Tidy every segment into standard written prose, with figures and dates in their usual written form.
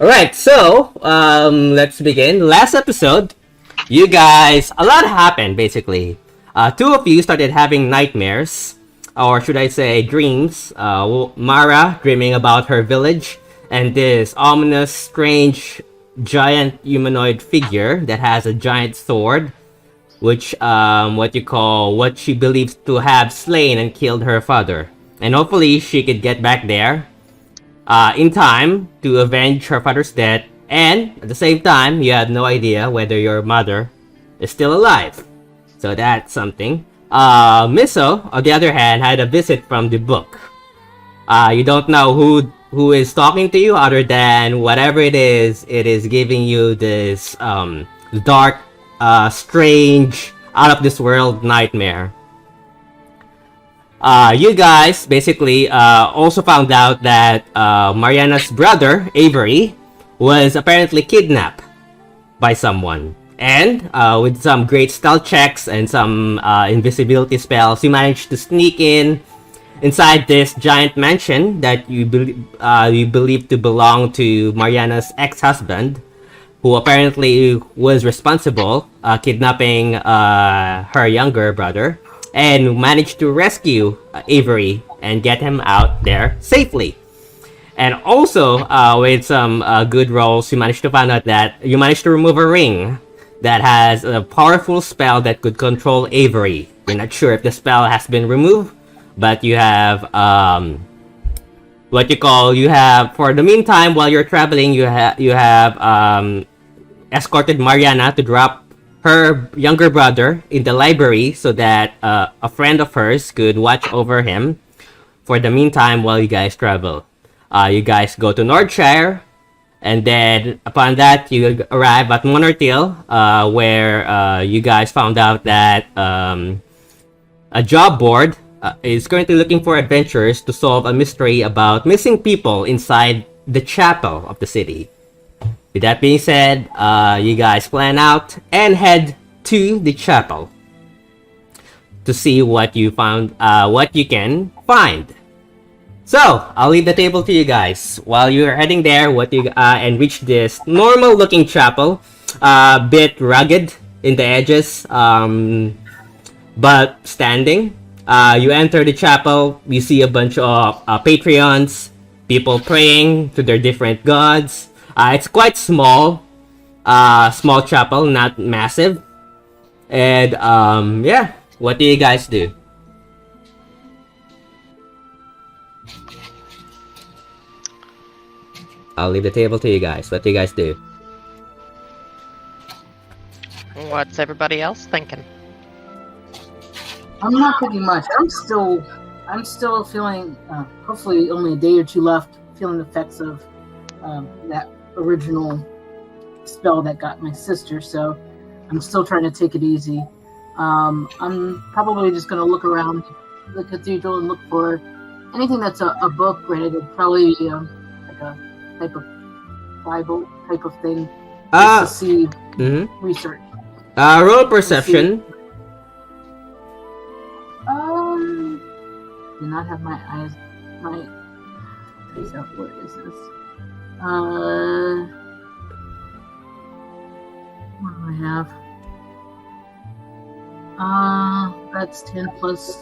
Alright, so let's begin. Last episode, you guys, a lot happened basically. Two of you started having nightmares, or should I say dreams. Mara dreaming about her village and this ominous, strange, giant humanoid figure that has a giant sword, which what she believes to have slain and killed her father. And hopefully she could get back there in time to avenge her father's death, and at the same time, you have no idea whether your mother is still alive. So that's something. Miso, on the other hand, had a visit from the book. You don't know who is talking to you other than whatever it is giving you this dark, strange, out of this world nightmare. You guys basically also found out that Mariana's brother, Avery, was apparently kidnapped by someone. And with some great stealth checks and some invisibility spells, you managed to sneak inside this giant mansion that you believe to belong to Mariana's ex-husband, who apparently was responsible kidnapping her younger brother, and managed to rescue Avery and get him out there safely. And also, with some good rolls, you managed to find out that you managed to remove a ring that has a powerful spell that could control Avery. You're not sure if the spell has been removed, but you have for the meantime, while you're traveling, you have escorted Mariana to drop her younger brother in the library so that a friend of hers could watch over him for the meantime while you guys travel. You guys go to Nordshire, and then upon that you arrive at Monartil, where you guys found out that a job board is currently looking for adventurers to solve a mystery about missing people inside the chapel of the city. With that being said, you guys plan out and head to the chapel to see what you can find. So, I'll leave the table to you guys. While you're heading there, and reach this normal-looking chapel, a bit rugged in the edges, but standing. You enter the chapel, you see a bunch of patrons, people praying to their different gods. It's quite small chapel, not massive. And yeah, what do you guys do? I'll leave the table to you guys. What do you guys do? What's everybody else thinking? I'm not thinking much. I'm still feeling, hopefully only a day or two left, feeling the effects of that original spell that got my sister, so I'm still trying to take it easy. I'm probably just going to look around the cathedral and look for anything that's a book related, probably like a type of Bible type of thing, just to see research. Roll perception. Do not have my eyes. What is this? What do I have? That's 10 plus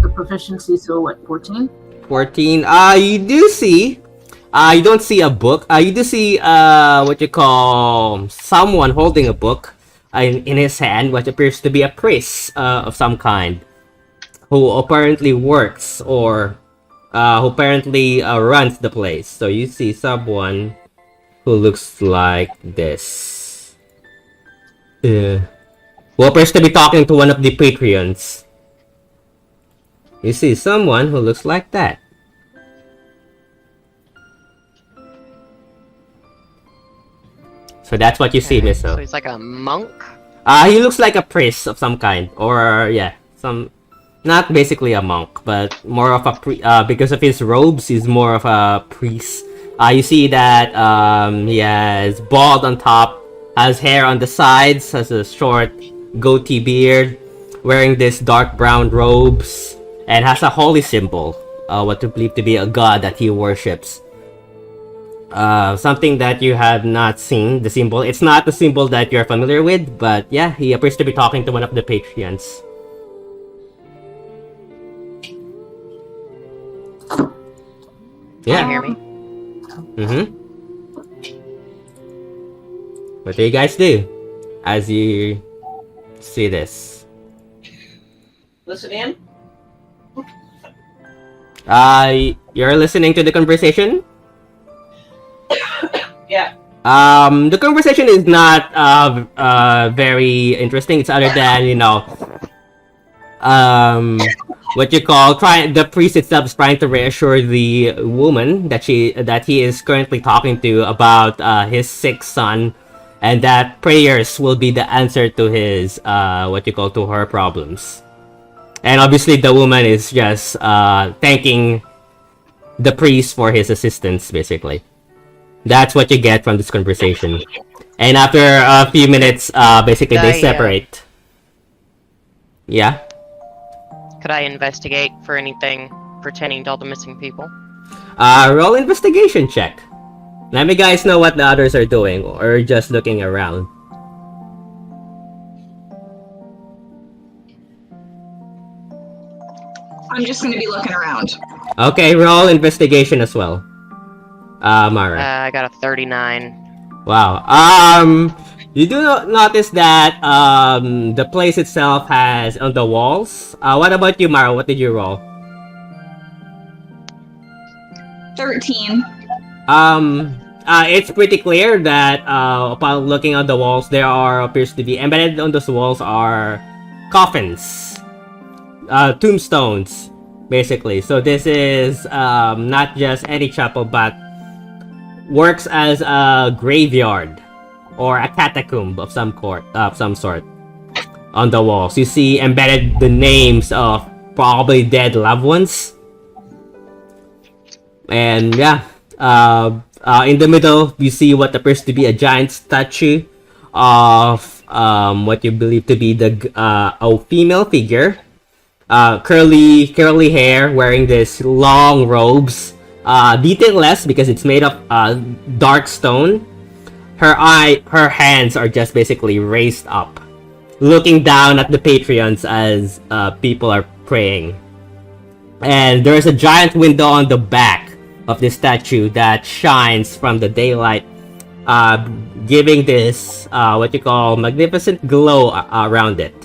the proficiency, so what, 14? 14. You do see, you don't see a book. You do see, someone holding a book in his hand, what appears to be a priest of some kind, who apparently works or who apparently runs the place. So you see someone who looks like this. Who appears to be talking to one of the patrons. You see someone who looks like that. So that's what you see, Miso. So he's like a monk? He looks like a priest of some kind. Or, yeah, not basically a monk, but more of a because of his robes, he's more of a priest. You see that he has bald on top, has hair on the sides, has a short goatee beard, wearing this dark brown robes, and has a holy symbol, what to believe to be a god that he worships. something that you have not seen, the symbol. It's not the symbol that you're familiar with, but yeah, he appears to be talking to one of the patrons. Yeah. Can you hear me? Mm-hmm. What do you guys do as you see this? Listen in. You're listening to the conversation? Yeah. The conversation is not very interesting. It's other than, you know, what you call the priest itself is trying to reassure the woman that he is currently talking to about his sick son, and that prayers will be the answer to his to her problems. And obviously the woman is just thanking the priest for his assistance, basically. That's what you get from this conversation. And after a few minutes, basically they separate. Yeah? Could I investigate for anything pertaining to all the missing people? Roll investigation check. Let me guys know what the others are doing, or just looking around. I'm just going to be looking around. Okay, roll investigation as well. Mara. I got a 39. Wow. You do not notice that the place itself has on the walls. What about you, Mara? What did you roll? 13. It's pretty clear that upon looking on the walls, appears to be embedded on those walls are coffins, tombstones, basically. So this is not just any chapel, but works as a graveyard or a catacomb of some sort on the walls. You see embedded the names of probably dead loved ones, and yeah. In the middle, you see what appears to be a giant statue of what you believe to be a female figure, curly hair, wearing this long robes, detailless because it's made of dark stone. Her hands are just basically raised up, looking down at the patrons as people are praying. And there's a giant window on the back of the statue that shines from the daylight, giving this magnificent glow around it.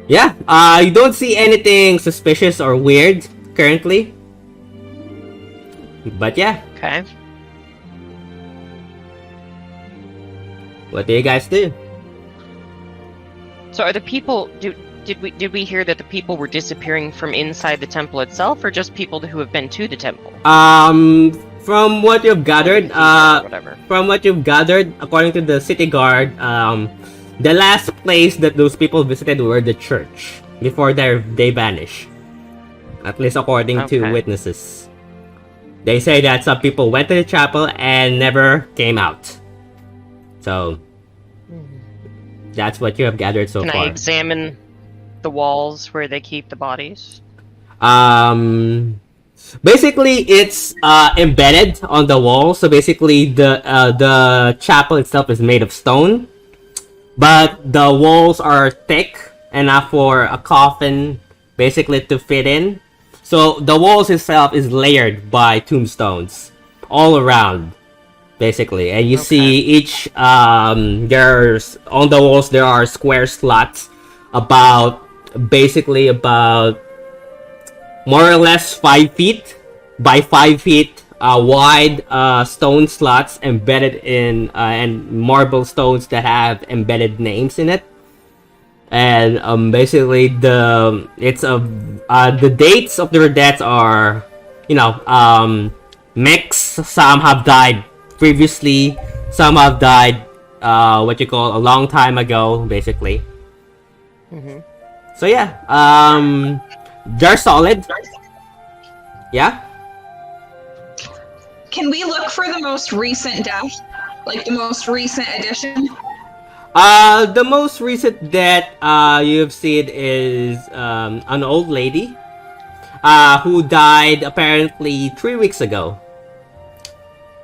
You don't see anything suspicious or weird currently, but yeah. Okay. What do you guys do? So are the people... Did we hear that the people were disappearing from inside the temple itself, or just people who have been to the temple? From what you've gathered, whatever. From what you've gathered, according to the city guard, the last place that those people visited were the church before they vanish. At least according to witnesses. They say that some people went to the chapel and never came out. So that's what you have gathered so far. Can I examine the walls where they keep the bodies? Basically it's embedded on the wall. So basically the chapel itself is made of stone, but the walls are thick enough for a coffin basically to fit in. So the walls itself is layered by tombstones all around, basically. And you see each there's on the walls there are square slots about more or less 5 feet by 5 feet wide stone slots embedded in and marble stones that have embedded names in it. And basically the dates of their deaths are mixed. Some have died previously, some have died a long time ago, basically. So yeah, they're solid. Yeah? Can we look for the most recent death? Like the most recent addition? The most recent death you've seen is an old lady. who died apparently 3 weeks ago.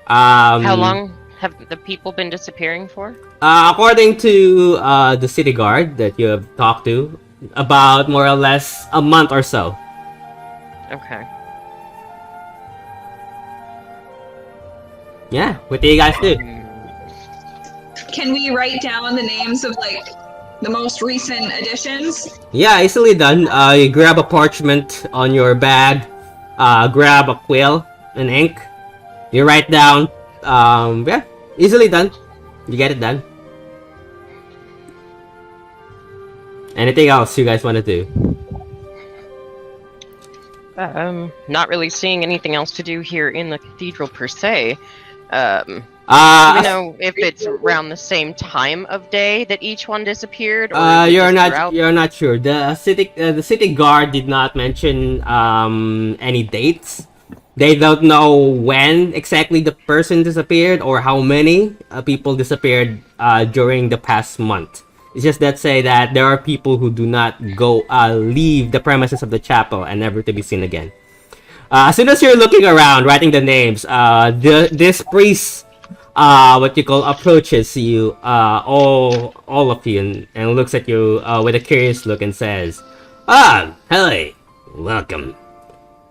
How long have the people been disappearing for? According to the city guard that you have talked to, about more or less a month or so. Okay. Yeah, what do you guys do? Can we write down the names of like the most recent additions? Yeah, easily done. You grab a parchment on your bag, grab a quill and ink. You write down. Yeah, easily done. You get it done. Anything else you guys want to do? Not really seeing anything else to do here in the cathedral per se. Do you know if it's around the same time of day that each one disappeared? Or is it you're just not throughout? you're not sure. The city guard did not mention any dates. They don't know when exactly the person disappeared or how many people disappeared during the past month. It's just that say that there are people who do not leave the premises of the chapel and never to be seen again. As soon as you're looking around, writing the names, this priest, what you call, approaches you, all of you, and looks at you with a curious look and says, "Hello, welcome.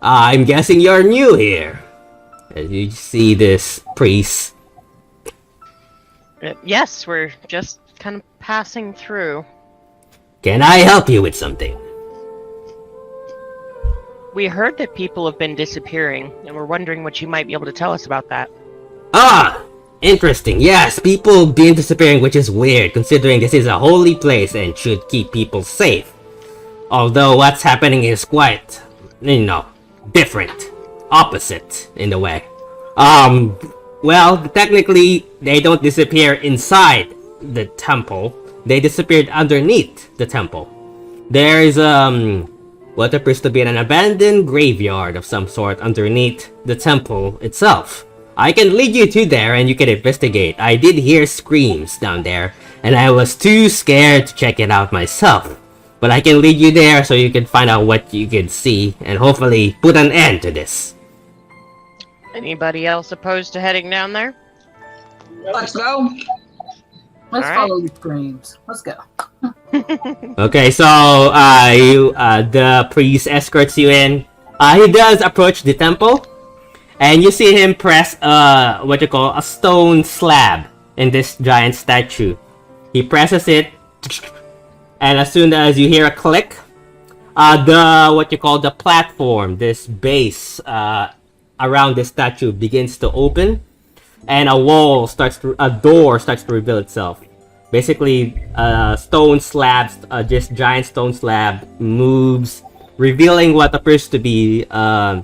I'm guessing you're new here." As you see this priest. Yes, we're just kind of passing through. "Can I help you with something?" We heard that people have been disappearing, and we're wondering what you might be able to tell us about that. Interesting. Yes, people been disappearing, which is weird, considering this is a holy place and should keep people safe. Although what's happening is quite, different. Opposite, in a way. Well, technically, they don't disappear inside the temple. They disappeared underneath the temple. There is, what appears to be an abandoned graveyard of some sort underneath the temple itself. I can lead you to there and you can investigate. I did hear screams down there, and I was too scared to check it out myself. But I can lead you there so you can find out what you can see and hopefully put an end to this. Anybody else opposed to heading down there? Let's go. Let's All right. follow the screams. Let's go. Okay, so the priest escorts you in. He does approach the temple, and you see him press a stone slab in this giant statue. He presses it, and as soon as you hear a click, the platform, this base around the statue begins to open, and a door starts to reveal itself. Basically, giant stone slab moves, revealing what appears to be a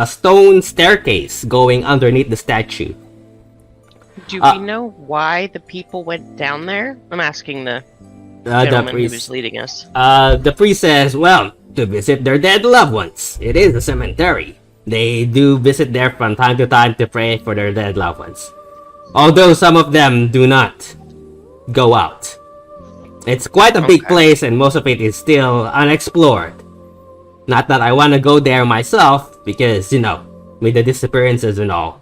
stone staircase going underneath the statue. Do we know why the people went down there? I'm asking the gentleman who was leading us. The priest says, well, to visit their dead loved ones. It is a cemetery. They do visit there from time to time to pray for their dead loved ones. Although some of them do not go out. It's quite a big place and most of it is still unexplored. Not that I want to go there myself because, with the disappearances and all.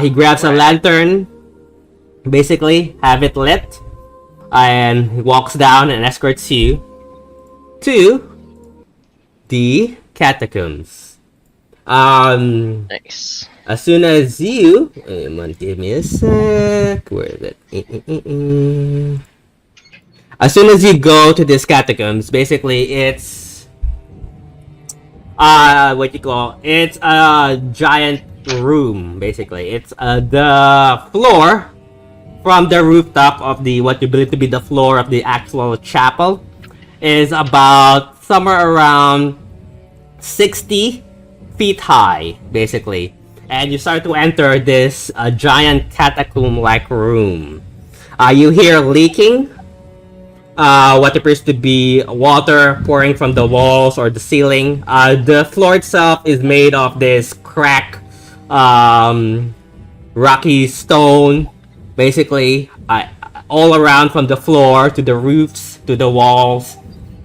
He grabs a lantern, basically, have it lit, and he walks down and escorts you to the catacombs. Nice. As soon as you... give me a sec. Where is it? As soon as you go to this catacombs, basically it's... It's a giant room, basically. It's the floor from the rooftop of what you believe to be the floor of the actual chapel is about somewhere around 60 feet high, basically. And you start to enter this giant catacomb-like room. You hear leaking, what appears to be water pouring from the walls or the ceiling. The floor itself is made of this cracked, rocky stone, basically, all around from the floor to the roofs to the walls.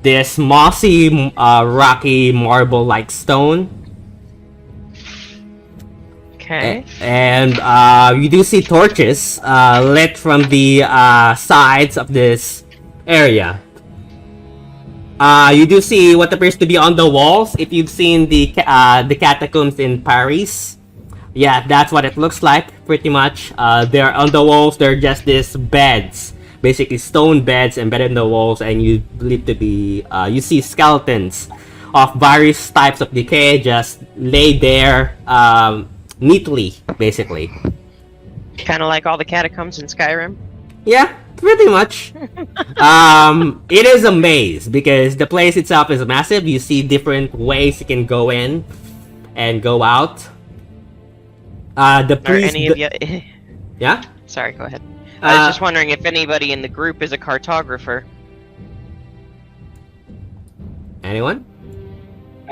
this mossy, rocky marble-like stone. Okay. And you do see torches lit from the sides of this area. You do see what appears to be on the walls. If you've seen the catacombs in Paris, yeah, that's what it looks like, pretty much. They're on the walls. They're just these beds, basically stone beds embedded in the walls, and you believe to be you see skeletons of various types of decay just laid there neatly, basically. Kind of like all the catacombs in Skyrim. Yeah, pretty much. It is a maze because the place itself is massive. You see different ways you can go in and go out. The priest. Any of you? Yeah. Sorry, go ahead. I was just wondering if anybody in the group is a cartographer. Anyone?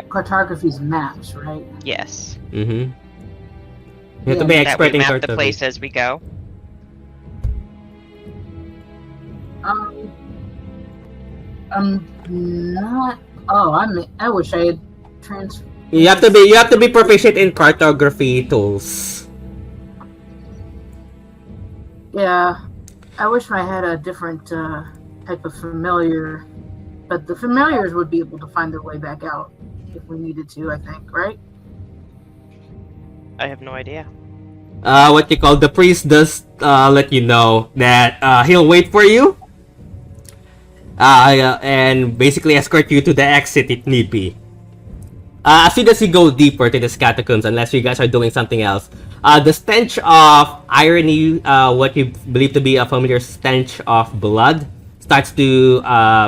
Cartography's maps, right? Yes. Mm-hmm. You have to Yeah, be That expert we in map the cartography. place as we go. I'm not. Oh, I wish I had You have to be proficient in cartography tools. Yeah, I wish I had a different type of familiar, but the familiars would be able to find their way back out if we needed to. I think, right? I have no idea. What you call the priest does let you know that he'll wait for you. And basically escort you to the exit if need be. As soon as you go deeper to the catacombs, unless you guys are doing something else, the stench of irony, what you believe to be a familiar stench of blood, starts to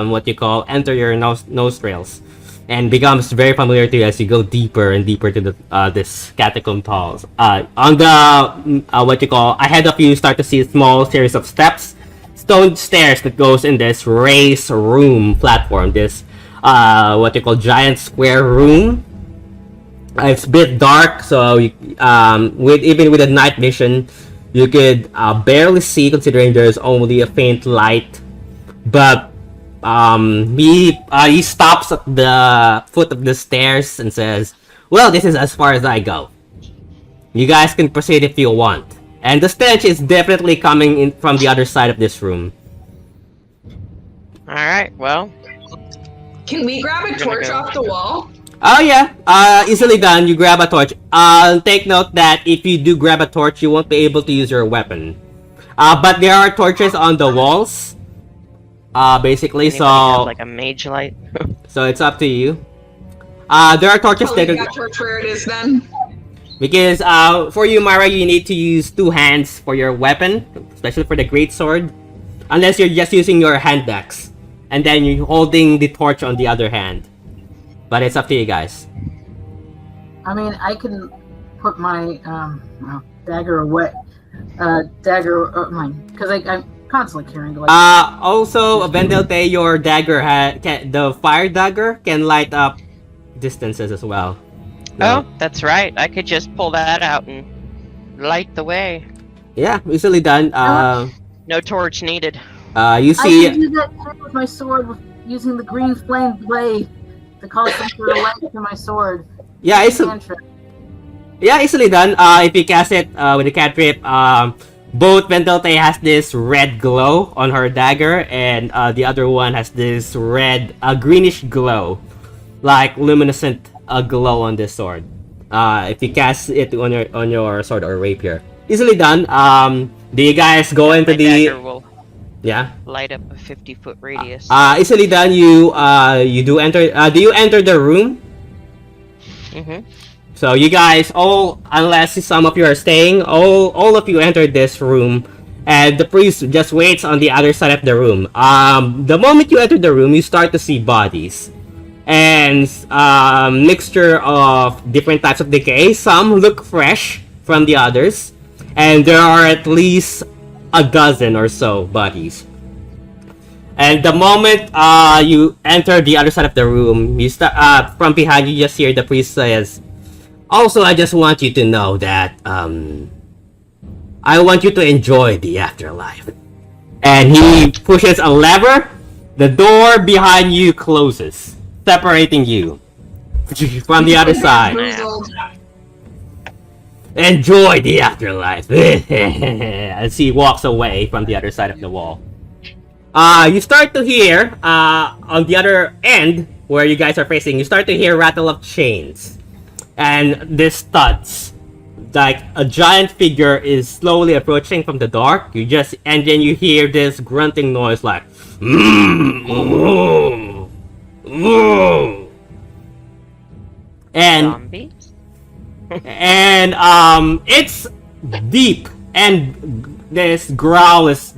what you call enter your nostrils, and becomes very familiar to you as you go deeper and deeper to the this catacomb halls. On the what you call ahead of you, start to see a small series of steps, stone stairs that goes in this raised room platform. This what you call giant square room. It's a bit dark, so you, even with a night vision, you could barely see, considering there's only a faint light. But he stops at the foot of the stairs and says, "Well, this is as far as I go. You guys can proceed if you want." And the stench is definitely coming in from the other side of this room. Alright, well. Can we grab a torch off the wall? Oh yeah, easily done. You grab a torch. Take note that if you do grab a torch, you won't be able to use your weapon. But there are torches on the walls. Basically, Anybody so have, like a mage light. so it's up to you. There are torches Oh, we that got torch where it is then. because for you, Mara, you need to use 2 hands for your weapon, especially for the great sword, unless you're just using your hand axe, and then you're holding the torch on the other hand. But it's up to you guys. I mean, I can put my dagger away. Mine, because I'm constantly carrying the. Also, Vendelte, your dagger the fire dagger can light up distances as well. Oh, that's right. I could just pull that out and light the way. Yeah, easily done. No torch needed. You I see. can do that too with my sword, using the green flame blade to cause some sort of light to my sword. Yeah, easily done. If you cast it with the cantrip, both Vendelte has this red glow on her dagger, and the other one has this red, greenish glow, like luminescent glow on this sword. If you cast it on your sword or rapier, easily done. Do you guys go into My the? dagger will Yeah. light up a 50-foot radius. Easily done. You do enter. Do you enter the room? Mm-hmm. So you guys all, unless some of you are staying, all of you enter this room, and the priest just waits on the other side of the room. The moment you enter the room, you start to see bodies, and mixture of different types of decay. Some look fresh from the others, and there are at least a dozen or so bodies. And the moment you enter the other side of the room, you start from behind. You just hear the priest says, "Also, I just want you to know that I want you to enjoy the afterlife." And he pushes a lever, The door behind you closes, separating you from the other side. Enjoy the afterlife. As he walks away from the other side of the wall. You start to hear, on the other end, where you guys are facing, you start to hear rattle of chains. And this thuds. Like a giant figure is slowly approaching from the dark. And then you hear this grunting noise like and Zombies? and it's deep, and this growl is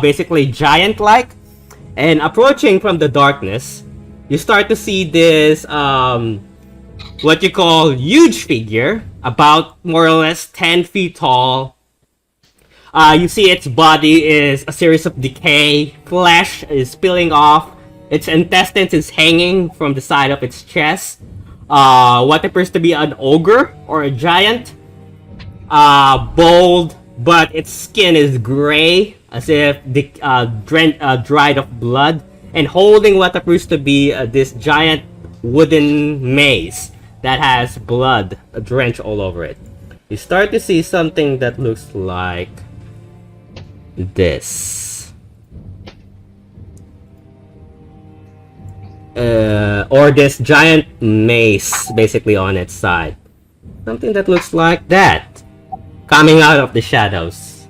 basically giant-like. And approaching from the darkness, you start to see this what you call huge figure, about more or less 10 feet tall. You see its body is a series of decay, flesh is spilling off, its intestines is hanging from the side of its chest. What appears to be an ogre or a giant, bold, but its skin is gray, as if dried of blood, and holding what appears to be this giant wooden mace that has blood drenched all over it. You start to see something that looks like this. Or this giant mace basically on its side. Something that looks like that, coming out of the shadows.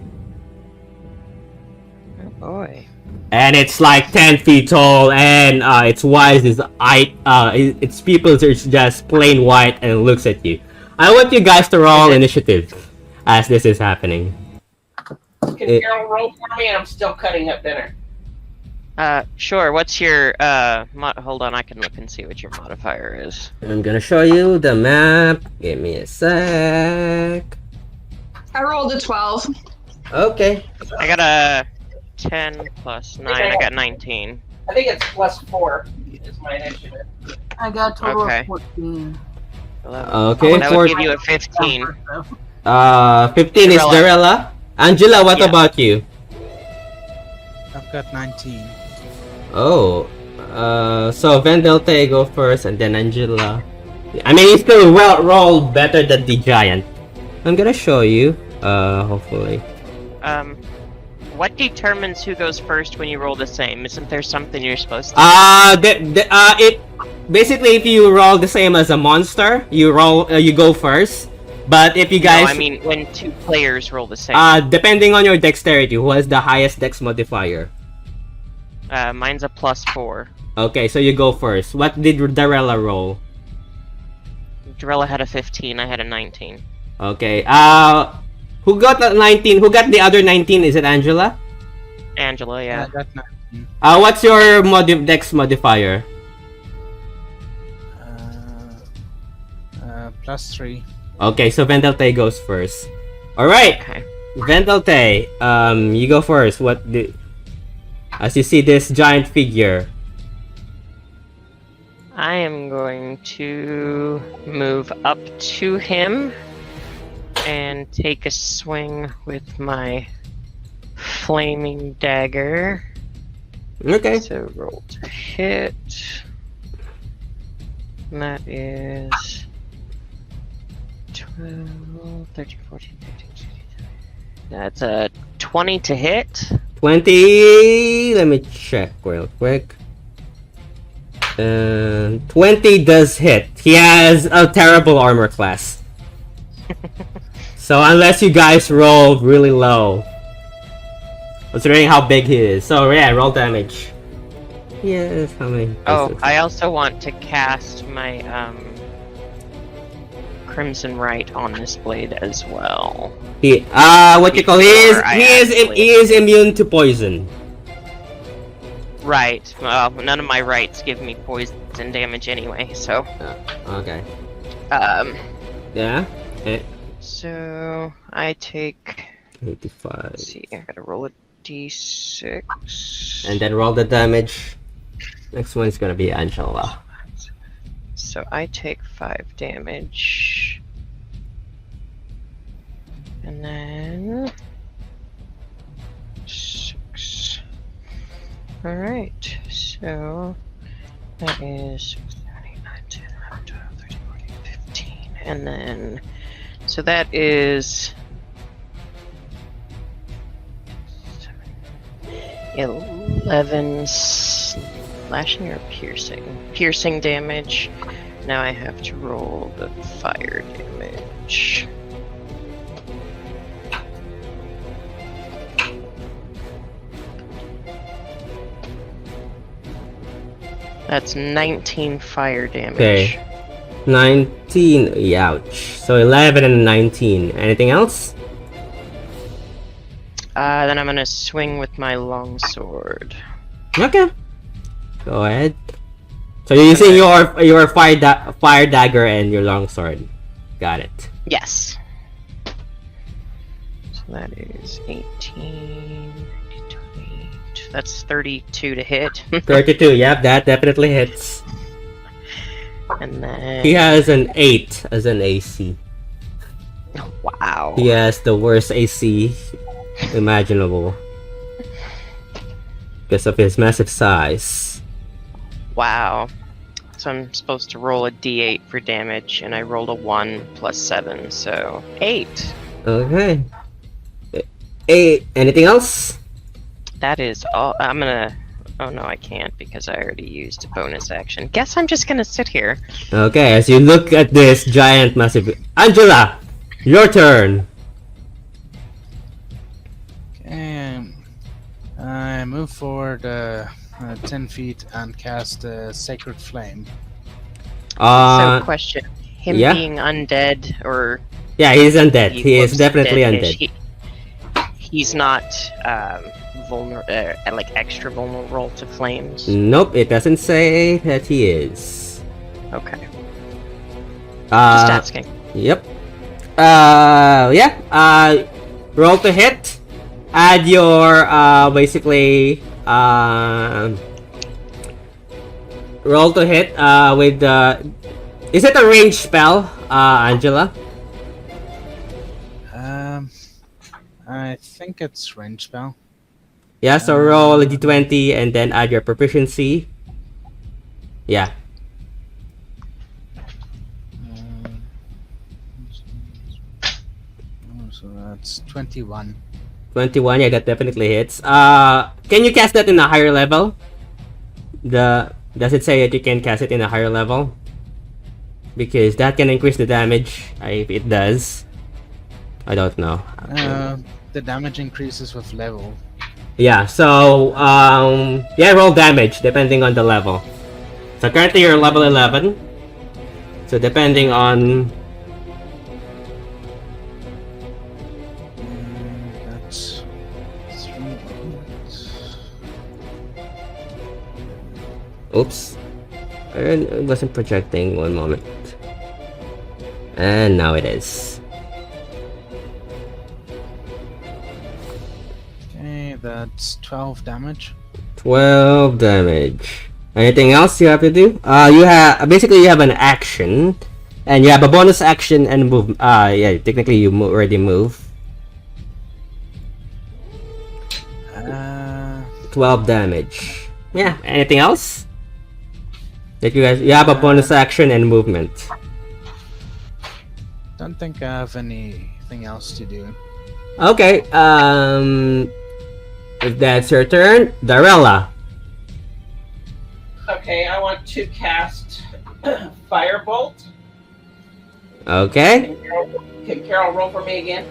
Oh boy. And it's like 10 feet tall, and its eyes is its pupils are just plain white, and it looks at you. I want you guys to roll initiative as this is happening. Can Carol roll for me? I'm still cutting up dinner. Sure. What's your hold on, I can look and see what your modifier is. I'm gonna show you the map. Give me a sec. I rolled a 12. Okay. I got a 10 plus 9. I got 19. I think it's +4 is my initiative. I got a total Okay. of 14. 11. Okay, That would give you a 15. 15 is Darella. Angela, what Yeah. about you? I've got 19. Oh, so Vendelte go first, and then Angela. I mean, you still rolled better than the giant. I'm gonna show you, hopefully. What determines who goes first when you roll the same? Isn't there something you're supposed to? It basically, if you roll the same as a monster, you go first. But if you guys, No, I mean when two players roll the same. depending on your dexterity, who has the highest dex modifier? Mine's a +4. Okay, so you go first. What did Darella roll? Jarella had a 15. I had a 19. Okay. Who got the 19? Who got the other 19? Is it Angela? Angela, yeah. I got 19. What's your dex modifier? +3. Okay, so Vendelte goes first. All right, Okay. Vendelte, you go first. As you see this giant figure. I am going to move up to him and take a swing with my flaming dagger. Okay. So roll to hit. And that is 12, 13, 14, 15, 16. That's a 20 to hit. 20. Let me check real quick. 20 does hit. He has a terrible armor class. So unless you guys roll really low, considering how big he is. So yeah, roll damage. Yes, how many? Oh, I also want to cast my Crimson Rite on this blade as well. He what you call he is immune to poison. Right. Well, none of my rights give me poison damage anyway, so. Okay. Yeah. Eh, So I take. 85. Let's see, I gotta roll a d6. And then roll the damage. Next one is gonna be Angela. So I take 5 damage. And then 6. Alright. So that is 7, 8, 9, 10, 11, 12, 13, 14, 15. And then, so that is 11 slashing or piercing? Piercing damage. Now I have to roll the fire damage. That's 19 fire damage. Okay. 19. Ouch. So 11 and 19. Anything else? Then I'm gonna swing with my longsword. Okay. Go ahead. So you're using your fire dagger and your longsword. Got it. Yes. So that is 18, 28. That's 32 to hit. 32. Yep, that definitely hits. And then He has an 8 as an AC. wow. He has the worst AC imaginable because of his massive size. Wow. So I'm supposed to roll a d8 for damage, and I rolled a 1 plus 7, so 8. Okay. 8. Anything else? That is all. I'm gonna. Oh no, I can't because I already used a bonus action. Guess I'm just gonna sit here. Okay, as you look at this giant, massive. Angela, your turn. Okay. I move forward 10 feet and cast a Sacred Flame. So, question: him yeah? being undead, or Yeah, he's undead. He is looks definitely dead-ish. undead. He's not like extra vulnerable to flames. Nope, it doesn't say that he is. Okay. Just asking. Yep. Yeah. Roll to hit. Add your basically roll to hit with the. Is it a ranged spell, Angela? I think it's range spell. Yeah. So roll a d20 and then add your proficiency. Yeah. So that's 21. 21, yeah, that definitely hits. Can you cast that in a higher level? Does it say that you can cast it in a higher level? Because that can increase the damage. If it does, I don't know. The damage increases with level. Yeah. So yeah, roll damage depending on the level. So currently you're level 11. So depending on. That's 3. Oops. I wasn't projecting. One moment. And now it is. Okay, that's 12 damage. 12 damage. Anything else you have to do? You have basically you have an action, and you have a bonus action and move. Yeah, technically you already move. 12 damage. Yeah. Anything else? That you have a bonus action and movement. Don't think I have anything else to do. Okay. If that's your turn, Darella. Okay, I want to cast Firebolt. Okay. Can Carol roll for me again?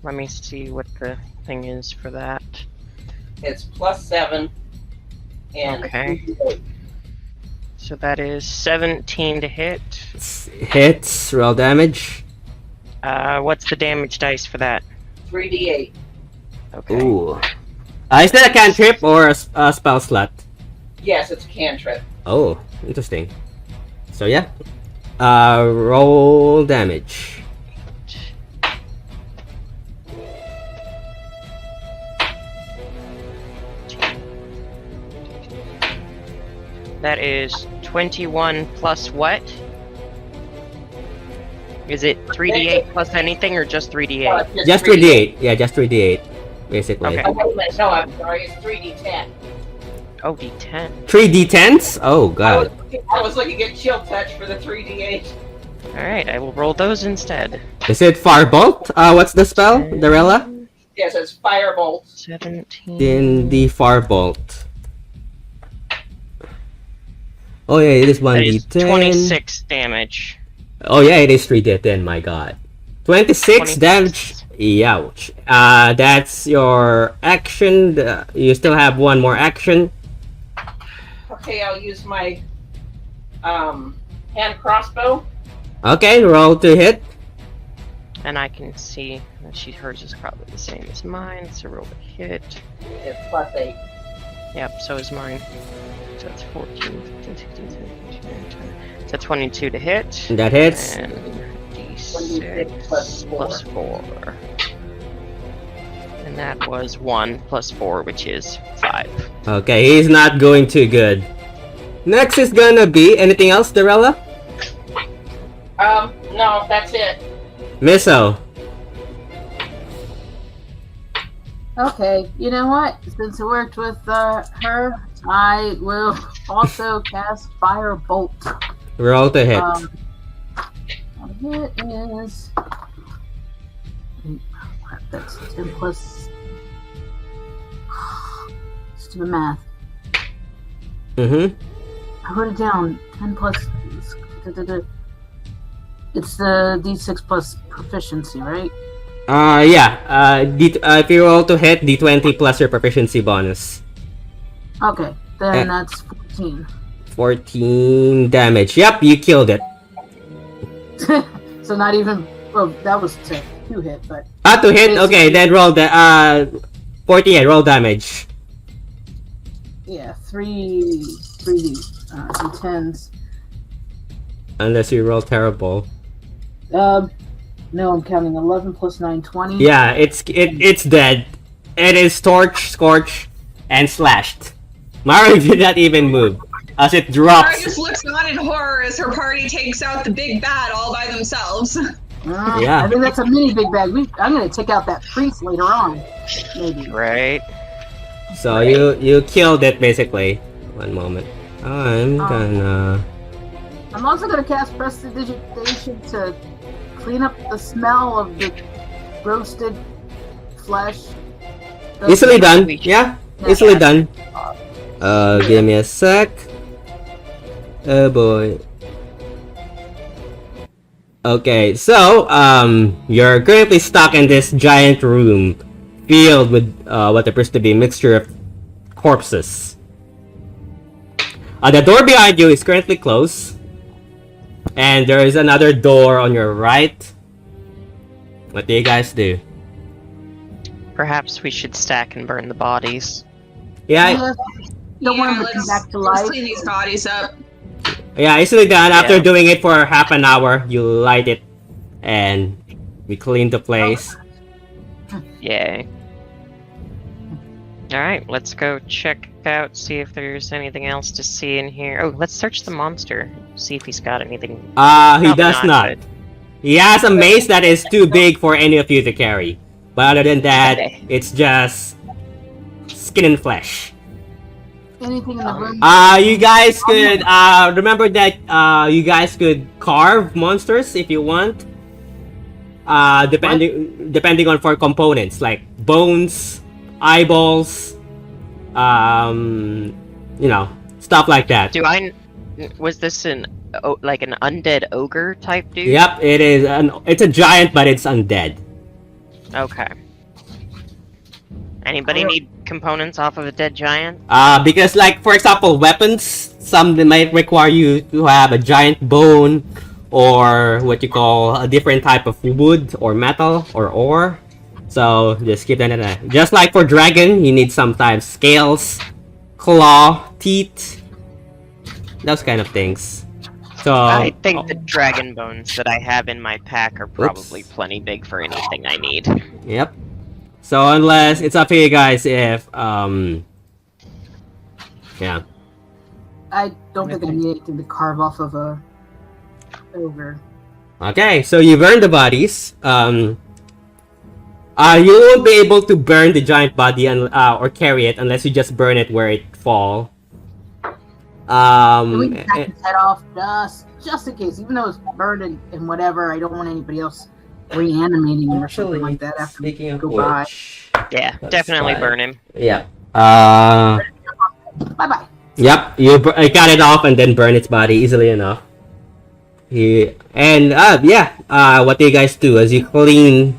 Let me see what the thing is for that. It's +7 and Okay. So that is 17 to hit. Hits. Roll damage. What's the damage dice for that? 3d8. Okay. Ooh. Is that a cantrip or a spell slot? Yes, it's a cantrip. Oh, interesting. So yeah. Roll damage. That is 21 plus what? Is it 3d8 plus anything or just 3d8? Just 3d8. Yeah, just 3d8. basically. Okay. Oh, wait a minute. No, I'm sorry. It's 3d10. Oh, D10. 3d10s? Oh god. I was looking at chill touch for the 3d8. Alright, I will roll those instead. Is it Firebolt? What's the spell, Darella? Yes, it's firebolt. 17. In the Firebolt. Oh yeah, it is That is 1d10. 26 damage. Oh yeah, it is 3d10, my god. 26 damage. Ouch. That's your action. You still have one more action. Okay, I'll use my hand crossbow. Okay, roll to hit. And I can see that hers is probably the same as mine, so roll the hit. It's +8. Yep, so is mine. So it's 14, 15, 16, 17, 18, 19. So 22 to hit. That hits. And D6 plus 4. And that was 1 plus 4, which is 5. Okay, he's not going too good. Next is gonna be anything else, Darella? No, that's it. Misso. Okay, you know what? Since I worked with her, I will also cast Firebolt. Roll to hit. It is. That's 10 plus. Stupid math. Mm-hmm. I wrote it down. 10 plus. It's the d6 plus proficiency, right? Yeah. If you roll to hit, d20 plus your proficiency bonus. Okay, then that's 14. 14 damage. Yep, you killed it. So not even. Well, that was to hit, but. To hit. Okay, then roll the 48. Roll damage. Yeah, 3 d10s. Unless you roll terrible. No, I'm counting 11 plus 9, 20. Yeah, it's dead. It is torch, scorch, and slashed. Mara did not even move as it drops. Mara just looks on in horror as her party takes out the big bad all by themselves. Yeah. I think that's a mini big bag. I'm gonna take out that priest later on, maybe. Right. So you killed it basically. One moment. I'm gonna. I'm also gonna cast prestidigitation to clean up the smell of the roasted flesh. Easily done. Yeah, easily done. Give me a sec. Oh boy. Okay, so you're currently stuck in this giant room filled with what appears to be a mixture of corpses. The door behind you is currently closed, and there is another door on your right. What do you guys do? Perhaps we should stack and burn the bodies. Yeah, Don't want them to come back to life. Let's clean these bodies up. yeah, easily done. After Yeah. doing it for half an hour, you light it, and we clean the place. Yay. Alright, let's go check out, see if there's anything else to see in here. Oh, let's search the monster. See if he's got anything. He Probably does not. but- He has a mace that is too big for any of you to carry. But other than that, Okay. it's just skin and flesh. Anything in the room? You guys could remember that you guys could carve monsters if you want. Depending on for components like bones, eyeballs, stuff like that. Was this like an undead ogre type dude? Yep, it is. It's a giant, but it's undead. Okay. Anybody need components off of a dead giant? Because like for example, weapons, some they might require you to have a giant bone, or what you call a different type of wood or metal or ore. So just keep that in mind. Just like for dragon, you need sometimes scales, claw, teeth, those kind of things. So I think the dragon bones that I have in my pack are probably plenty big for anything I need. Yep. So unless it's up to you guys if yeah. I don't think I need anything to carve off of a ogre. Okay, so you burn the bodies. You won't be able to burn the giant body or carry it unless you just burn it where it fall. Can we cut his head off just in case, even though it's burned and whatever, I don't want anybody else reanimating him or something like that after we go by. Yeah, definitely burn him. Yeah. Bye-bye. Yep, you cut it off and then burn its body easily enough. What do you guys do as you clean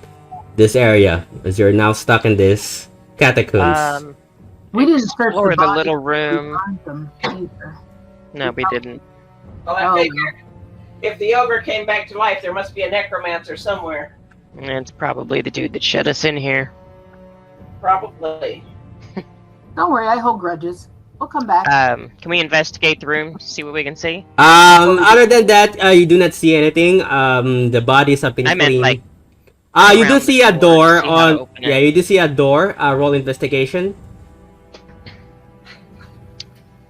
this area? As you're now stuck in this catacombs. We didn't search Explore the bodies, little we room. burned them either. No, we didn't. Well, I figure if the ogre came back to life, there must be a necromancer somewhere. It's probably the dude that shut us in here. Probably. Don't worry, I hold grudges. We'll come back. Can we investigate the room, see what we can see? Other than that, you do not see anything. The bodies have been I meant, cleaned. like, you do around see a the door door, see how to on. open it. Yeah, you do see a door. Roll investigation.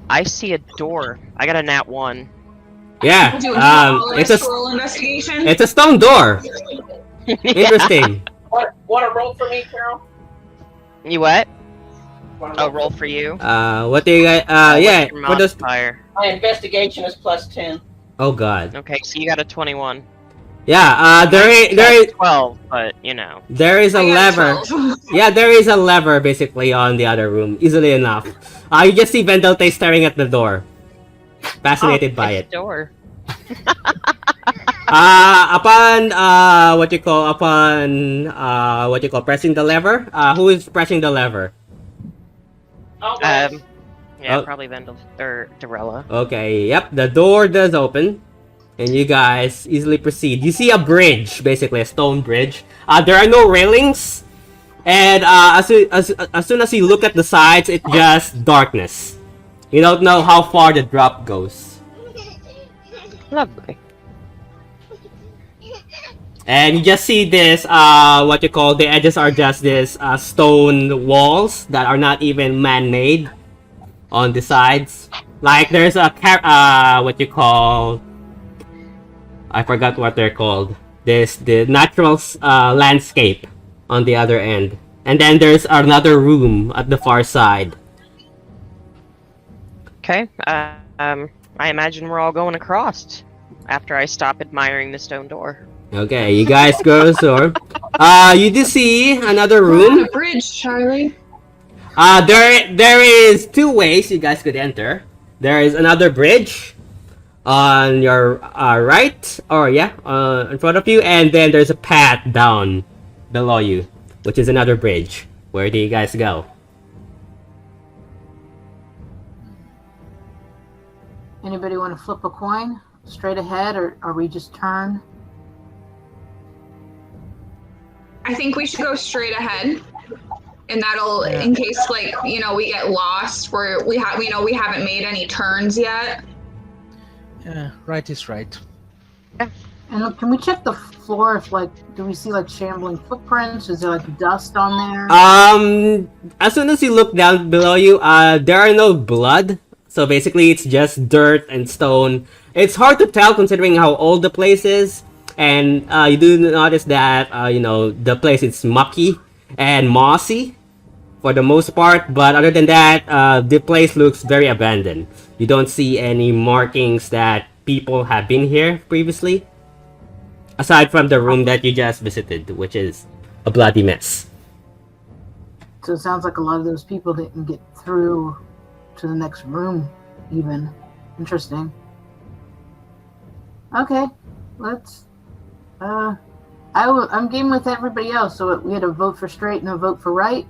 I see a door. I got a nat 1. Yeah. It's a roll investigation. it's a stone door. Interesting. Want to roll for me, Carol? You what? Wanna Oh, for roll me? for you. What do you guys? Yeah. What's your For those. modifier? My investigation is plus 10. Oh God. Okay, so you got a 21. Yeah. There is 12, but you know. there is a I got lever. 12. Yeah, there is a lever basically on the other room, easily enough. You just see Vendel staring at the door, fascinated by it. Door. Upon pressing the lever. Who is pressing the lever? Oh, Yeah, Oh. probably Vendel or Dorella. Okay. Yep. The door does open, and you guys easily proceed. You see a bridge, basically a stone bridge. There are no railings, and as soon as you look at the sides, it's just darkness. You don't know how far the drop goes. Lovely. And you just see this, the edges are just this stone walls that are not even man-made on the sides. Like there's a I forgot what they're called. The natural landscape on the other end. And then there's another room at the far side. Okay. I imagine we're all going across after I stop admiring the stone door. Okay, you guys go so. You do see another room. A bridge, Charlie. There is two ways you guys could enter. There is another bridge on your right, in front of you, and then there's a path down below you, which is another bridge. Where do you guys go? Anybody want to flip a coin straight ahead, or we just turn? I think we should go straight ahead, and that'll, in case we get lost, where we haven't made any turns yet. Yeah, right is right. And look, can we check the floor? If do we see shambling footprints? Is there dust on there? As soon as you look down below you, there are no blood. So basically, it's just dirt and stone. It's hard to tell considering how old the place is. And you do notice that, the place is mucky and mossy for the most part. But other than that, the place looks very abandoned. You don't see any markings that people have been here previously. Aside from the room that you just visited, which is a bloody mess. So it sounds like a lot of those people didn't get through to the next room, even. Interesting. Okay, let's... I'm game with everybody else, so we had a vote for straight and a vote for right.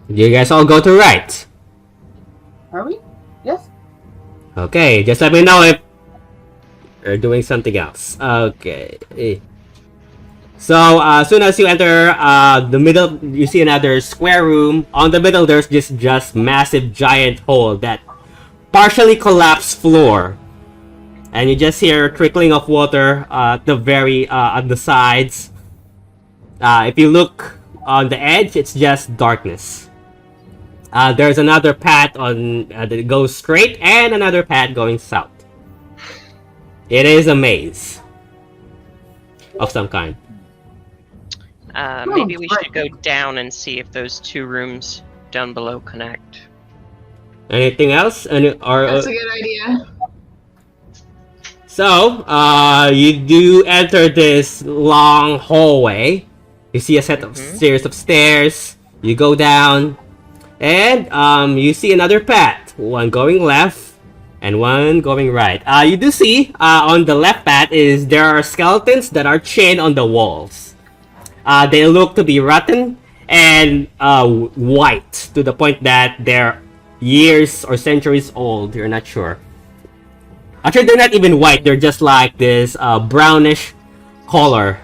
You guys all go to right. Are we? Yes? Okay, just let me know if you're doing something else. Okay. So, as soon as you enter the middle, you see another square room. On the middle, there's this just massive giant hole that partially collapsed floor. And you just hear trickling of water at the on the sides. If you look on the edge, it's just darkness. There's another path that goes straight and another path going south. It is a maze of some kind. Maybe we should go down and see if those two rooms down below connect. Anything else? That's a good idea. So, you do enter this long hallway. You see a series of stairs. You go down, and you see another path. One going left, and one going right. You do see on the left path there are skeletons that are chained on the walls. They look to be rotten and white to the point that they're years or centuries old. You're not sure. Actually, they're not even white. They're just like this brownish color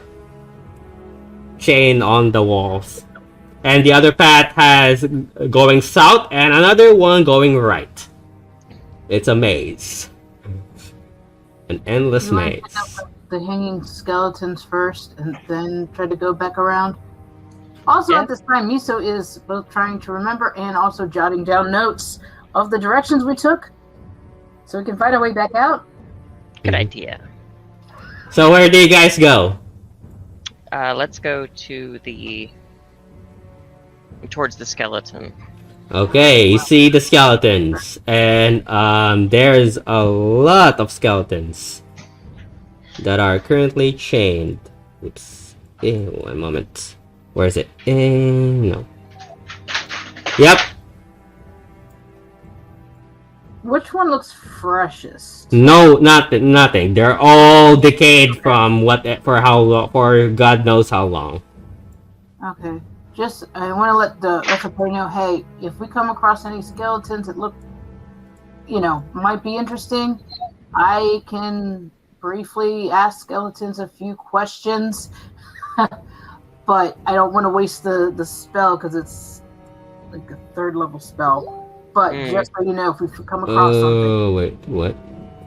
chain on the walls. And the other path has going south and another one going right. It's a maze. An endless maze. The hanging skeletons first and then try to go back around. Also, at this time, Miso is both trying to remember and also jotting down notes of the directions we took so we can find our way back out. Good idea. So where do you guys go? Let's go towards the skeleton. Okay, you see the skeletons, and there's a lot of skeletons that are currently chained. Oops. One moment. Where is it? No. Yep. Which one looks freshest? No, nothing. They're all decayed from for God knows how long. Okay. Just, I want to let the party know, hey, if we come across any skeletons that look, might be interesting, I can briefly ask skeletons a few questions. But I don't want to waste the spell because it's like a 3rd level spell. But just so you know, if we come across something. Oh, wait, what?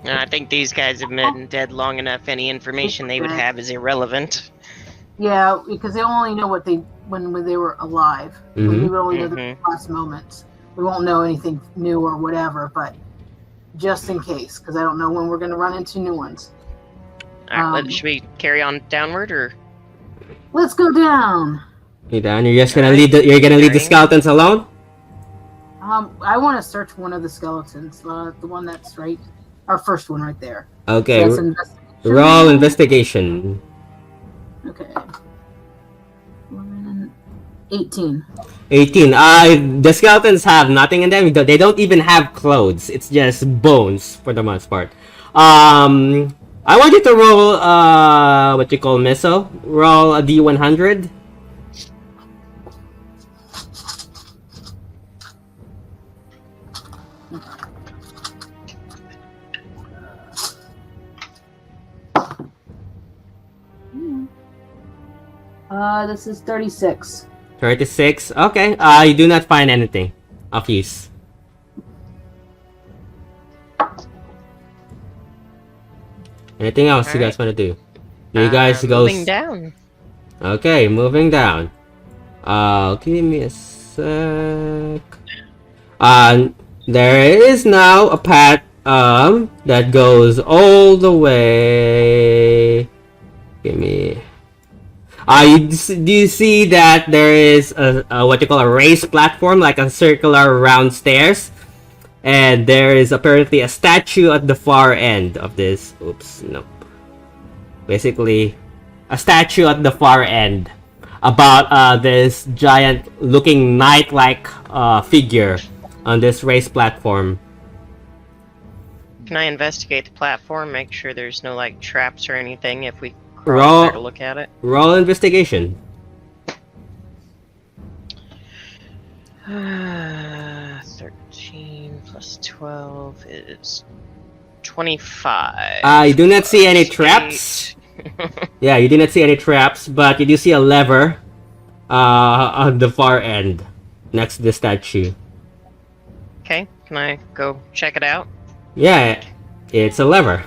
I think these guys have been dead long enough. Any information they would have is irrelevant. Yeah, because they only know what when they were alive. Mm-hmm. We would only know the last moments. We won't know anything new or whatever, but just in case, because I don't know when we're going to run into new ones. Alright, should we carry on downward or? Let's go down. Hey Dan, you're just gonna leave the skeletons alone? I want to search one of the skeletons, the one that's right, our first one right there. Okay, So roll investigation. Okay. 18. 18. The skeletons have nothing in them. They don't even have clothes. It's just bones for the most part. I want you to roll what you call miso. Roll a D100. This is 36. 36. Okay. You do not find anything of use. Anything else you guys want to do? You guys go moving down. Okay, moving down. Give me a sec. There is now a path that goes all the way. Give me. Do you see that there is a what you call a raised platform, like a circular round stairs? And there is apparently a statue at the far end of this. Oops, no. Basically, a statue at the far end about this giant looking knight-like figure on this raised platform. Can I investigate the platform, make sure there's no like traps or anything if we cross there to look at it? Roll investigation. 13 plus 12 is 25. You do not see any traps. Yeah, you do not see any traps, but you do see a lever on the far end next to the statue. Okay, can I go check it out? Yeah, it's a lever.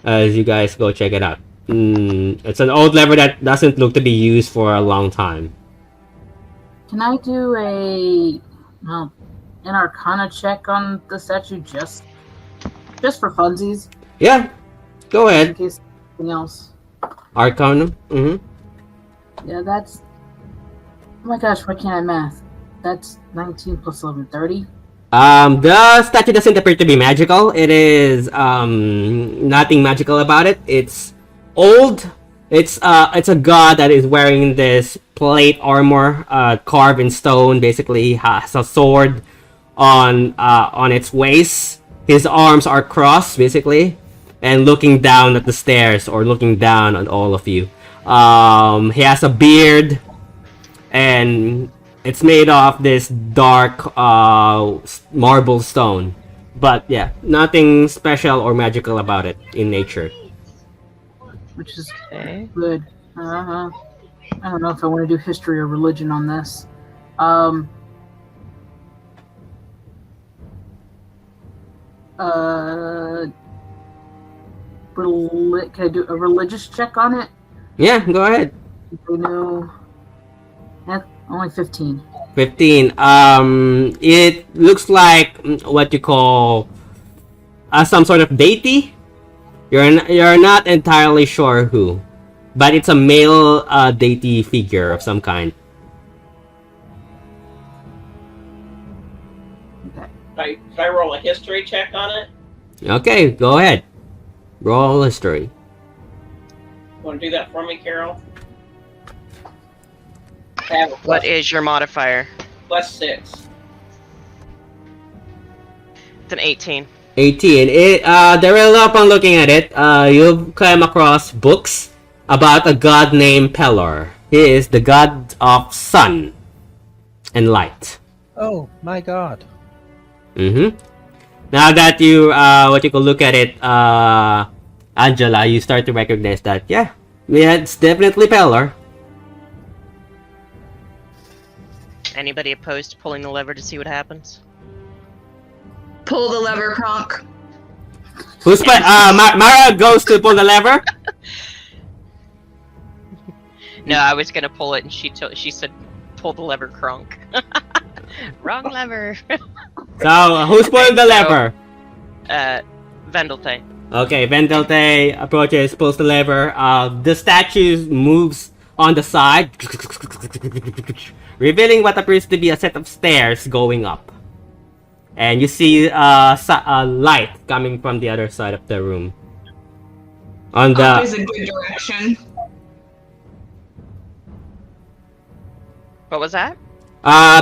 As you guys go check it out. It's an old lever that doesn't look to be used for a long time. Can I do an Arcana check on the statue just for funsies? Yeah, go In ahead. case something else. Arcana. Mm-hmm. Yeah, that's Oh my gosh, why can't I math? That's 19 plus 11, 30. The statue doesn't appear to be magical. It is nothing magical about it. It's old. It's a god that is wearing this plate armor, carved in stone. Basically, has a sword on its waist. His arms are crossed, basically, and looking down at the stairs or looking down on all of you. He has a beard, and it's made of this dark marble stone. But yeah, nothing special or magical about it in nature. Which is Okay. good. I don't know if I want to do history or religion on this. Can I do a religious check on it? Yeah, go ahead. I know. Only 15. 15. It looks like what you call some sort of deity. You're not entirely sure who, but it's a male deity figure of some kind. Okay. Should I roll a history check on it? Okay, go ahead. Roll history. Want to do that for me, Carol? I have a What is your modifier? +6. It's an 18. 18. Daryl, upon looking at it, you've come across books about a god named Pelor. He is the god of sun and light. Oh my god. Mm-hmm. Now that you, what you can look at it, Angela, you start to recognize that, yeah, it's definitely Pelor. Anybody opposed to pulling the lever to see what happens? Pull the lever, Kronk. Mara goes to pull the lever. No, I was gonna pull it, and she said, "Pull the lever, Kronk." Wrong lever. So, who's pulling the lever? Vendelte. Okay, Vendelte approaches, pulls the lever. The statue moves on the side, revealing what appears to be a set of stairs going up. And you see a light coming from the other side of the room. On Up is the a good direction. What was that?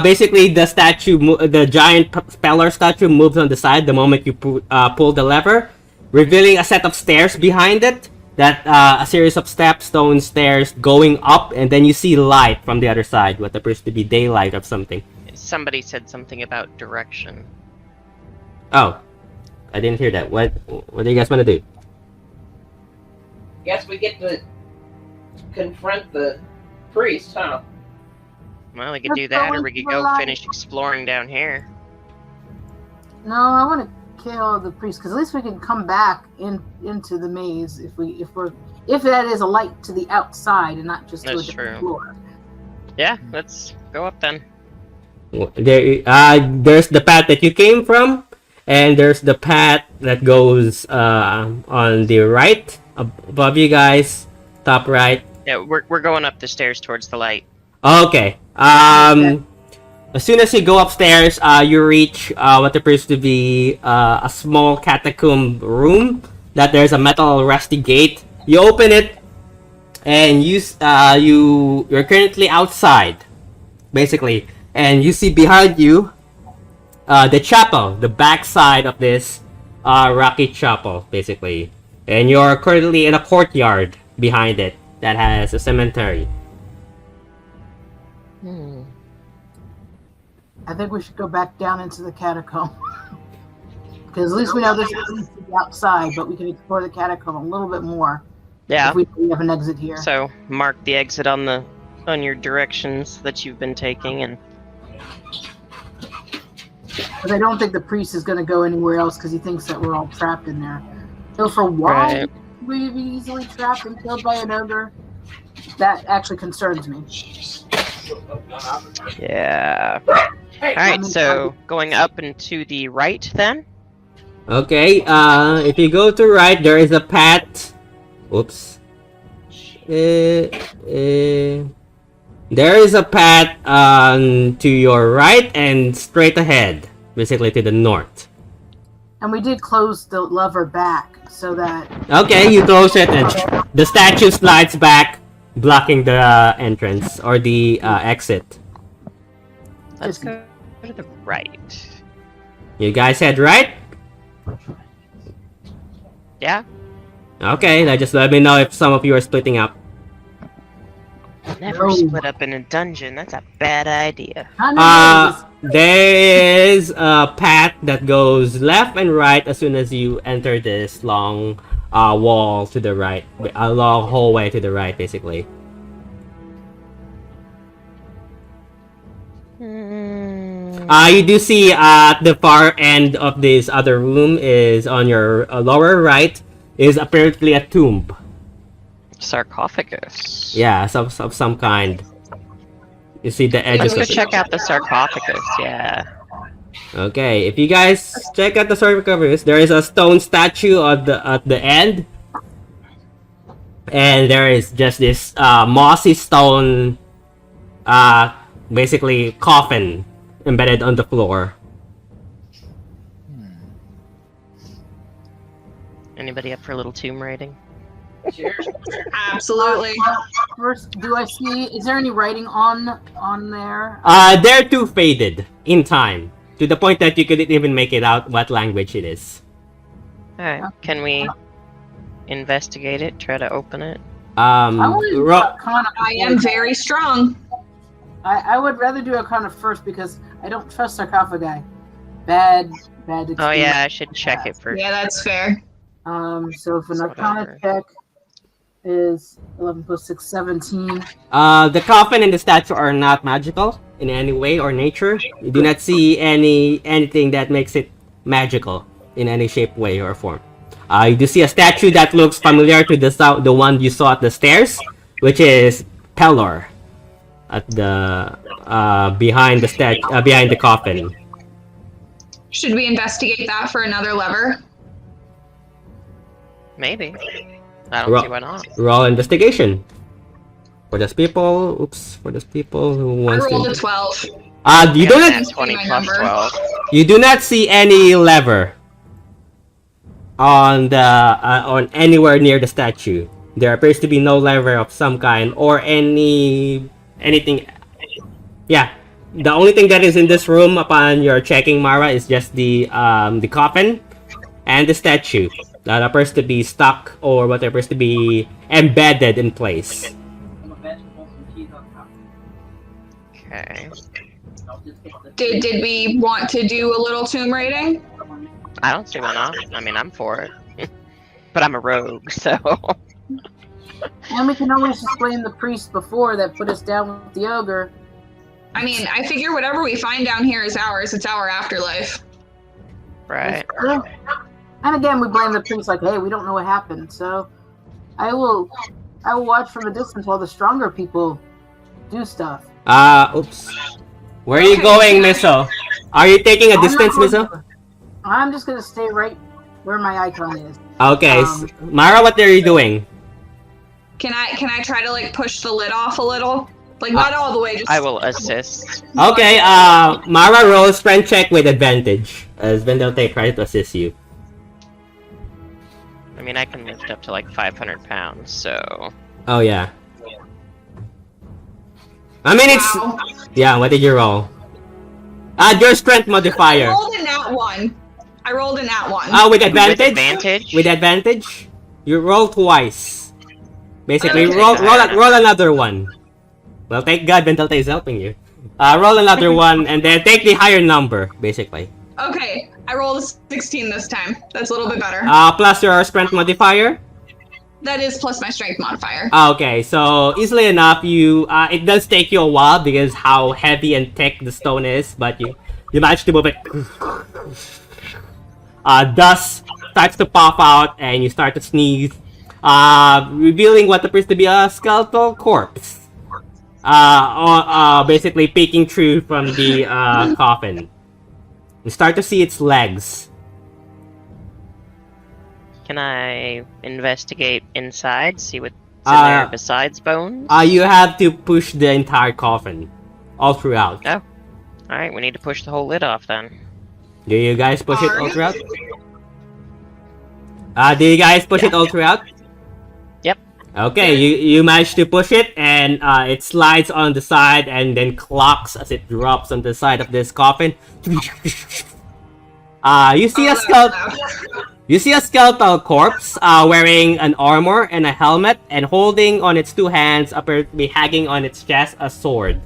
basically the statue, the giant Pelor statue moves on the side the moment you pull the lever, revealing a set of stairs behind it. That a series of stone stairs going up, and then you see light from the other side, what appears to be daylight of something. Somebody said something about direction. Oh, I didn't hear that. What do you guys want to do? Guess we get to confront the priest, huh? Well, we could do that, or we could go finish exploring down here. No, I want to kill the priest because at least we can come back into the maze if that is a light to the outside and not just to That's the true. floor. Yeah, let's go up then. There's the path that you came from, and there's the path that goes on the right above you guys, top right. Yeah, we're going up the stairs towards the light. Okay. As soon as you go upstairs, you reach what appears to be a small catacomb room. That there's a metal rusty gate. You open it, and you're currently outside, basically, and you see behind you the chapel, the backside of this rocky chapel, basically, and you're currently in a courtyard behind it that has a cemetery. I think we should go back down into the catacomb because at least we know this is the outside, but we can explore the catacomb a little bit more. Yeah. If we have an exit here. So mark the exit on your directions that you've been taking, and But I don't think the priest is going to go anywhere else because he thinks that we're all trapped in there. So for why Right. we'd be easily trapped and killed by an ogre, that actually concerns me. yeah. All right, so going up and to the right then. Okay, if you go to right, there is a path. Oops. There is a path to your right and straight ahead, basically to the north. And we did close the lever back so that. Okay, you close it and the statue slides back, blocking the entrance or the exit. Let's go to the right. You guys head right? Yeah. Okay, now just let me know if some of you are splitting up. Never split up in a dungeon. That's a bad idea. There is a path that goes left and right as soon as you enter this long wall to the right. A long hallway to the right, basically. You do see at the far end of this other room is on your lower right is apparently a tomb. Sarcophagus. Yeah, of some kind. You see the edges Let's of go it. check out the sarcophagus, yeah. Okay, if you guys check out the sarcophagus, there is a stone statue at the end. And there is just this mossy stone basically coffin embedded on the floor. Anybody up for a little tomb raiding? Absolutely. First, do I see? Is there any writing on there? They're too faded in time to the point that you couldn't even make it out what language it is. Alright, can we investigate it? Try to open it? I want to do Arcana. I am very strong. I would rather do Arcana first because I don't trust sarcophagi. Bad experience. Oh yeah, I should check it first. Yeah, that's fair. So if an Arcana check is 11 plus 6, 17. The coffin and the statue are not magical in any way or nature. You do not see anything that makes it magical in any shape, way, or form. You do see a statue that looks familiar to the one you saw at the stairs, which is Pelor at the behind the coffin. Should we investigate that for another lever? Maybe. I don't see why not. Roll investigation. For those people who I wants rolled to. a 12. You do not. 20 My plus number. 12. You do not see any lever on on anywhere near the statue. There appears to be no lever of some kind or anything. Yeah, the only thing that is in this room upon your checking, Mara, is just the coffin and the statue that appears to be stuck or what appears to be embedded in place. Okay. Did we want to do a little tomb raiding? I don't see why not. I mean, I'm for it. But I'm a rogue, so... And we can always just blame the priest before that put us down with the ogre. I mean, I figure whatever we find down here is ours. It's our afterlife. Right. And again, we blame the priest like, hey, we don't know what happened. So I will watch from a distance while the stronger people do stuff. Oops. Where are you going, Miso? Are you taking a distance, Miso? I'm just gonna stay right where my icon is. Okay, Mara, what are you doing? Can I try to like push the lid off a little? Like not all the way, just I will assist. Okay, Mara rolls strength check with advantage as Vendelte tries to assist you. I mean, I can lift up to like 500 pounds, so... Oh, yeah. I mean, it's... Wow. Yeah, what did you roll? Your strength modifier. I rolled a nat 1. I rolled a nat 1. Oh, with advantage? With advantage? With advantage? You roll twice. Basically, Okay, roll another one. Well, thank God Vendelte is helping you. Roll another one, and then take the higher number, basically. Okay, I rolled a 16 this time. That's a little bit better. Plus your strength modifier. That is plus my strength modifier. Okay, so easily enough, it does take you a while because how heavy and thick the stone is, but you manage to move it. Dust starts to pop out, and you start to sneeze, revealing what appears to be a skeletal corpse. Basically peeking through from the coffin. You start to see its legs. Can I investigate inside, see what in there besides bones? You have to push the entire coffin, all throughout. Oh. Alright, we need to push the whole lid off then. Do you guys push it all throughout? Do you guys push it all throughout? Yep. Okay, you managed to push it, and it slides on the side and then clocks as it drops on the side of this coffin. You see a skeleton. You see a skeletal corpse wearing an armor and a helmet, and holding on its two hands, apparently hanging on its chest, a sword.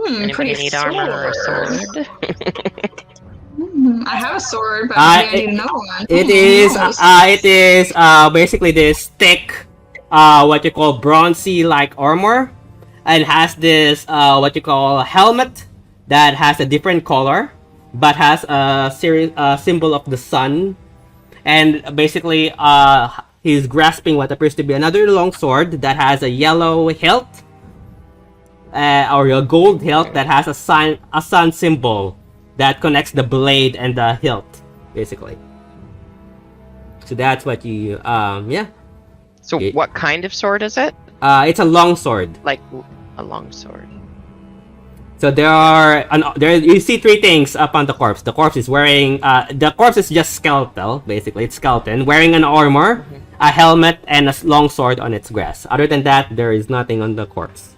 Anybody need armor or a sword? I have a sword, but maybe I need another one. It is basically this thick, what you call bronzy-like armor, and has this what you call helmet that has a different color, but has a symbol of the sun, and basically he's grasping what appears to be another long sword that has a yellow hilt, or a gold hilt that has a sun symbol that connects the blade and the hilt, basically. So that's what you yeah. So what kind of sword is it? It's a long sword. Like a long sword. So you see three things up on the corpse. The corpse is wearing the corpse is just skeletal, basically. It's skeleton wearing an armor, a helmet, and a long sword on its breast. Other than that, there is nothing on the corpse.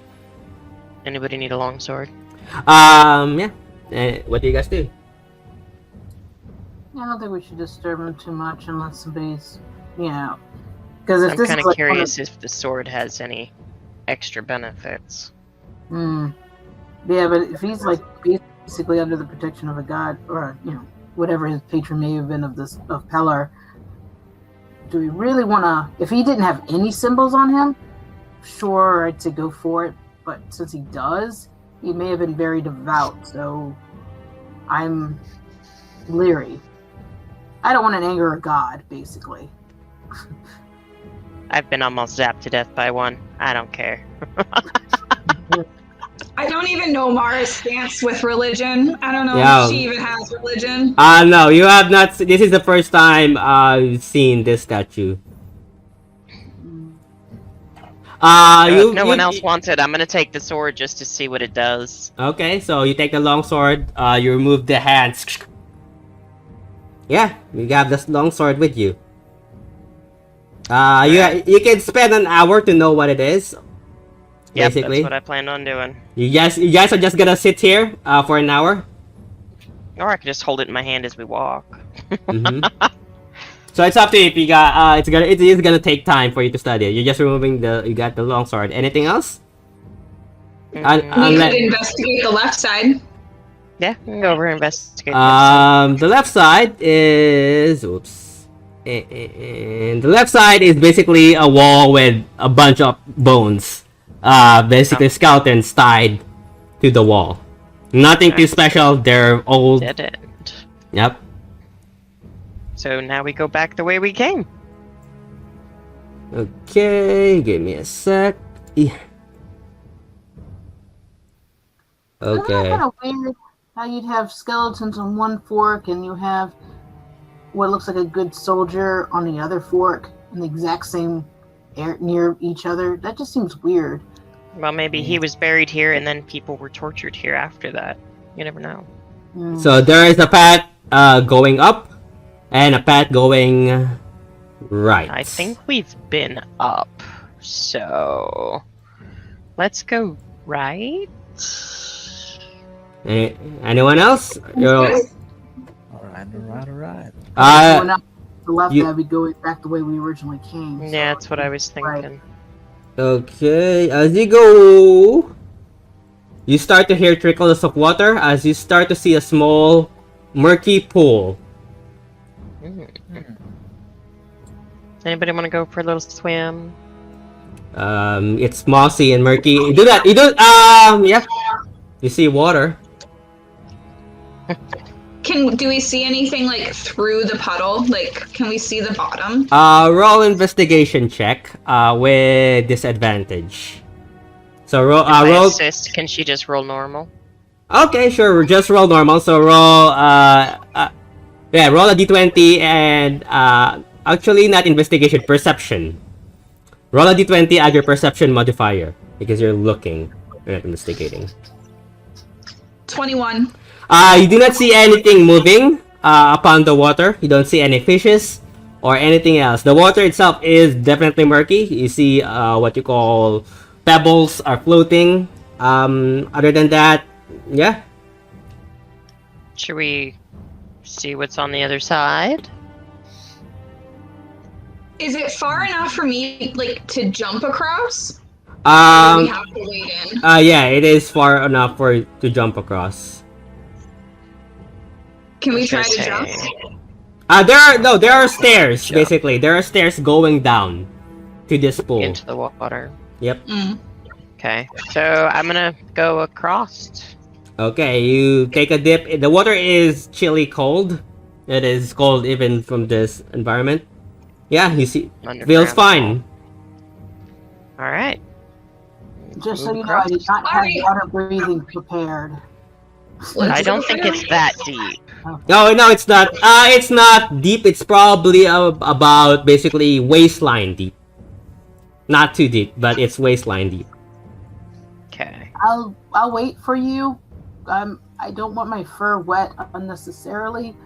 Anybody need a long sword? Yeah. What do you guys do? I don't think we should disturb him too much unless somebody's, because if I'm this kind is of like curious if the sword has any extra benefits. Yeah, but if he's like basically under the protection of a god, or whatever his patron may have been of Pellar, do we really want to? If he didn't have any symbols on him, sure, I'd say go for it. But since he does, he may have been very devout, so I'm leery. I don't want to anger a god, basically. I've been almost zapped to death by one. I don't care. I don't even know Mara's stance with religion. I don't know if she even has religion. No, you have not. This is the first time you've seen this statue. If no one else wants it, I'm gonna take the sword just to see what it does. Okay, so you take the long sword, you remove the hands. Yeah, you have this long sword with you. You can spend an hour to know what it is. Yep, basically. That's what I planned on doing. You guys are just gonna sit here for an hour? Or I could just hold it in my hand as we walk. So it's up to you if you got it is gonna take time for you to study it. You're just removing you got the long sword. Anything else? We could investigate the left side. Yeah, we can go over and investigate. The left side is and the left side is basically a wall with a bunch of bones. Basically skeletons tied to the wall. Nothing too special. They're old. Dead end. Yep. So now we go back the way we came. Okay, give me a sec. Yeah. Okay. Kind of weird how you'd have skeletons on one fork and you have what looks like a good soldier on the other fork in the exact same near each other. That just seems weird. Well, maybe he was buried here and then people were tortured here after that. You never know. So there is a path going up and a path going right. I think we've been up. So let's go right. Anyone else? Alright. The left side, we go back the way we originally came. So Yeah, that's what I was thinking. right. Okay, as you go, you start to hear trickles of water as you start to see a small, murky pool. Anybody want to go for a little swim? It's mossy and murky. You do that. Yeah. You see water. Do we see anything like through the puddle? Like, can we see the bottom? Roll investigation check with disadvantage. So roll. Roll. Assist, can she just roll normal? Okay, sure. Just roll normal. So roll. Yeah, roll a d20 and Actually, not investigation, perception. Roll a d20, add your perception modifier. Because you're looking, you're not investigating. 21. You do not see anything moving upon the water. You don't see any fishes or anything else. The water itself is definitely murky. You see what you call pebbles are floating. Other than that, yeah. Should we see what's on the other side? Is it far enough for me, like, to jump across? Or do we have to wade in? Yeah, it is far enough for you to jump across. Can we try to Okay. jump? There are stairs, basically. There are stairs going down to this pool. Into the water. Yep. Mm. Okay, so I'm gonna go across. Okay, you take a dip. The water is chilly cold. It is cold even from this environment. Yeah, you see, feels fine. All right. Just so you know, I did not have water breathing prepared. I don't think it's that deep. No, it's not. It's not deep. It's probably about basically waistline deep. Not too deep, but it's waistline deep. Okay. I'll wait for you. I don't want my fur wet unnecessarily.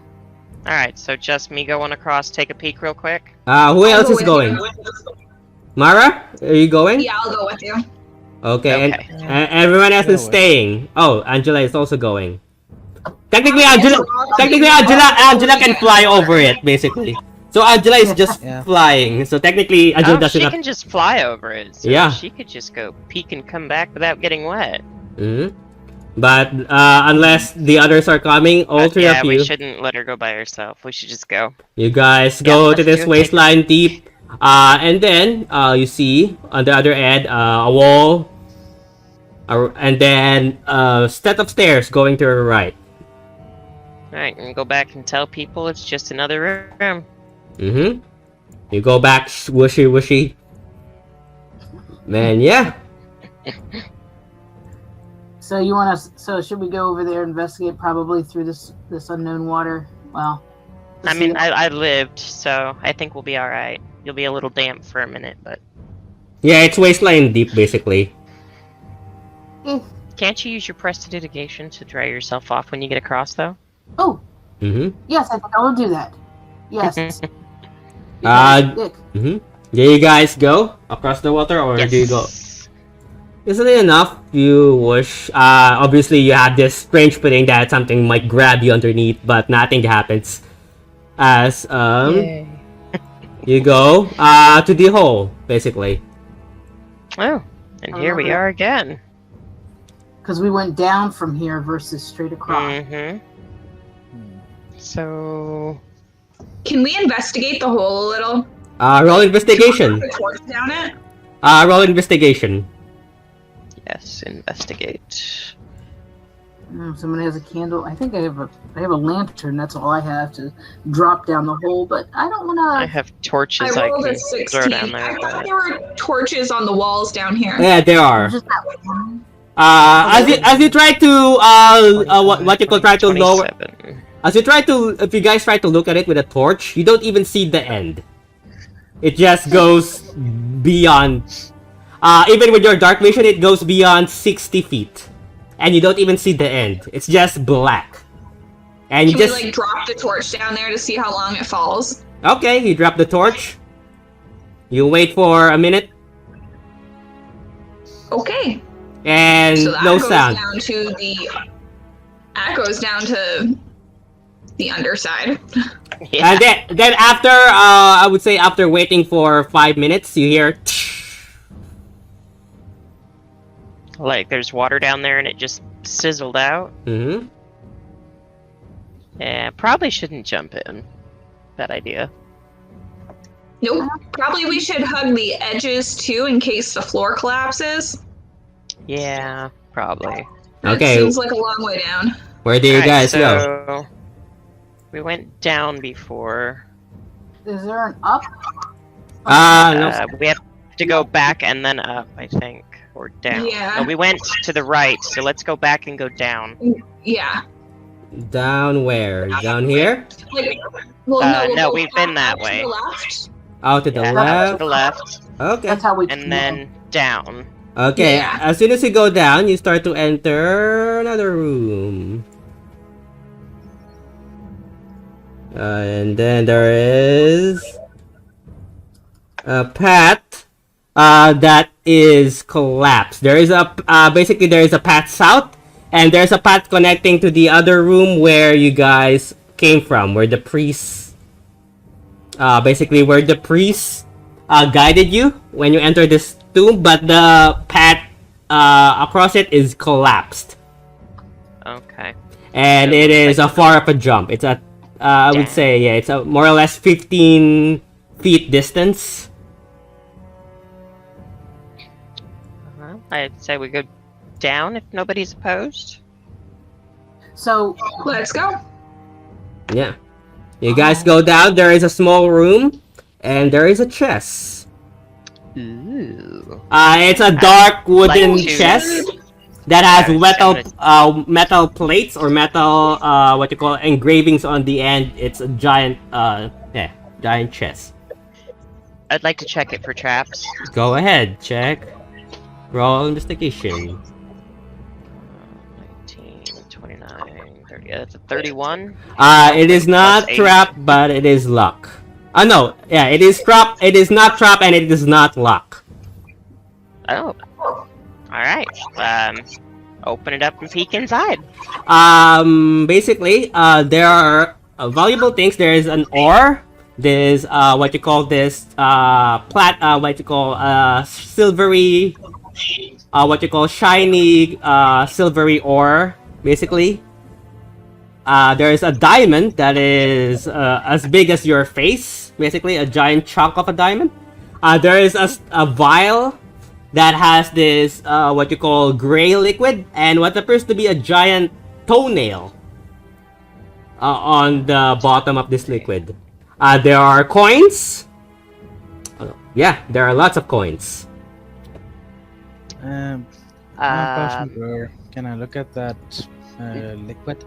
All right. So just me going across. Take a peek real quick. Who else is going? Mara, are you going? Yeah, I'll go with you. Okay, Okay. and everyone else is staying. Oh, Angela is also going. Technically, Angela can fly over it, basically. So Angela is just flying. So technically, Angela doesn't. She can just fly over it. So Yeah. She could just go peek and come back without getting wet. Mm-hmm. But unless the others are coming, all But three yeah, of you. we shouldn't let her go by herself. We should just go. You guys Yeah, go let's to this do it. waistline deep, and then you see on the other end a wall, and then a set of stairs going to your right. All right, and go back and tell people it's just another room. Mm-hmm. You go back, whooshy whooshy. Man, yeah. So you want us? So should we go over there and investigate? Probably through this unknown water. Well, I mean, I lived, so I think we'll be all right. You'll be a little damp for a minute, but Yeah, it's waistline deep, basically. can't you use your prestidigitation to dry yourself off when you get across, though? Oh, Mm-hmm. yes, I think I will do that. Yes. Dick. Mm-hmm. Do you guys go across the water, or Yes. do you go? Isn't it enough? You wish. Obviously, you have this strange feeling that something might grab you underneath, but nothing happens. As you go to the hole, basically. Oh, and here we are again. Because we went down from here versus straight across. Mm-hmm. So Can we investigate the hole a little? Roll investigation. The torch down it? Roll investigation. yes, investigate. Someone has a candle. I think I have a lantern. That's all I have to drop down the hole. But I don't want I to. have torches I I rolled can a throw 16. down there. I thought But... there were torches on the walls down here. Yeah, there are. Just that one. As you try to what you could try to lower. 27. If you guys try to look at it with a torch, you don't even see the end. It just goes beyond. Even with your dark vision, it goes beyond 60 feet, and you don't even see the end. It's just black. And you Can just we, like, drop the torch down there to see how long it falls? okay. You drop the torch. You wait for a minute, Okay. and So that no goes sound. down to the... That goes down to the underside. Yeah. And then after, I would say after waiting for 5 minutes, you hear. Like there's water down there and it just sizzled out. Mm-hmm. Yeah, probably shouldn't jump in. Bad idea. Nope. Probably we should hug the edges too in case the floor collapses. Yeah, probably. That Okay. seems like a long way down. Where do you Alright, guys so go? we went down before. Is there an up? No. We have to go back and then up, I think, or down. Yeah. No, we went to the right, so let's go back and go down. Yeah. Down where? Down here? Like, well, No, we'll we've go been that out way. To the left. Out to the Yeah, out left? to the left, Okay. That's how we. and then down. Okay, Yeah. as soon as you go down, you start to enter another room. And then there is a path that is collapsed. There is a basically there is a path south, and there's a path connecting to the other room where you guys came from, where the priest basically where the priest guided you when you enter this tomb, but the path across it is collapsed. Okay. And So it it is looks a like far up a jump. It's a I would Damn. say, yeah, it's a more or less 15 feet distance. Well, I'd say we go down if nobody's opposed. So Let's go. Yeah. You guys go down, there is a small room, and there is a chest. Ooh. It's a dark wooden like to- chest that has Yeah, metal plates or metal what you call engravings on the end. It's a giant giant chest. I'd like to check it for traps. Go ahead, check. Roll investigation. 19, 29, 30. That's a 31. It is not Plus 8. trap, but it is lock. No, yeah, it is trap. It is not trap, and it is not lock. Oh. Alright. Open it up and peek inside. Basically, there are valuable things. There is an ore. There's what you call this what you call silvery, what you call shiny silvery ore. Basically, there is a diamond that is as big as your face. Basically, a giant chunk of a diamond. There is a vial that has this what you call gray liquid and what appears to be a giant toenail on the bottom of this liquid. There are coins. Yeah, there are lots of coins. One question, bro. Can I look at that liquid?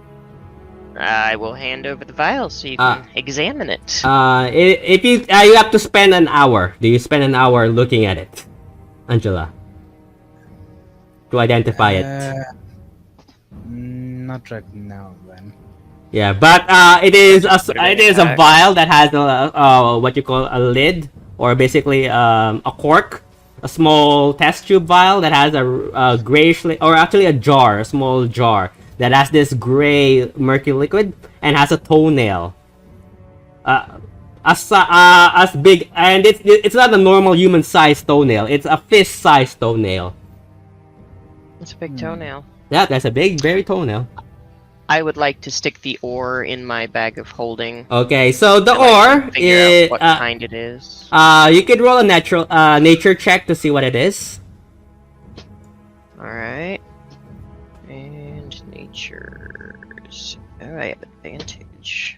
I will hand over the vial so you can examine it. If you have to spend an hour. Do you spend an hour looking at it, Angela, to identify it? Not right now, then. Yeah, but it is a vial that has a what you call a lid, or basically a cork, a small test tube vial that has a grayish, or actually a small jar that has this gray murky liquid and has a toenail. As big, and it's not a normal human-sized toenail. It's a fist-sized toenail. It's a big toenail. Yeah, that's a big, very toenail. I would like to stick the ore in my bag of holding. Okay, so the so I can ore figure is out what kind it is. you could roll a nature check to see what it is. Alright. And natures. Oh, I have advantage.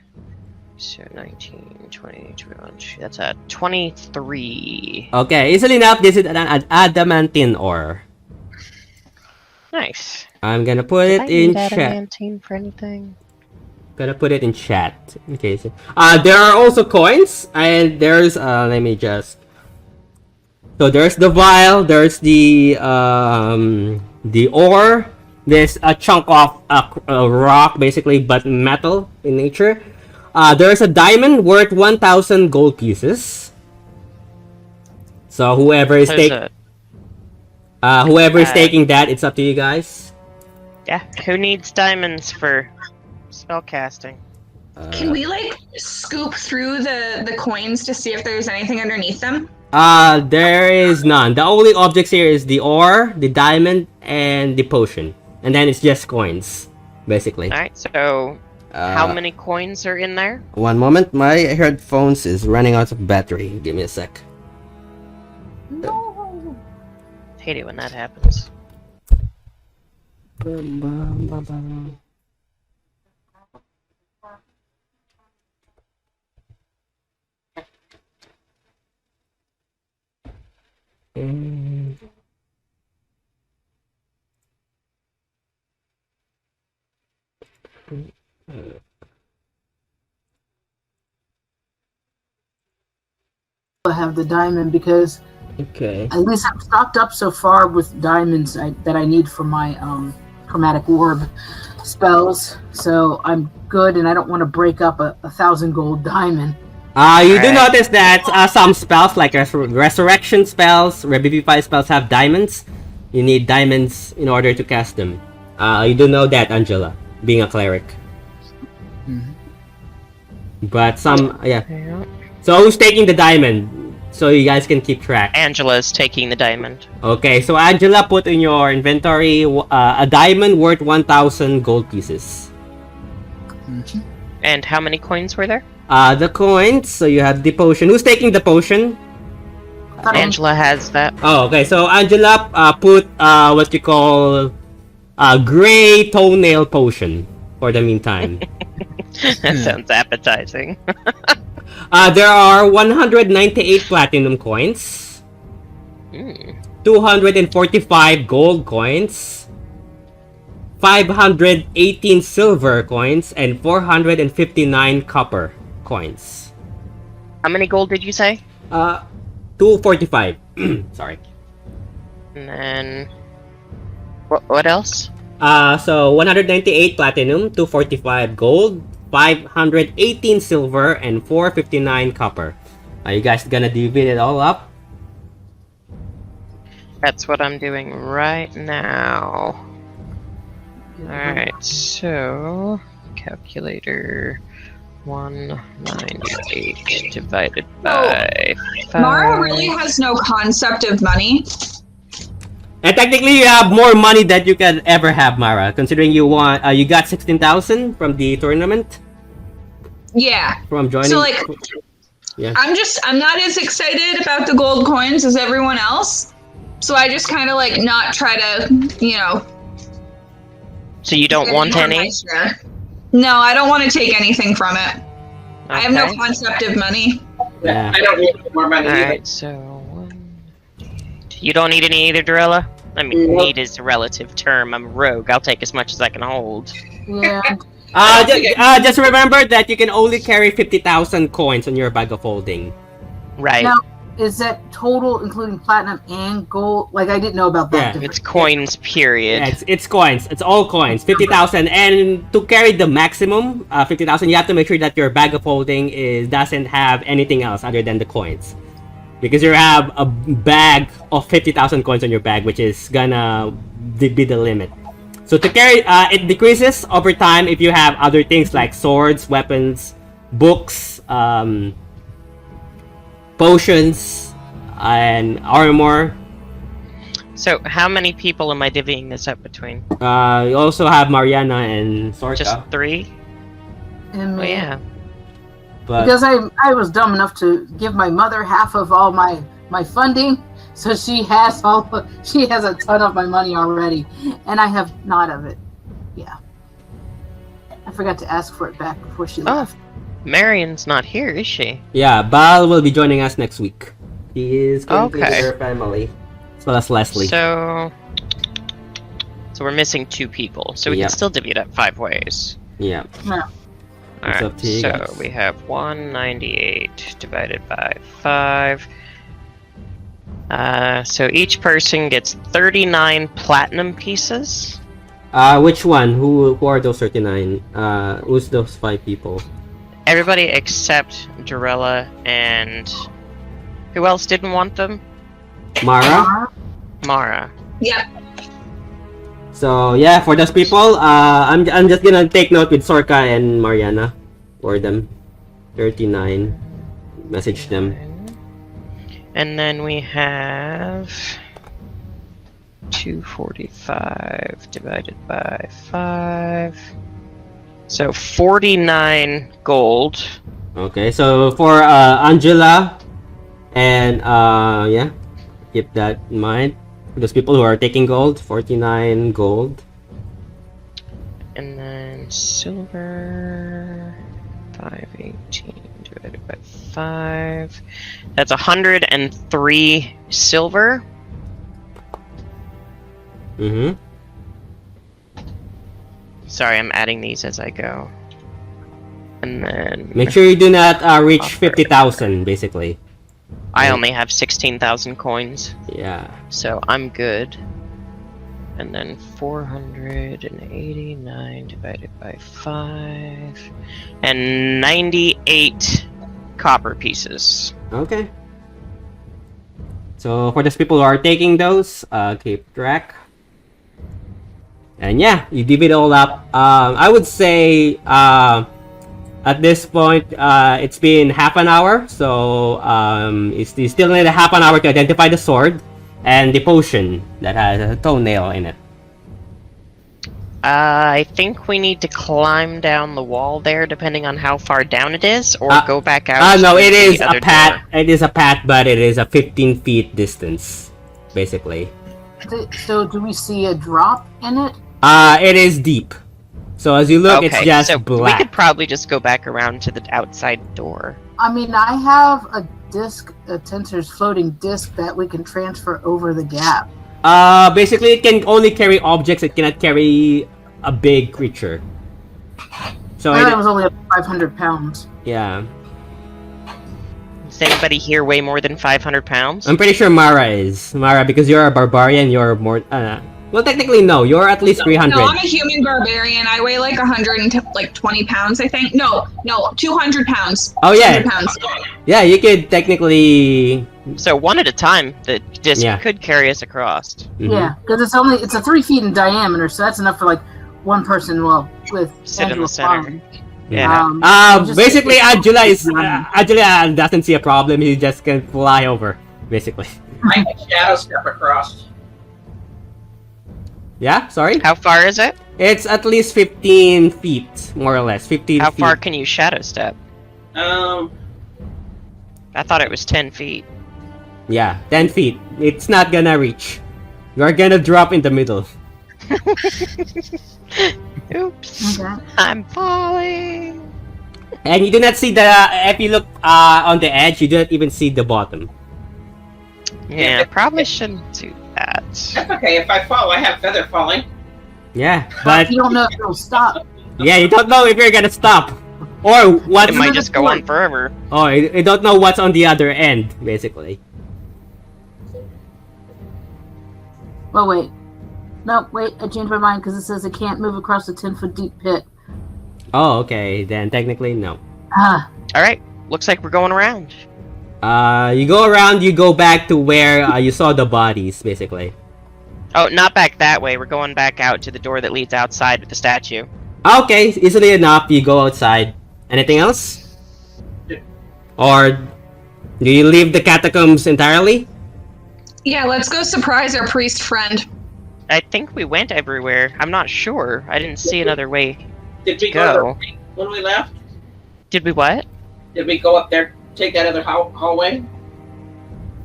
So 19, 20, 21. That's a 23. Okay, easily enough, this is an adamantine ore. Nice. I'm gonna put it in chat. adamantine for anything? Gonna put it in chat in case. There are also coins, and there's let me just. So there's the vial, there's the ore, there's a chunk of a rock, basically, but metal in nature. There's a diamond worth 1,000 gold pieces. So whoever is taking that, it's up to you guys. Yeah, who needs diamonds for spellcasting? Can we like scoop through the coins to see if there's anything underneath them? There is none. The only objects here is the ore, the diamond, and the potion. And then it's just coins, basically. Alright, so how many coins are in there? One moment, my headphones is running out of battery. Give me a sec. Hate it when that happens. I have the diamond because Okay. at least I'm stocked up so far with diamonds that I need for my chromatic orb spells. So I'm good, and I don't want to break up a 1,000 gold diamond. You do notice that some spells, like resurrection spells, revivify spells, have diamonds. You need diamonds in order to cast them. You do know that, Angela, being a cleric. But some, yeah. So who's taking the diamond? So you guys can keep track. Angela's taking the diamond. Okay, so Angela, put in your inventory a diamond worth 1,000 gold pieces. And how many coins were there? The coins, so you have the potion. Who's taking the potion? Angela has that. Oh, okay. So Angela, put what you call a gray toenail potion for the meantime. That sounds appetizing. There are 198 platinum coins, 245 gold coins, 518 silver coins, and 459 copper coins. How many gold did you say? 245. Sorry. And then what else? So 198 platinum, 245 gold, 518 silver, and 459 copper. Are you guys gonna divvy it all up? That's what I'm doing right now. Alright, so calculator 198 divided by 5. Mara really has no concept of money. And technically, you have more money than you can ever have, Mara. Considering you got 16,000 from the tournament. Yeah. From joining. So like, yeah. I'm not as excited about the gold coins as everyone else. So I just kind of like not try to, So you don't want any? No, I don't want to take anything from it. Okay. I have no concept of money. Yeah. I don't need more money either. Alright, so you don't need any either, Dorella? I mean, need is a relative term. I'm a rogue. I'll take as much as I can hold. Yeah. Just remember that you can only carry 50,000 coins on your bag of holding. Right. Now, is that total including platinum and gold? Like, I didn't know about that. Yeah. It's coins, period. Yeah, it's coins. It's all coins. 50,000. And to carry the maximum 50,000, you have to make sure that your bag of holding doesn't have anything else other than the coins. Because you have a bag of 50,000 coins on your bag, which is gonna be the limit. So to carry, it decreases over time if you have other things like swords, weapons, books, potions, and armor. So how many people am I divvying this up between? You also have Mariana and Sorka. Just 3? And Oh yeah. But because I was dumb enough to give my mother half of all my funding, so she has a ton of my money already, and I have not of it. Yeah, I forgot to ask for it back before she left. Marion's not here, is she? yeah, Bal will be joining us next week. He is currently with Okay. her family, as well as Leslie. So we're missing 2 people. So we Yep. can still divvy it up 5 ways. Yeah. No. It's Alright, up to you so guys. we have 198 divided by 5. So each person gets 39 platinum pieces. Which one? Who are those 39? Who's those 5 people? Everybody except Dorella and... Who else didn't want them? Mara? Mara. Yep. So yeah, for those people, I'm just gonna take note with Sorka and Mariana for them. 39. Message them. And then we have 245 divided by 5. So 49 gold. Okay, so for Angela and yeah, keep that in mind. For those people who are taking gold, 49 gold. And then silver 518 divided by 5. That's 103 silver. Mm-hmm. Sorry, I'm adding these as I go. And then Make sure you do not reach 50,000, basically. I only have 16,000 coins, Yeah. so I'm good. And then 489 divided by 5, and 98 copper pieces. Okay. So for those people who are taking those, keep track. And yeah, you divvy it all up. I would say at this point, it's been half an hour, so you still need a half an hour to identify the sword and the potion that has a toenail in it. I think we need to climb down the wall there, depending on how far down it is, or go back out. No, it to is the a other path. door. It is a path, but it is a 15 feet distance, basically. So do we see a drop in it? It is deep. So as you look, it's just so black. we could probably just go back around to the outside door. I mean, I have a disc, a tensor's floating disc that we can transfer over the gap. Basically, it can only carry objects. It cannot carry a big creature. So It was only 500 pounds. yeah, Does anybody here weigh more than 500 pounds? I'm pretty sure Mara is. Mara, because you're a barbarian, you're more. Well, technically, no. You're at least 300. No, I'm a human barbarian. I weigh like 120 pounds, I think. No, 200 pounds. Oh, yeah. 200 pounds. Yeah, you could technically. So one at a time, the disc Yeah. could carry us across. Mhm. Yeah, because it's a 3 feet in diameter, so that's enough for like one person. Well, with Sit in Andrew the center. following. Yeah. Just- Basically, Angela doesn't see a problem. He just can fly over, basically. I can shadow step across. Yeah, sorry. How far is it? It's at least 15 feet, more or less. 15 How feet. far can you shadow step? Um, I thought it was 10 feet. Yeah, 10 feet. It's not gonna reach. You're gonna drop in the middle. Oops. Okay. I'm falling. And you do not see the. If you look on the edge, you do not even see the bottom. Yeah, probably shouldn't do that. that's okay. If I fall, I have feather falling. Yeah, But but you don't know if it'll stop. yeah, you don't know if you're gonna stop or what. It might just go on forever. Oh, you don't know what's on the other end, basically. Well, wait. No, wait. I changed my mind because it says it can't move across a 10-foot deep pit. Oh, okay. Then technically, no. Ah, Alright, looks like we're going around. You go around. You go back to where you saw the bodies, basically. Oh, not back that way. We're going back out to the door that leads outside with the statue. Okay, easily enough. You go outside. Anything else? Or do you leave the catacombs entirely? Yeah, let's go surprise our priest friend. I think we went everywhere. I'm not sure. I didn't see another way. Did we Go. go to the right when we left? Did we what? Did we go up there, take that other hallway?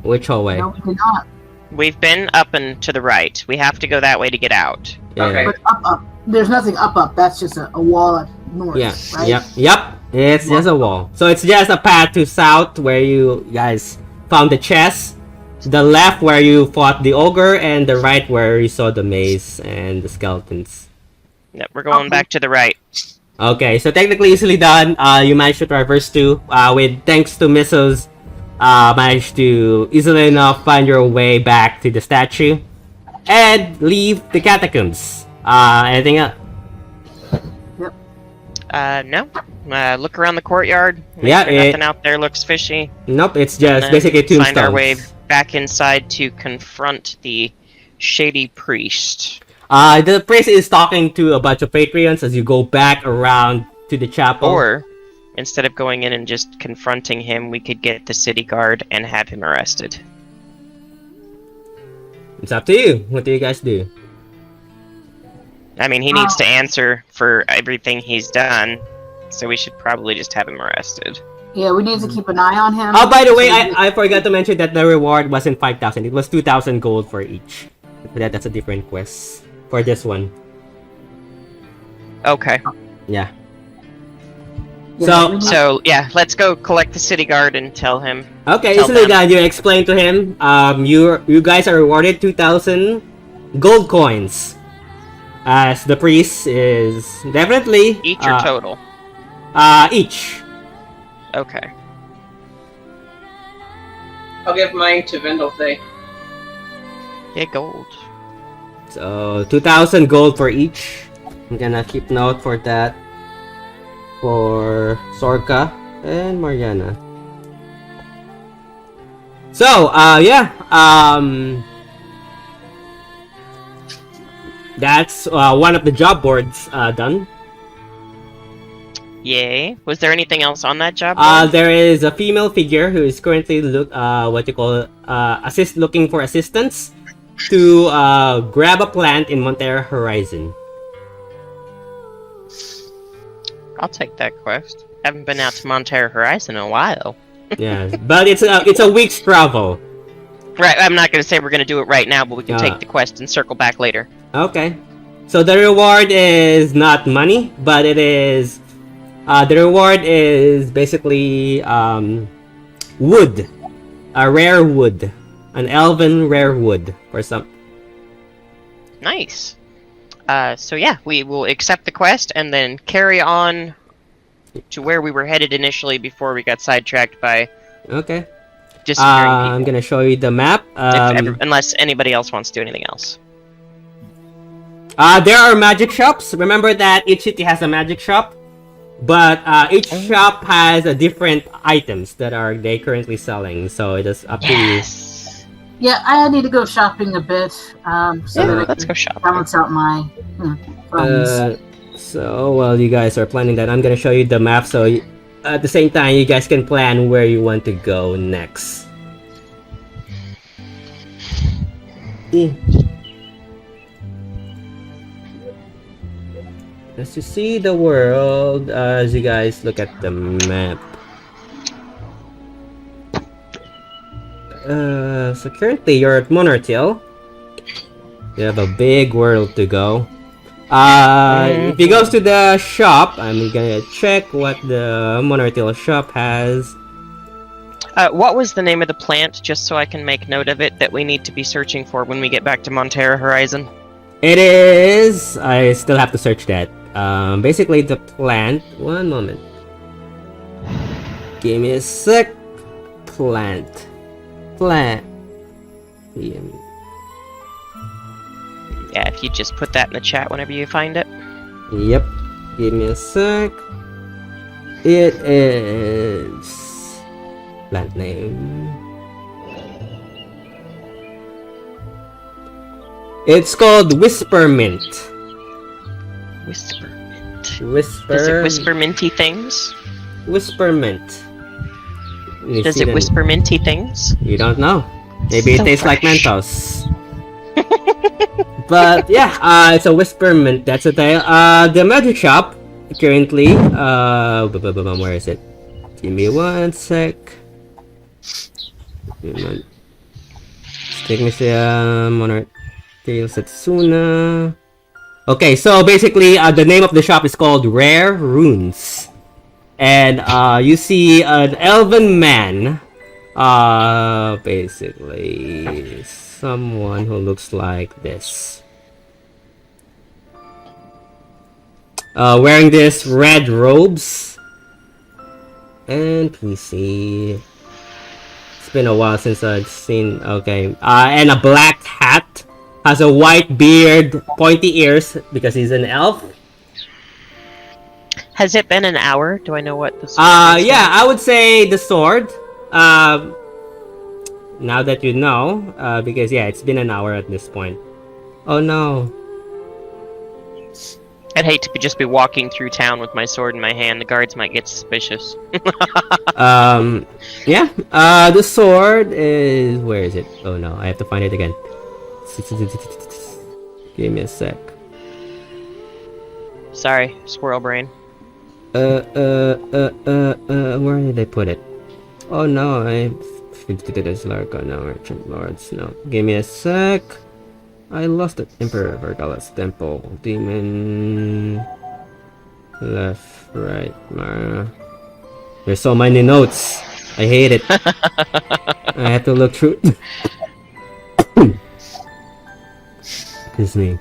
Which hallway? no, we did not. We've been up and to the right. We have to go that way to get out. Yeah. Okay. But up. There's nothing up. That's just a wall at north, Yeah. right? Yep. It's just a wall. So it's just a path to south where you guys found the chest. The left where you fought the ogre, and the right where you saw the maze and the skeletons. Yep, we're going back to the right. Okay, so technically easily done. You managed to traverse two. With thanks to missiles, managed to easily enough find your way back to the statue and leave the catacombs. Anything else? No. Look around the courtyard. Make Yeah, sure nothing out there looks fishy. Nope, it's And just then basically tombstones. find our way back inside to confront the shady priest. The priest is talking to a bunch of patrons as you go back around to the chapel. Or, instead of going in and just confronting him, we could get the city guard and have him arrested. It's up to you. What do you guys do? I mean, he needs to answer for everything he's done, so we should probably just have him arrested. Yeah, we need to keep an eye on him. Oh, by the way, I forgot to mention that the reward wasn't 5,000. It was 2,000 gold for each. But that's a different quest for this one. Okay. Yeah. Yeah, we need- So, yeah, let's go collect the city guard and tell him. Okay, Tell easily them. done. You explain to him. You guys are rewarded 2,000 gold coins. As the priest is definitely Each or total? Each. Okay. I'll give mine to Vindalthay. Yeah, gold. So 2,000 gold for each. I'm gonna keep note for that. For Sorka and Mariana. So, yeah. That's one of the job boards done. Yay. Was there anything else on that job board? There is a female figure who is currently looking for assistance to grab a plant in Montero Horizon. I'll take that quest. Haven't been out to Montero Horizon in a while. Yeah, but it's a week's travel. Right, I'm not going to say we're going to do it right now, but we can take the quest and circle back later. Okay. So the reward is not money, but it is... the reward is basically wood. A rare wood. An elven rare wood or something. Nice. So yeah, we will accept the quest and then carry on to where we were headed initially before we got sidetracked by disappearing people. I'm gonna show you the map. Unless anybody else wants to do anything else. There are magic shops. Remember that each city has a magic shop, but each shop has different items that they currently selling. So it is up to you. Yeah, I need to go shopping a bit. So that let's go shopping. Balance out my funds. So while you guys are planning that, I'm gonna show you the map. So at the same time, you guys can plan where you want to go next. As you see the world, as you guys look at the map. So currently you're at Monartil. You have a big world to go. If he goes to the shop, I'm gonna check what the Monartil shop has. What was the name of the plant, just so I can make note of it, that we need to be searching for when we get back to Montero Horizon? It is... I still have to search that. Basically the plant... One moment. Give me a sec. Plant. Yeah, if you just put that in the chat whenever you find it. Yep. Give me a sec. It is... Plant name. It's called Whispermint. Whispermint. Whisper... Does it whisper minty things? Whispermint. Does it whisper minty things? You don't know. Maybe So it tastes like fresh. Mentos. But yeah, it's a Whispermint. That's the title. The magic shop currently. Where is it? Give me one sec. Take me to Monartil Satsuna. Okay, so basically, the name of the shop is called Rare Runes. And you see an elven man, basically someone who looks like this, wearing this red robes. And please see, it's been a while since I've seen. Okay, and a black hat, has a white beard, pointy ears because he's an elf. Has it been an hour? Do I know what the sword is? Yeah, I would say the sword. Now that you know, because yeah, it's been an hour at this point. Oh no. I'd hate to just be walking through town with my sword in my hand. The guards might get suspicious. Yeah. The sword is... Where is it? Oh no, I have to find it again. Give me a sec. Sorry, squirrel brain. Where did I put it? Oh no, I... This Larka, no, Merchant Lords, no. Give me a sec. I lost it. Emperor Vergala's Temple. Demon... Left, right, Mara. There's so many notes. I hate it. I have to look through... Excuse me.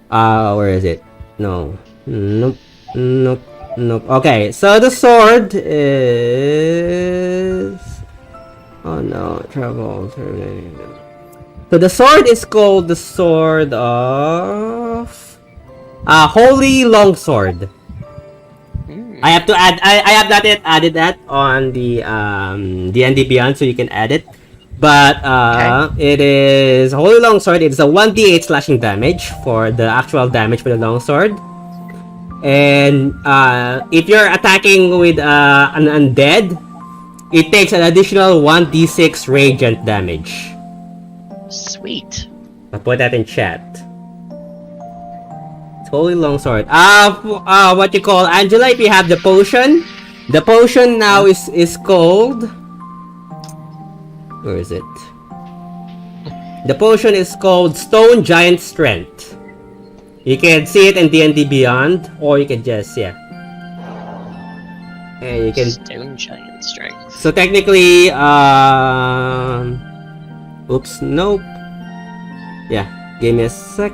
Where is it? No. Nope. Nope. Nope. Okay, so the sword is... Oh no, travel. So the sword is called the Sword of... Holy Longsword. I have to add... I have not yet added that on the D&D Beyond, so you can add it. But it is Holy Longsword. It's a 1d8 slashing damage for the actual damage for the longsword. And if you're attacking with an undead, it takes an additional 1d6 radiant damage. Sweet. I'll put that in chat. It's Holy Longsword. What you call Angela? If you have the potion now is called. Where is it? The potion is called Stone Giant Strength. You can see it in D&D Beyond, or you can just and you can Stone Giant Strength. So technically, oops, nope. Yeah, give me a sec.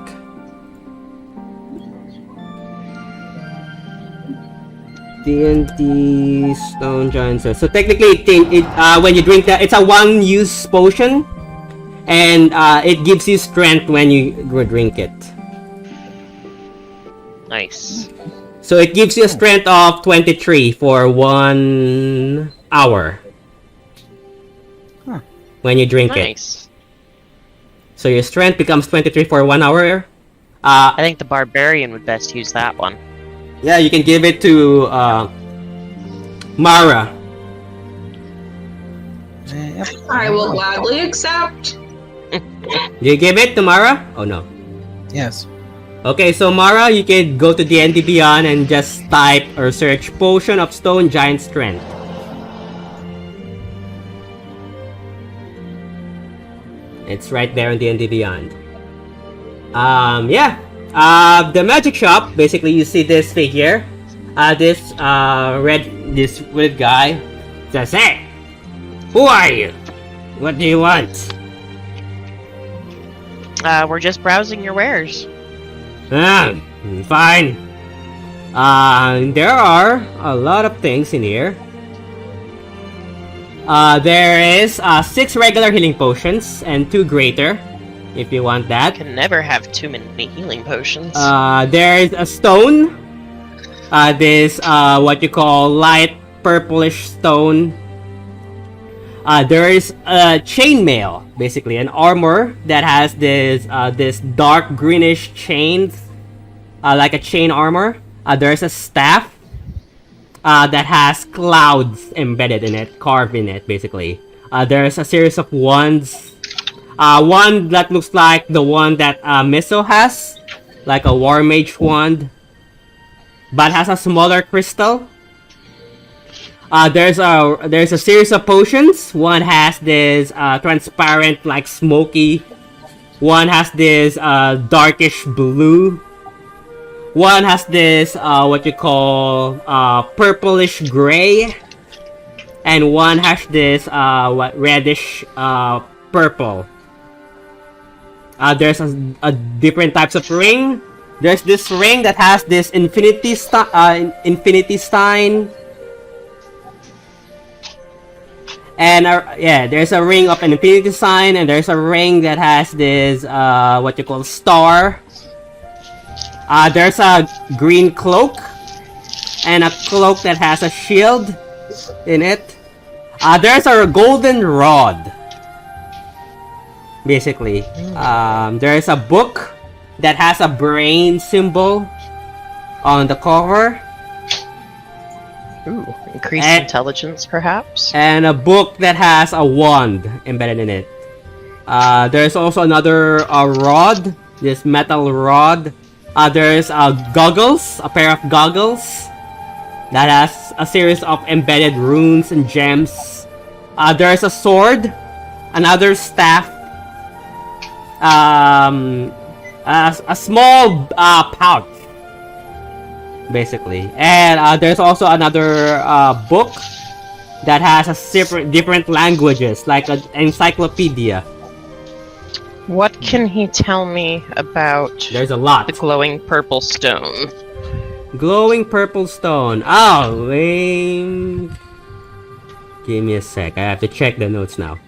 D&D Stone Giant Strength. So technically, when you drink that, it's a one-use potion, and it gives you strength when you drink it. Nice. So it gives you a strength of 23 for 1 hour. Huh. When you drink it. Nice. So your strength becomes 23 for 1 hour. I think the barbarian would best use that one. Yeah, you can give it to Mara. Yep. I will gladly accept. You give it to Mara? Oh no. Yes. Okay, so Mara, you can go to D&D Beyond and just type or search Potion of Stone Giant Strength. It's right there in D&D Beyond. The magic shop, basically you see this figure. This red guy says, "Hey, who are you? What do you want?" We're just browsing your wares. Fine. There are a lot of things in here. There is 6 regular healing potions and 2 greater, if you want that. Can never have too many healing potions. There is a stone. This what you call light purplish stone. There is a chainmail, basically an armor that has this dark greenish chains, like a chain armor. There's a staff that has clouds embedded in it, carved in it, basically. There's a series of wands. One that looks like the one that Miso has, like a War Mage wand, but has a smaller crystal. There's a series of potions. One has this transparent, like smoky. One has this darkish blue. One has this what you call purplish gray, and one has this reddish purple. There's a different types of ring. There's this ring that has this infinity sign. And there's a ring of an infinity sign, and there's a ring that has this what you call star. There's a green cloak and a cloak that has a shield in it. There's a golden rod, basically. There's a book that has a brain symbol on the cover. Ooh, increased intelligence, perhaps? And a book that has a wand embedded in it. There's also another rod, this metal rod. There's goggles, a pair of goggles that has a series of embedded runes and gems. There's a sword, another staff, a small pouch, basically. And there's also another book that has a different languages, like an encyclopedia. What can he tell me about There's a lot. the glowing purple stone? Glowing purple stone. Oh, wait. Give me a sec. I have to check the notes now.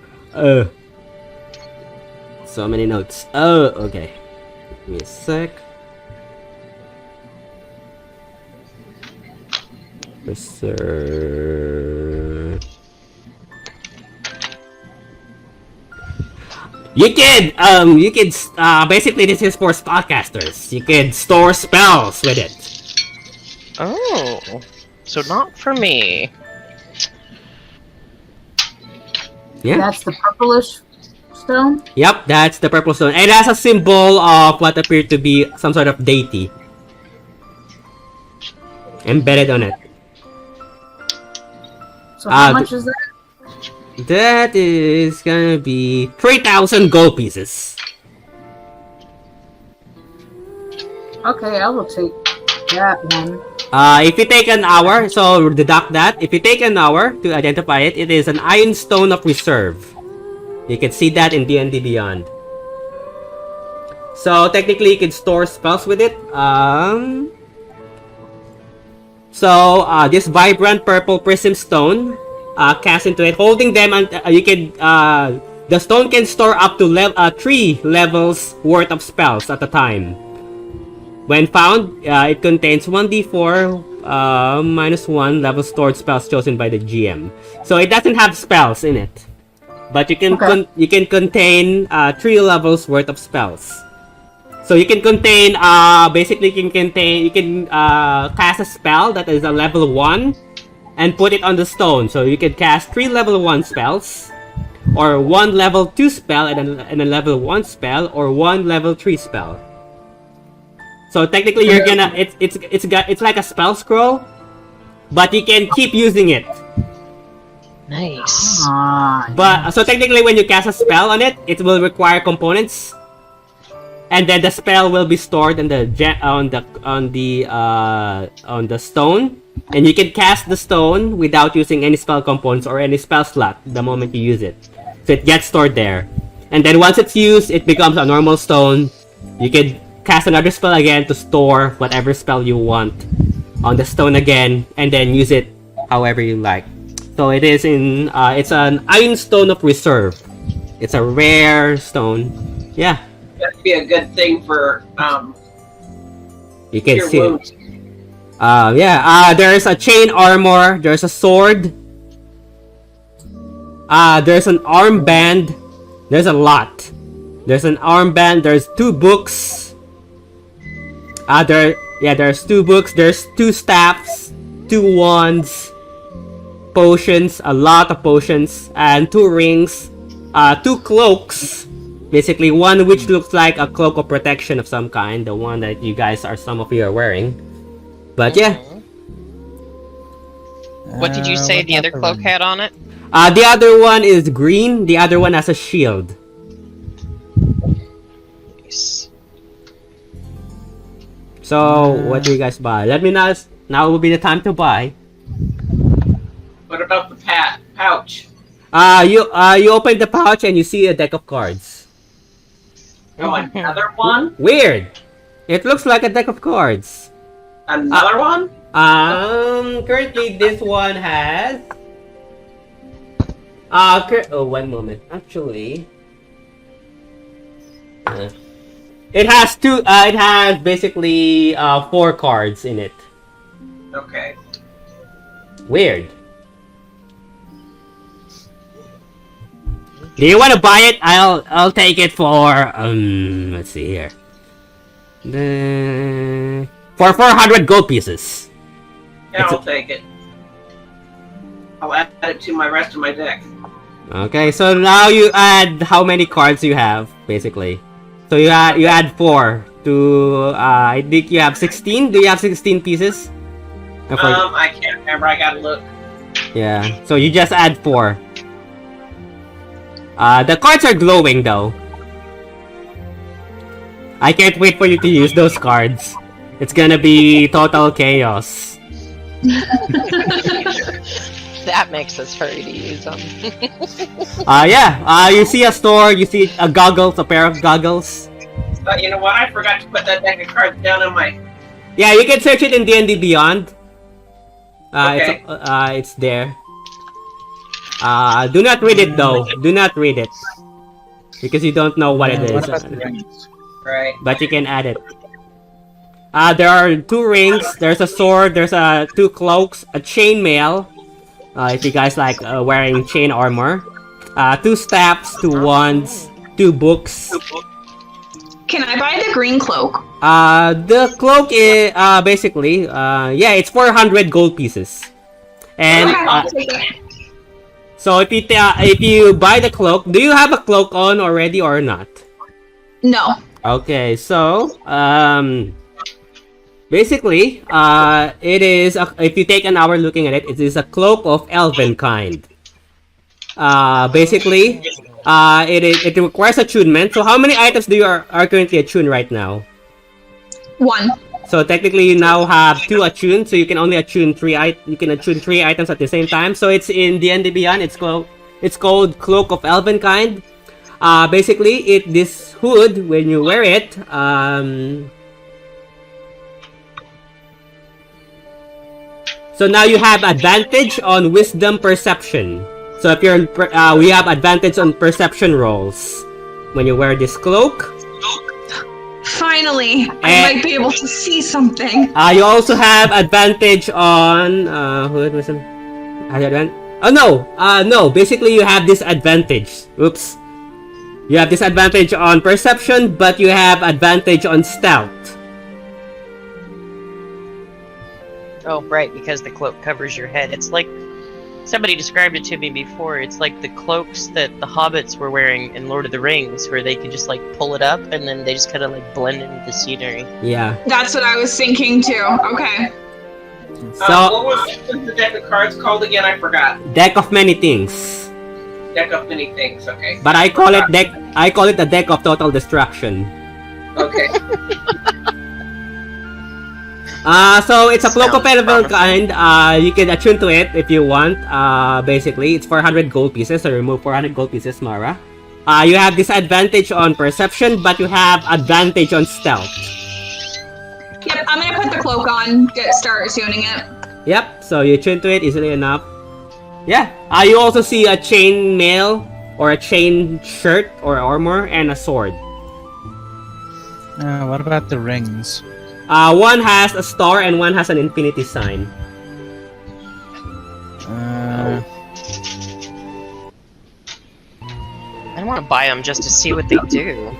So many notes. Oh, okay. Give me a sec. Reserve. You can, basically this is for spellcasters. You can store spells with it. Oh, so not for me. Yeah. That's the purplish stone? Yep, that's the purple stone. It has a symbol of what appeared to be some sort of deity embedded on it. So how much is that? That is gonna be 3,000 gold pieces. Okay, I will take that one. If you take an hour, so deduct that. If you take an hour to identify it, it is an iron stone of reserve. You can see that in D&D Beyond. So technically, you can store spells with it. This vibrant purple prism stone, cast into it, holding them, and you can. The stone can store up to 3 levels worth of spells at a time. When found, it contains 1d4 -1 level stored spells chosen by the GM. So it doesn't have spells in it, but you can you can contain 3 levels worth of spells. So you can contain basically you can cast a spell that is a level 1 and put it on the stone. So you can cast 3 level 1 spells, or 1 level 2 spell and a level 1 spell, or 1 level 3 spell. So technically, you're gonna it's like a spell scroll, but you can keep using it. Nice. But so technically, when you cast a spell on it, it will require components, and then the spell will be stored on the stone, and you can cast the stone without using any spell components or any spell slot the moment you use it. So it gets stored there, and then once it's used, it becomes a normal stone. You can cast another spell again to store whatever spell you want on the stone again, and then use it however you like. So it is it's an iron stone of reserve. It's a rare stone. Yeah. That'd be a good thing for You can your see wounds. it. There's a chain armor. There's a sword. There's an armband. There's a lot. There's an armband. There's 2 books. There's 2 books. There's 2 staffs, 2 wands, potions, a lot of potions, and 2 rings, 2 cloaks. Basically, one which looks like a cloak of protection of some kind, the one that some of you are wearing. But yeah. What did you say the other cloak had on it? The other one is green. The other one has a shield. Nice. So, what do you guys buy? Let me know. Now will be the time to buy. What about the pouch? You open the pouch and you see a deck of cards. Oh, another one? Weird. It looks like a deck of cards. Another one? Currently this one has. One moment. Actually, it has 2. It has basically 4 cards in it. Okay. Weird. Do you want to buy it? I'll take it for let's see here. For 400 gold pieces. Yeah, I'll take it. I'll add it to my rest of my deck. Okay, so now you add how many cards you have, basically. So you add 4 to I think you have 16. Do you have 16 pieces? I can't remember. I gotta look. Yeah. So you just add 4. The cards are glowing though. I can't wait for you to use those cards. It's gonna be total chaos. That makes us hurry to use them. You see a store, you see a pair of goggles. But you know what? I forgot to put that deck of cards down on my Yeah, you can search it in D&D Beyond. Okay. It's there. Do not read it though. Do not read it. Because you don't know what it is. What about the rings? Right. But you can add it. There are 2 rings, there's a sword, there's 2 cloaks, a chainmail. If you guys like wearing chain armor. 2 staffs, 2 wands, 2 books. Can I buy the green cloak? The cloak is basically yeah, it's 400 gold pieces. And Okay, I'll take it. so if you buy the cloak, do you have a cloak on already or not? No. Okay, so basically it is if you take an hour looking at it, it is a cloak of elven kind. Basically it requires attunement. So how many items do you are currently attuned right now? 1. So technically you now have 2 attuned, so you can only attune 3 you can attune 3 items at the same time. So it's in D&D Beyond, it's called Cloak of Elven Kind. Basically this hood, when you wear it, so now you have advantage on wisdom perception. So if you're we have advantage on perception rolls when you wear this cloak. Finally, I might be able to see something. You also have advantage on hood wisdom. Oh no, basically you have disadvantage. Oops. You have disadvantage on perception, but you have advantage on stealth. Oh, right, because the cloak covers your head. It's like somebody described it to me before. It's like the cloaks that the hobbits were wearing in Lord of the Rings, where they could just like pull it up and then they just kind of like blend into the scenery. Yeah. That's what I was thinking too. Okay. So what was the deck of cards called again? I forgot. deck of many things. Deck of many things. Okay. But I call it deck. I call it the deck of total destruction. Okay. So it's a cloak of Sounds elven promising. kind. You can attune to it if you want. Basically, it's 400 gold pieces. So remove 400 gold pieces, Mara. You have disadvantage on perception, but you have advantage on stealth. Yep, I'm gonna put the cloak on, start tuning it. Yep. So you attune to it easily enough. Yeah. You also see a chain mail or a chain shirt or armor and a sword. What about the rings? One has a star and one has an infinity sign. I want to buy them just to see what they do.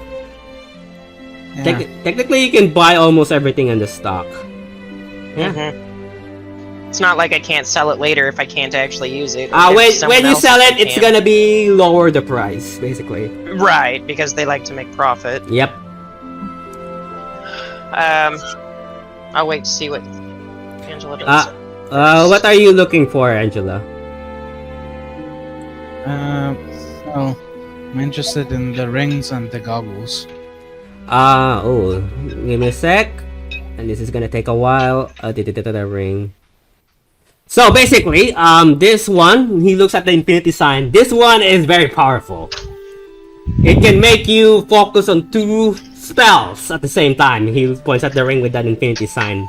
Yeah. Technically, you can buy almost everything in the stock. Yeah. It's not like I can't sell it later if I can't actually use it. When you sell it, it's gonna be lower the price, basically. Right, because they like to make profit. Yep. I'll wait to see what Angela does. What are you looking for, Angela? Well, I'm interested in the rings and the goggles. Give me a sec. And this is gonna take a while. The ring. So basically, this one, he looks at the infinity sign. This one is very powerful. It can make you focus on 2 spells at the same time. He points at the ring with that infinity sign.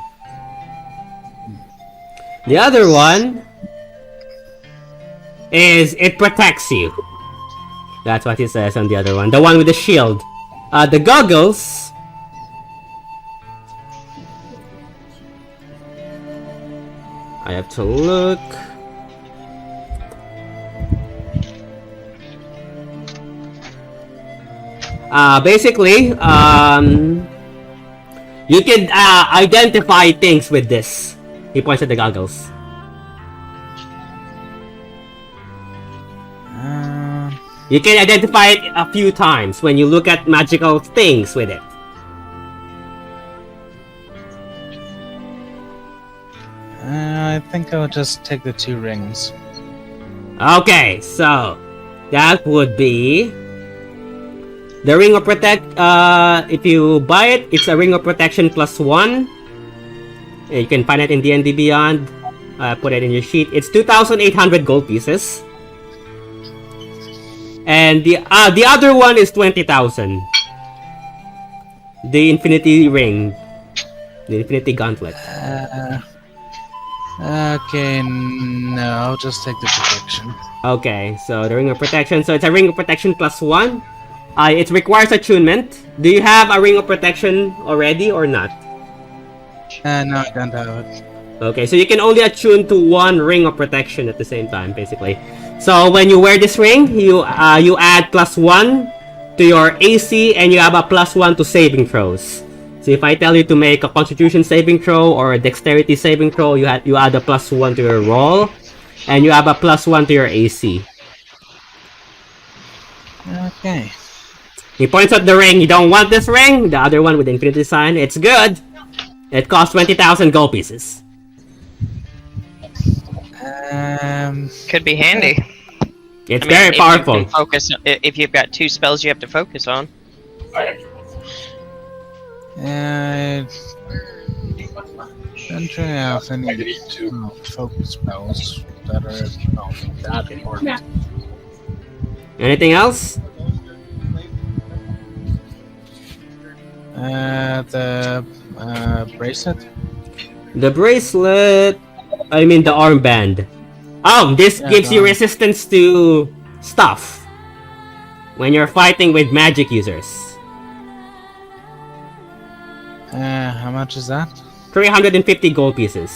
The other one is it protects you. That's what he says on the other one. The one with the shield. The goggles. I have to look. Basically, you can identify things with this. He points at the goggles. You can identify it a few times when you look at magical things with it. I think I'll just take the 2 rings. Okay, so that would be the Ring of Protect. If you buy it, it's a Ring of Protection +1. You can find it in D&D Beyond. Put it in your sheet. It's 2,800 gold pieces. And the other one is 20,000. The Infinity Ring. The Infinity Gauntlet. Okay, no, I'll just take the protection. Okay, so the Ring of Protection. So it's a Ring of Protection +1. It requires attunement. Do you have a Ring of Protection already or not? No, I don't have it. Okay, so you can only attune to one Ring of Protection at the same time, basically. So when you wear this ring, you add +1 to your AC, and you have a +1 to saving throws. So if I tell you to make a Constitution saving throw or a Dexterity saving throw, you add a +1 to your roll, and you have a +1 to your AC. Okay. He points out the ring. You don't want this ring. The other one with the infinity sign. It's good. It costs 20,000 gold pieces. Could be handy. It's very powerful. You can focus if you've got 2 spells you have to focus on. Don't really have any focus spells that are that important. Anything else? The bracelet. The bracelet. I mean the armband. Oh, this gives you resistance to stuff when you're fighting with magic users. How much is that? 350 gold pieces.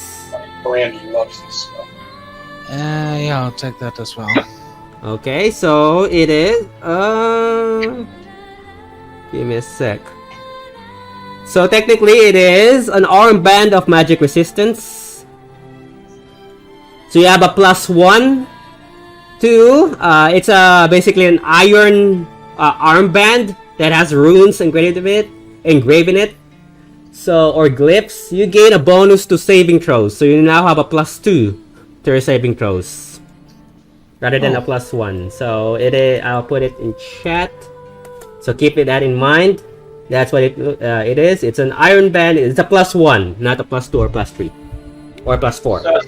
Brandy loves this stuff. Yeah, I'll take that as well. Okay, so it is. Give me a sec. So technically, it is an armband of magic resistance. So you have a +1 to. It's basically an iron armband that has runes engraved in it. So, or glyphs. You gain a bonus to saving throws. So you now have a +2 to your saving throws, rather than a +1. So it is. I'll put it in chat. So keep that in mind. That's what it is. It's an iron band. It's a +1, not a +2 or +3 or +4. So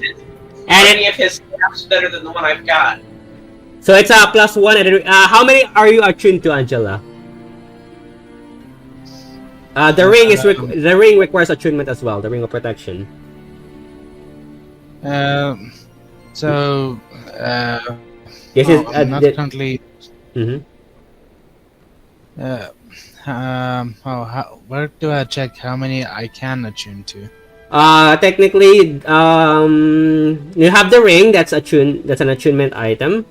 and any of his staffs better than the one I've got. So it's a +1. And how many are you attuned to, Angela? The ring requires attunement as well. The Ring of Protection. So This is I'm not currently. Where do I check how many I can attune to? Technically, you have the ring. That's an attunement item.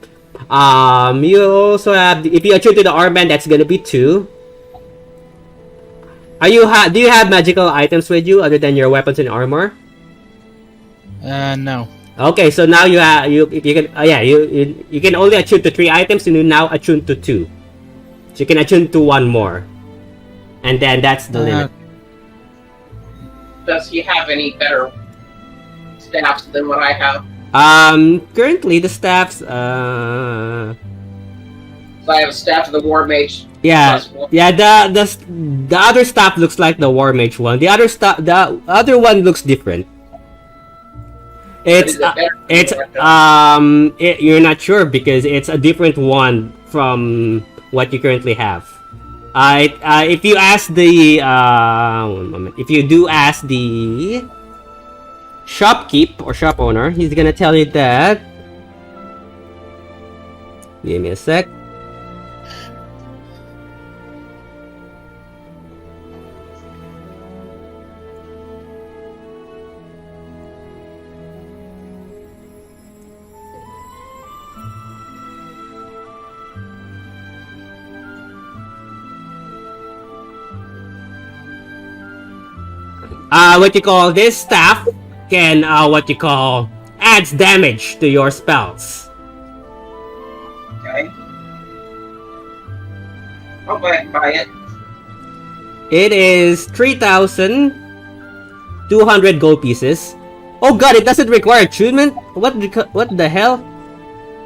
You also have, if you attune to the armband, that's gonna be 2. Do you have magical items with you other than your weapons and armor? No. Okay, so now you can only attune to 3 items, and you now attune to 2. So you can attune to 1 more, and then that's the limit. Does he have any better staffs than what I have? Currently the staffs. So I have a staff of the War Mage. Yeah. The other staff looks like the War Mage one. The other one looks different. You're not sure because it's a different one from what you currently have. If you ask the if you do ask the shopkeep or shop owner, he's gonna tell you that. Give me a sec. What you call this staff can adds damage to your spells. Okay. I'll go ahead and buy it. It is 3,200 gold pieces. Oh god, it doesn't require attunement? What the hell?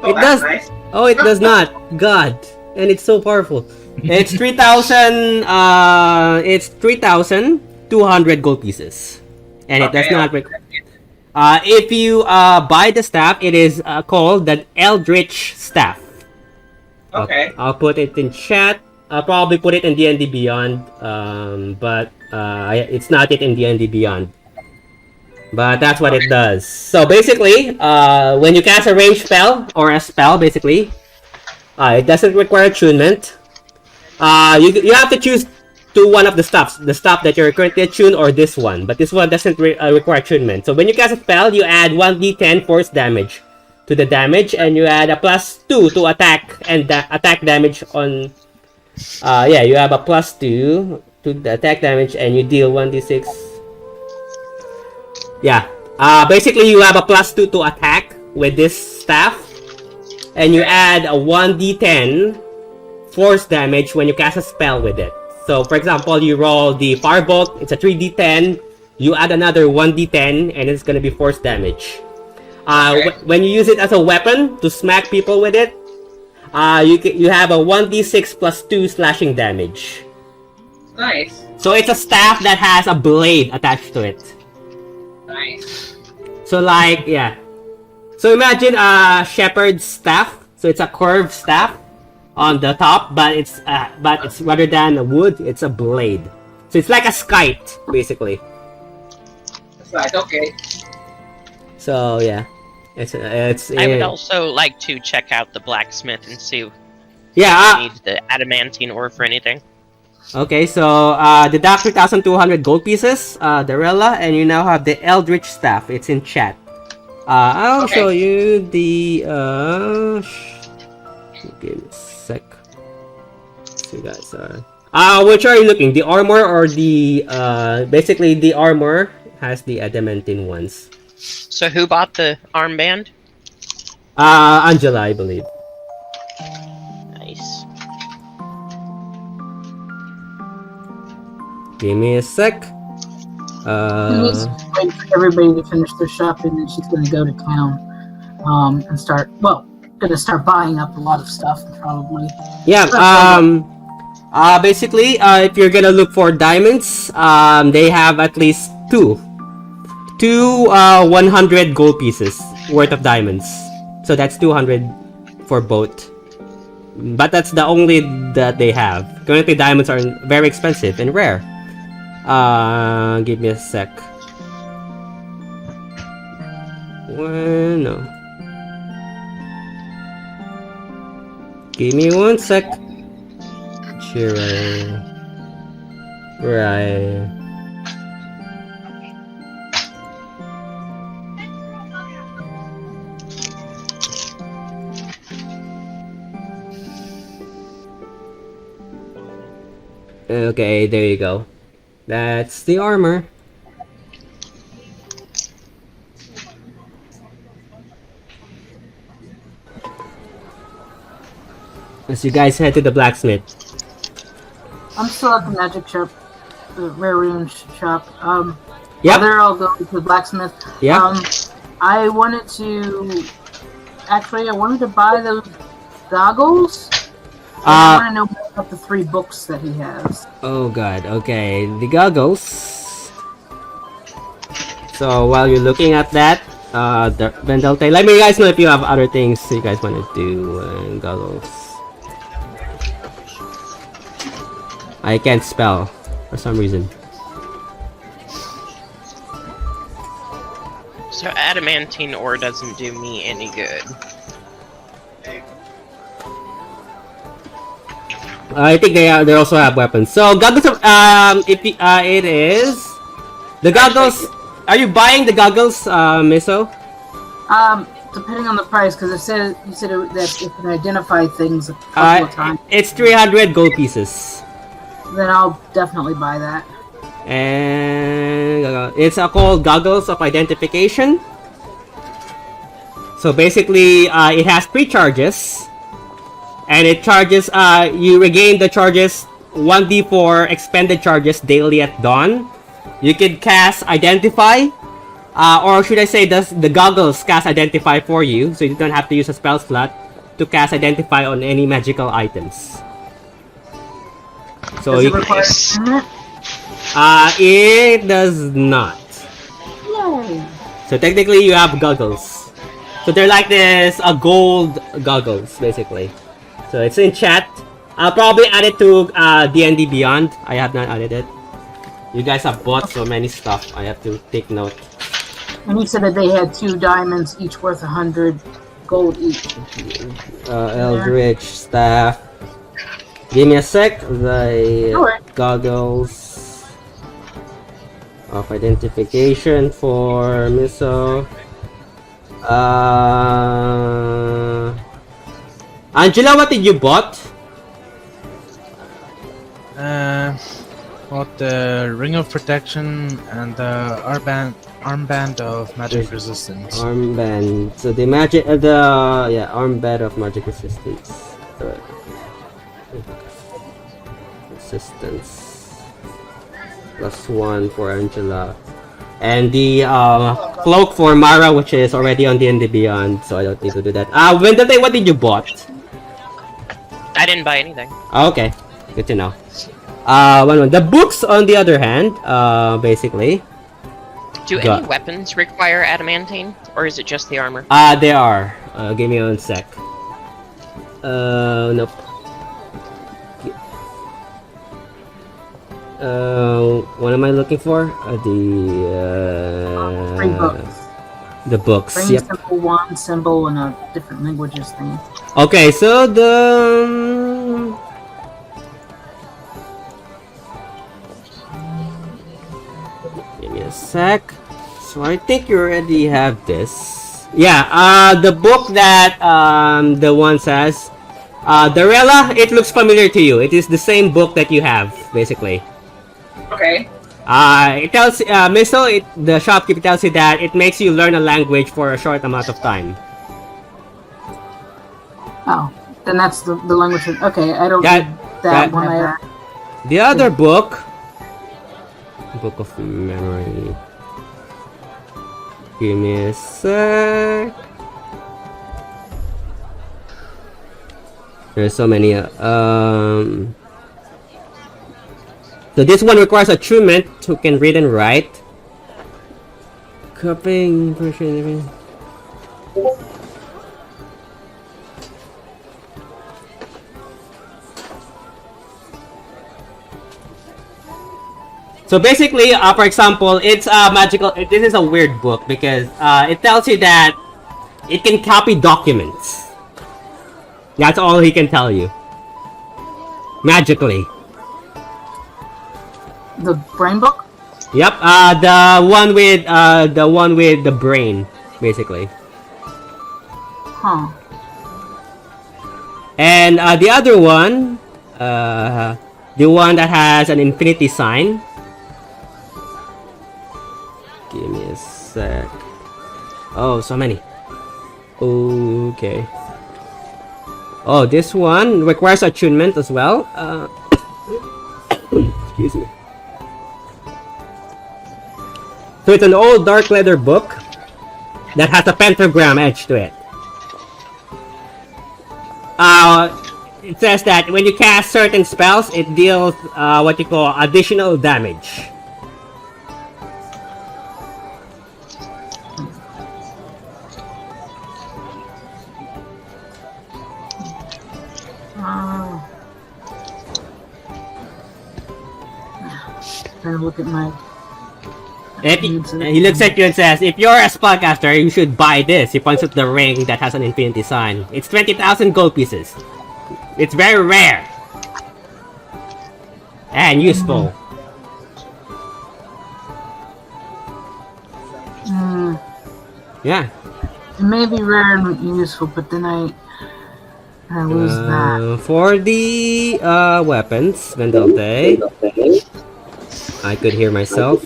Oh, it does. Nice. Oh, it does not. God. And it's so powerful. It's 3,000 it's 3,200 gold pieces. And it does not require. If you buy the staff, it is called the Eldritch Staff. Okay. I'll put it in chat. I'll probably put it in D&D Beyond. But It's not yet in D&D Beyond. But that's what it does. So basically, when you cast a ranged spell, or a spell, basically, it doesn't require attunement. You have to choose one of the stuffs. The stuff that you're currently attuned, or this one. But this one doesn't require attunement. So when you cast a spell, you add 1d10 force damage to the damage, and you add a +2 to attack and attack damage on... you have a +2 to the attack damage, and you deal 1d6. Yeah. Basically, you have a +2 to attack with this staff, and you add a 1d10 force damage when you cast a spell with it. So, for example, you roll the Firebolt, it's a 3d10, you add another 1d10, and it's gonna be force damage. When you use it as a weapon to smack people with it, you have a 1d6 +2 slashing damage. Nice. So it's a staff that has a blade attached to it. Nice. So like, yeah. So imagine a shepherd's staff. So it's a curved staff on the top, but it's rather than a wood, it's a blade. So it's like a scythe, basically. It's like, okay. So yeah, it's. I would also like to check out the blacksmith and see. Yeah. If we need the adamantine ore for anything. Okay, so deduct 3,200 gold pieces, Darella, and you now have the Eldritch Staff. It's in chat. I'll show you the... give me a sec. So you guys are... which are you looking? The armor or the... basically, the armor has the adamantine ones. So who bought the armband? Angela, I believe. Nice. Give me a sec. Wait for everybody to finish their shopping, and she's going to go to town and start. Well, going to start buying up a lot of stuff, probably. Yeah. Basically, if you're gonna look for diamonds, they have at least two 100 gold pieces worth of diamonds. So that's 200 for both. But that's the only that they have. Currently, diamonds are very expensive and rare. Give me a sec. No. Give me one sec. Sure. Right. Okay, there you go. That's the armor. As you guys head to the blacksmith. I'm still at the magic shop, the rare rune shop. Yep. There I'll go to the blacksmith. Yeah. I wanted to buy those goggles. I want to know more about the 3 books that he has. Oh god, okay. The goggles. So while you're looking at that, Vendelte, let me guys know if you have other things you guys want to do. Goggles. I can't spell for some reason. So adamantine ore doesn't do me any good. I think they also have weapons. So goggles, it is the goggles. Are you buying the goggles, Miso? Depending on the price, because you said that it can identify things a couple of times. It's 300 gold pieces. Then I'll definitely buy that. And it's called Goggles of Identification. So basically, it has 3 charges. And it charges, you regain the charges 1d4 expended charges daily at dawn. You can cast Identify, or should I say, the goggles cast Identify for you, so you don't have to use a spell slot to cast Identify on any magical items. So Does it require attunement? It does not. Yay! So technically, you have goggles. So they're like this, gold goggles, basically. So it's in chat. I'll probably add it to D&D Beyond. I have not added it. You guys have bought so many stuff. I have to take note. And you said that they had 2 diamonds, each worth 100 gold each. Eldritch staff. Give me a sec. The goggles of identification for Miso. Angela, what did you bought? Bought the Ring of Protection and the armband of magic resistance. Armband. So the magic, armband of magic resistance. Resistance. +1 for Angela. And the cloak for Mara, which is already on D&D Beyond, so I don't need to do that. Wendate, what did you bought? I didn't buy anything. Okay, good to know. The books, on the other hand, basically. Do any weapons require adamantine, or is it just the armor? They are. Give me 1 sec. Nope. What am I looking for? Three books. The books. Brain Yep. symbol, wand symbol, and a different languages thing. Okay, so the. Give me a sec. So I think you already have this. Yeah. The book that the one says. Darella, it looks familiar to you. It is the same book that you have, basically. Okay. It tells Miso, the shopkeeper tells you that it makes you learn a language for a short amount of time. Oh, then that's the language. Okay, I don't need that one. The other book, Book of Memory. Give me a sec. There's so many. So this one requires attunement who can read and write. Copying version. So basically, for example, it's magical. This is a weird book because it tells you that it can copy documents. That's all he can tell you. Magically. The brain book? Yep, the one with the brain, basically. Huh. And the other one, the one that has an infinity sign. Give me a sec. Oh, so many. Okay. Oh, this one requires attunement as well. Excuse me. So it's an old dark leather book that has a pentagram edge to it. It says that when you cast certain spells, it deals what you call additional damage. Look at my. He looks at you and says, "If you're a spellcaster, you should buy this." He points at the ring that has an infinity sign. It's 20,000 gold pieces. It's very rare and useful. Yeah. It may be rare and useful, but then I lose that. For the weapons, Vendelde. I could hear myself.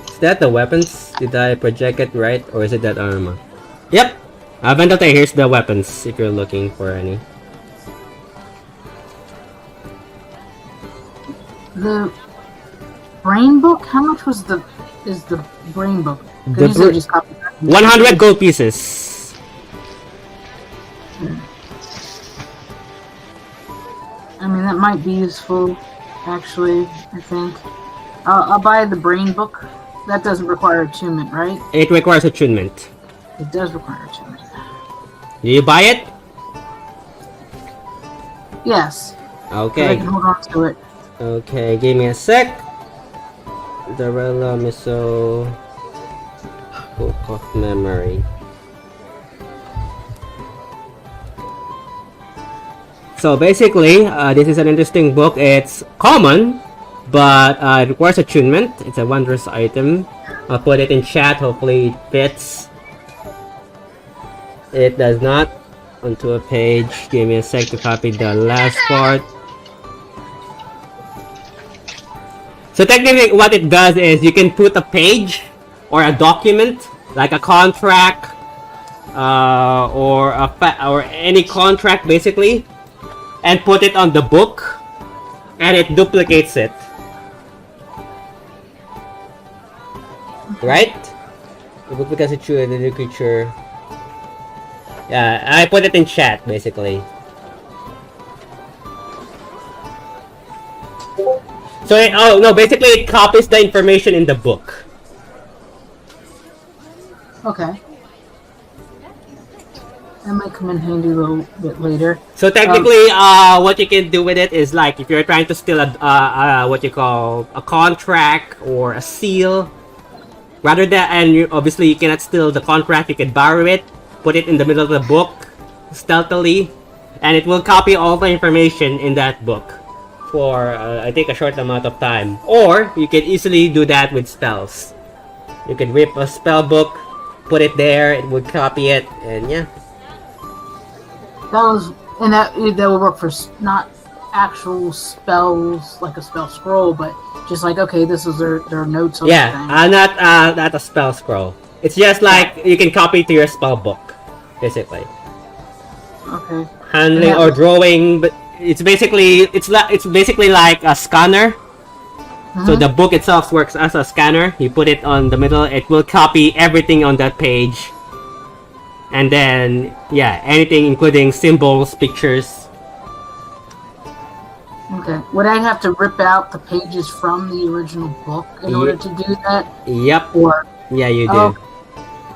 Is that the weapons? Did I project it right? Or is it that armor? Yep! Vendelde, here's the weapons if you're looking for any. The brain book? How much was the brain book? 100 gold pieces. I mean, that might be useful, actually, I think. I'll buy the brain book. that doesn't require attunement, right? It requires attunement. It does require attunement. Do you buy it? Yes. Okay. I can hold on to it. Okay, give me a sec. Darella Miso Book of Memory. So basically, this is an interesting book. It's common, but it requires attunement. It's a wondrous item. I'll put it in chat. Hopefully it fits. It does not. Onto a page. Give me a sec to copy the last part. So technically what it does is you can put a page or a document like a contract or any contract basically and put it on the book and it duplicates it. Right? The book becomes a true identity creature. Yeah, I put it in chat basically. So basically it copies the information in the book. Okay. That might come in handy a little bit later. So technically, what you can do with it is like if you're trying to steal a what you call a contract or a seal, rather than obviously you cannot steal the contract, you can borrow it, put it in the middle of the book stealthily, and it will copy all the information in that book for I think a short amount of time. Or you can easily do that with spells. You can rip a spell book, put it there, it would copy it, and yeah. That would work for not actual spells like a spell scroll, but just like okay, this is their notes. On Yeah, not a spell scroll. It's just like you can copy to your spell book, basically. Okay. Handling or drawing, but it's basically like a scanner. So the book itself works as a scanner. You put it on the middle, it will copy everything on that page. And then, yeah, anything including symbols, pictures. Okay. Would I have to rip out the pages from the original book in order to do that? Yep. Or yeah, you do.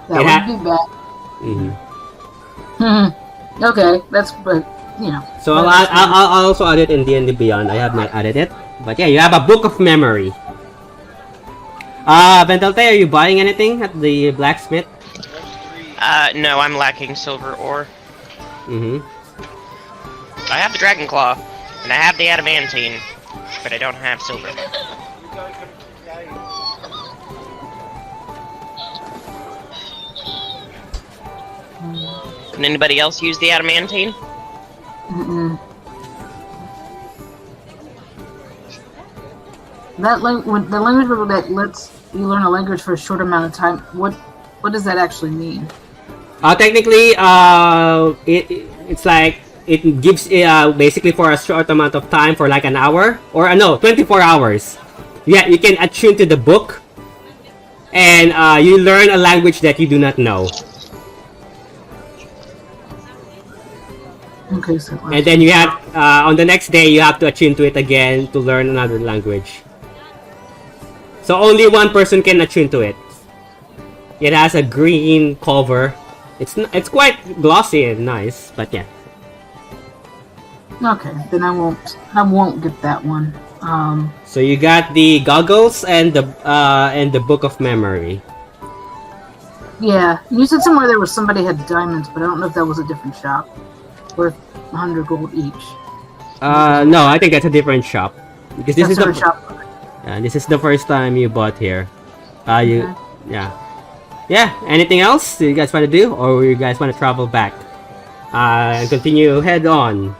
that would be bad. Okay, that's So I'll also add it in D&D Beyond. I have not added it, but yeah, you have a book of memory. Vendalte, are you buying anything at the blacksmith? No, I'm lacking silver ore. I have the dragon claw, and I have the adamantine, but I don't have silver. Can anybody else use the adamantine? The language that lets you learn a language for a short amount of time. What does that actually mean? Technically, it's like it gives basically for a short amount of time for like an hour or no 24 hours. Yeah, you can attune to the book, and you learn a language that you do not know. Okay, so and then you have on the next day you have to attune to it again to learn another language. So only one person can attune to it. It has a green cover. It's quite glossy and nice, but yeah. Okay, then I won't get that one. So you got the goggles and the book of memory. Yeah, you said somewhere there was somebody had diamonds, but I don't know if that was a different shop. Worth 100 gold each. No, I think that's a different shop. Because this is the shop. This is the first time you bought here. Yeah. Anything else you guys want to do, or you guys want to travel back and continue head on?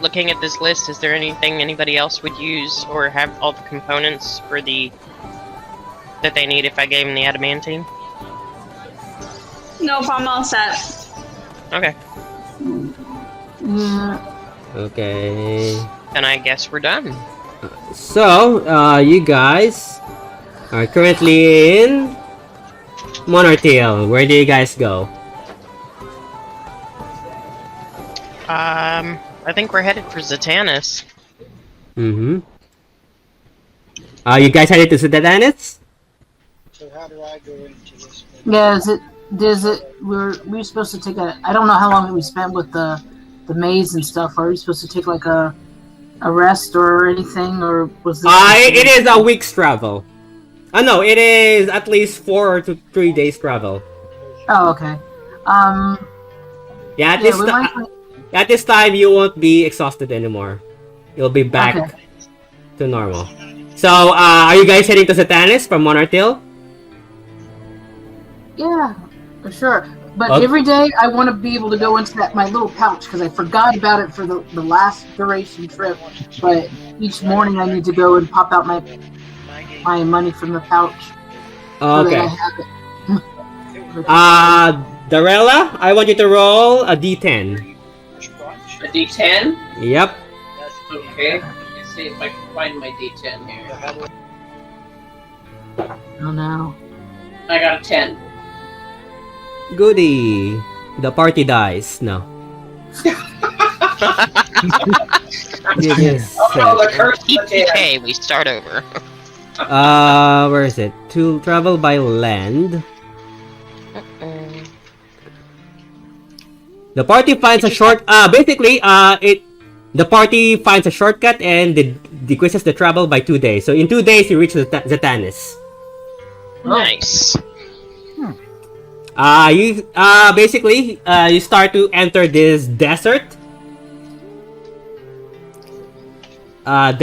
Looking at this list, is there anything anybody else would use or have all the components for that they need if I gave them the adamantine? Nope, I'm all set. Okay. Yeah. Okay. And I guess we're done. So, you guys are currently in Monartil. Where do you guys go? I think we're headed for Zatanis. You guys headed to Zatanis? So how do I go into this? Yeah, we're supposed to take I don't know how long we spent with the maze and stuff. Are we supposed to take like a rest or anything, or was this? It is a week's travel. No, it is at least 4 to 3 days travel. Oh, okay. At this time, you won't be exhausted anymore. You'll be back to normal. So, are you guys heading to Zatanis from Monartil? Yeah, for sure. But every day I want to be able to go into my little pouch because I forgot about it for the last duration trip. But each morning I need to go and pop out my money from the pouch. Okay. So that I have it. Darella, I want you to roll a d10. A D10? Yep. Okay. Let me see if I can find my D10 here. Oh no. I got a 10. Goody. The party dies. No. The curse of the 10. Okay, we start over. Where is it? To travel by land. The party finds a short. The party finds a shortcut and decreases the travel by 2 days. So in 2 days, you reach Zatanis. Nice. You start to enter this desert. And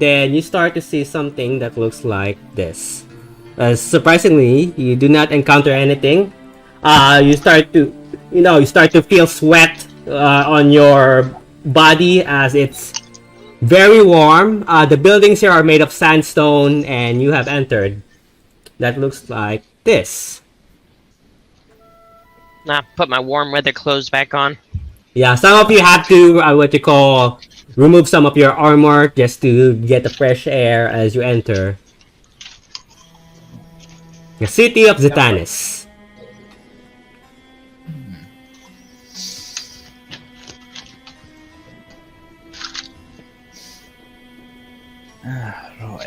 then you start to see something that looks like this. Surprisingly, you do not encounter anything. You start to feel sweat on your body as it's very warm. The buildings here are made of sandstone, and you have entered. That looks like this. Put my warm weather clothes back on. Yeah, some of you have to remove some of your armor just to get the fresh air as you enter the city of Zatanis.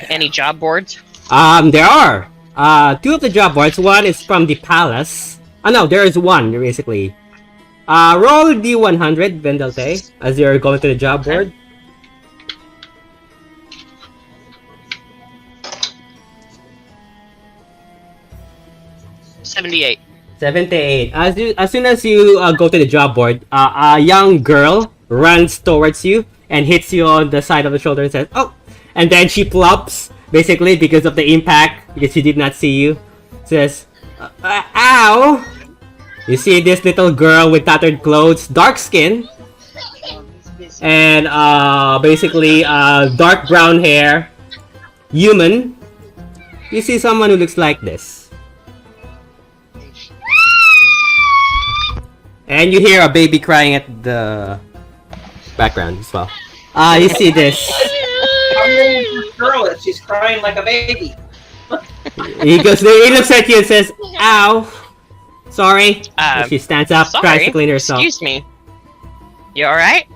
Any job boards? There are 2 of the job boards. One is from the palace. No, there is one basically. Roll D100, Vendalte, as you're going to the job board. $78. 78. As soon as you go to the job board, a young girl runs towards you and hits you on the side of the shoulder and says, "Oh!" And then she flops, basically because of the impact, because she did not see you. Says, "Ow!" You see this little girl with tattered clothes, dark skin, and dark brown hair, human. You see someone who looks like this. And you hear a baby crying at the background as well. You see this. How old is this girl is? She's crying like a baby. He looks at you and says, "Ow. Sorry." She stands up, tries to clean herself. Excuse me. You alright?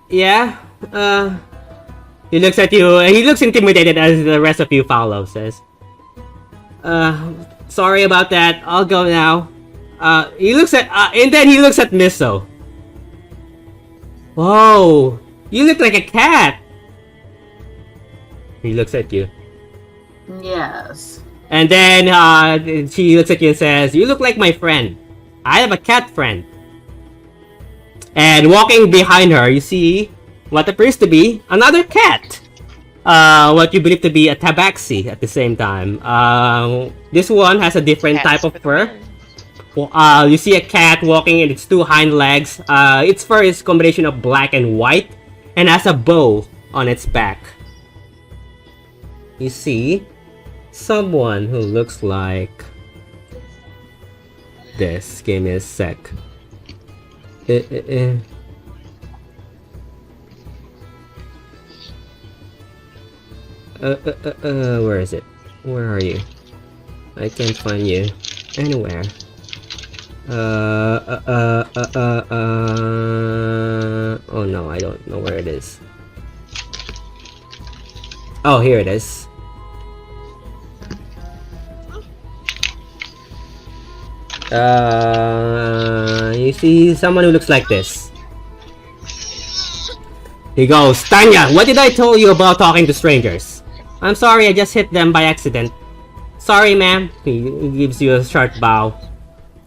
Yeah. He looks at you. He looks intimidated as the rest of you follow. Says, "Sorry about that. I'll go now." He looks at Miso. "Whoa, you look like a cat." He looks at you. Yes. And then she looks at you and says, "You look like my friend. I have a cat friend." And walking behind her, you see what appears to be another cat. What you believe to be a tabaxi at the same time. This one has a different type of fur. You see a cat walking in its 2 hind legs. Its fur is a combination of black and white and has a bow on its back. You see someone who looks like this. Give me a sec. Where is it? Where are you? I can't find you anywhere. Oh no, I don't know where it is. Oh, here it is. You see someone who looks like this. He goes, Tanya, what did I tell you about talking to strangers? I'm sorry, I just hit them by accident. Sorry, ma'am. He gives you a short bow.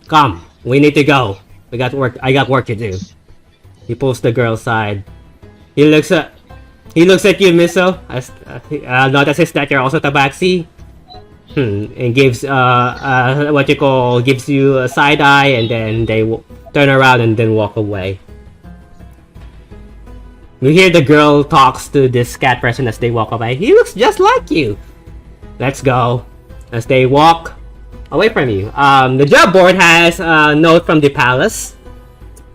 Come, we need to go. I got work to do. He pulls the girl aside. He looks at you, Miso. Notices that you're also tabaxi. And gives gives you a side eye, and then they turn around and then walk away. You hear the girl talks to this cat person as they walk away. He looks just like you. Let's go. As they walk away from you. The job board has a note from the palace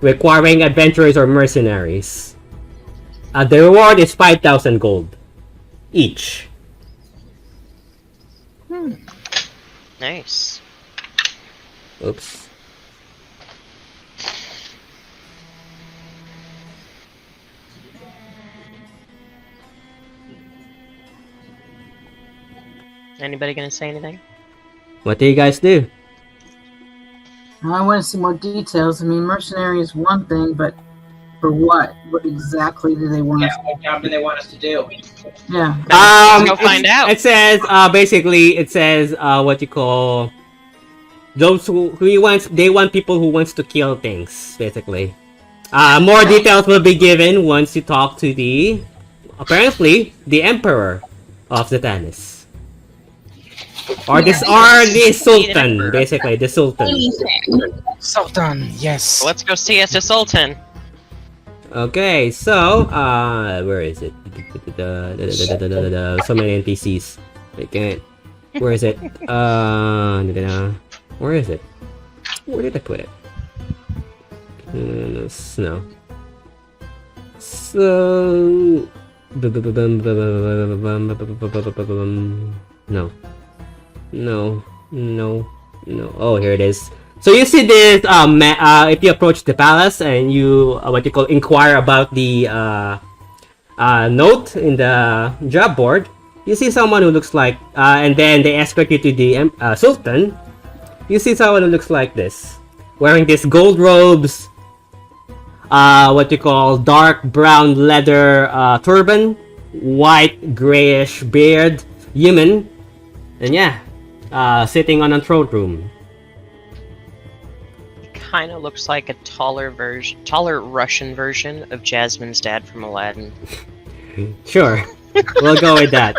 requiring adventurers or mercenaries. The reward is 5,000 gold each. Nice. Oops. Anybody gonna say anything? What do you guys do? I want to see more details. I mean, mercenary is one thing, but for what? What exactly do they want us Yeah, what job do they want us to do? to do? Yeah. Let's go find out. It says those who they want people who wants to kill things, basically. More details will be given once you talk to the emperor of Zatanis. Or the Sultan, basically, the Sultan. Sultan, yes. Let's go see us the Sultan. Okay, so, where is it? So many NPCs. I can't. Where is it? Where is it? Where did I put it? No. So... No. Oh, here it is. So you see this, if you approach the palace and you, inquire about the note in the job board, you see someone who looks like, and then they escort you to the Sultan. You see someone who looks like this, wearing these gold robes, dark brown leather turban, white grayish beard, human, and yeah, sitting on a throne room. Kind of looks like a taller Russian version of Jasmine's dad from Aladdin. Sure, we'll go with that.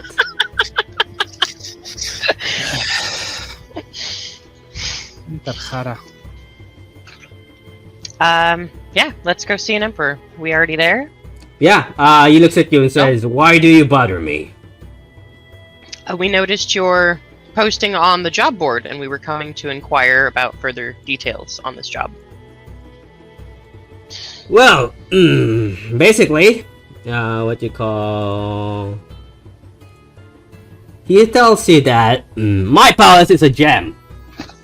Yeah, let's go see an emperor. We already there? Yeah, he looks at you and says, "Why do you bother me?" We noticed your posting on the job board, and we were coming to inquire about further details on this job. Well, basically, he tells you that my palace is a gem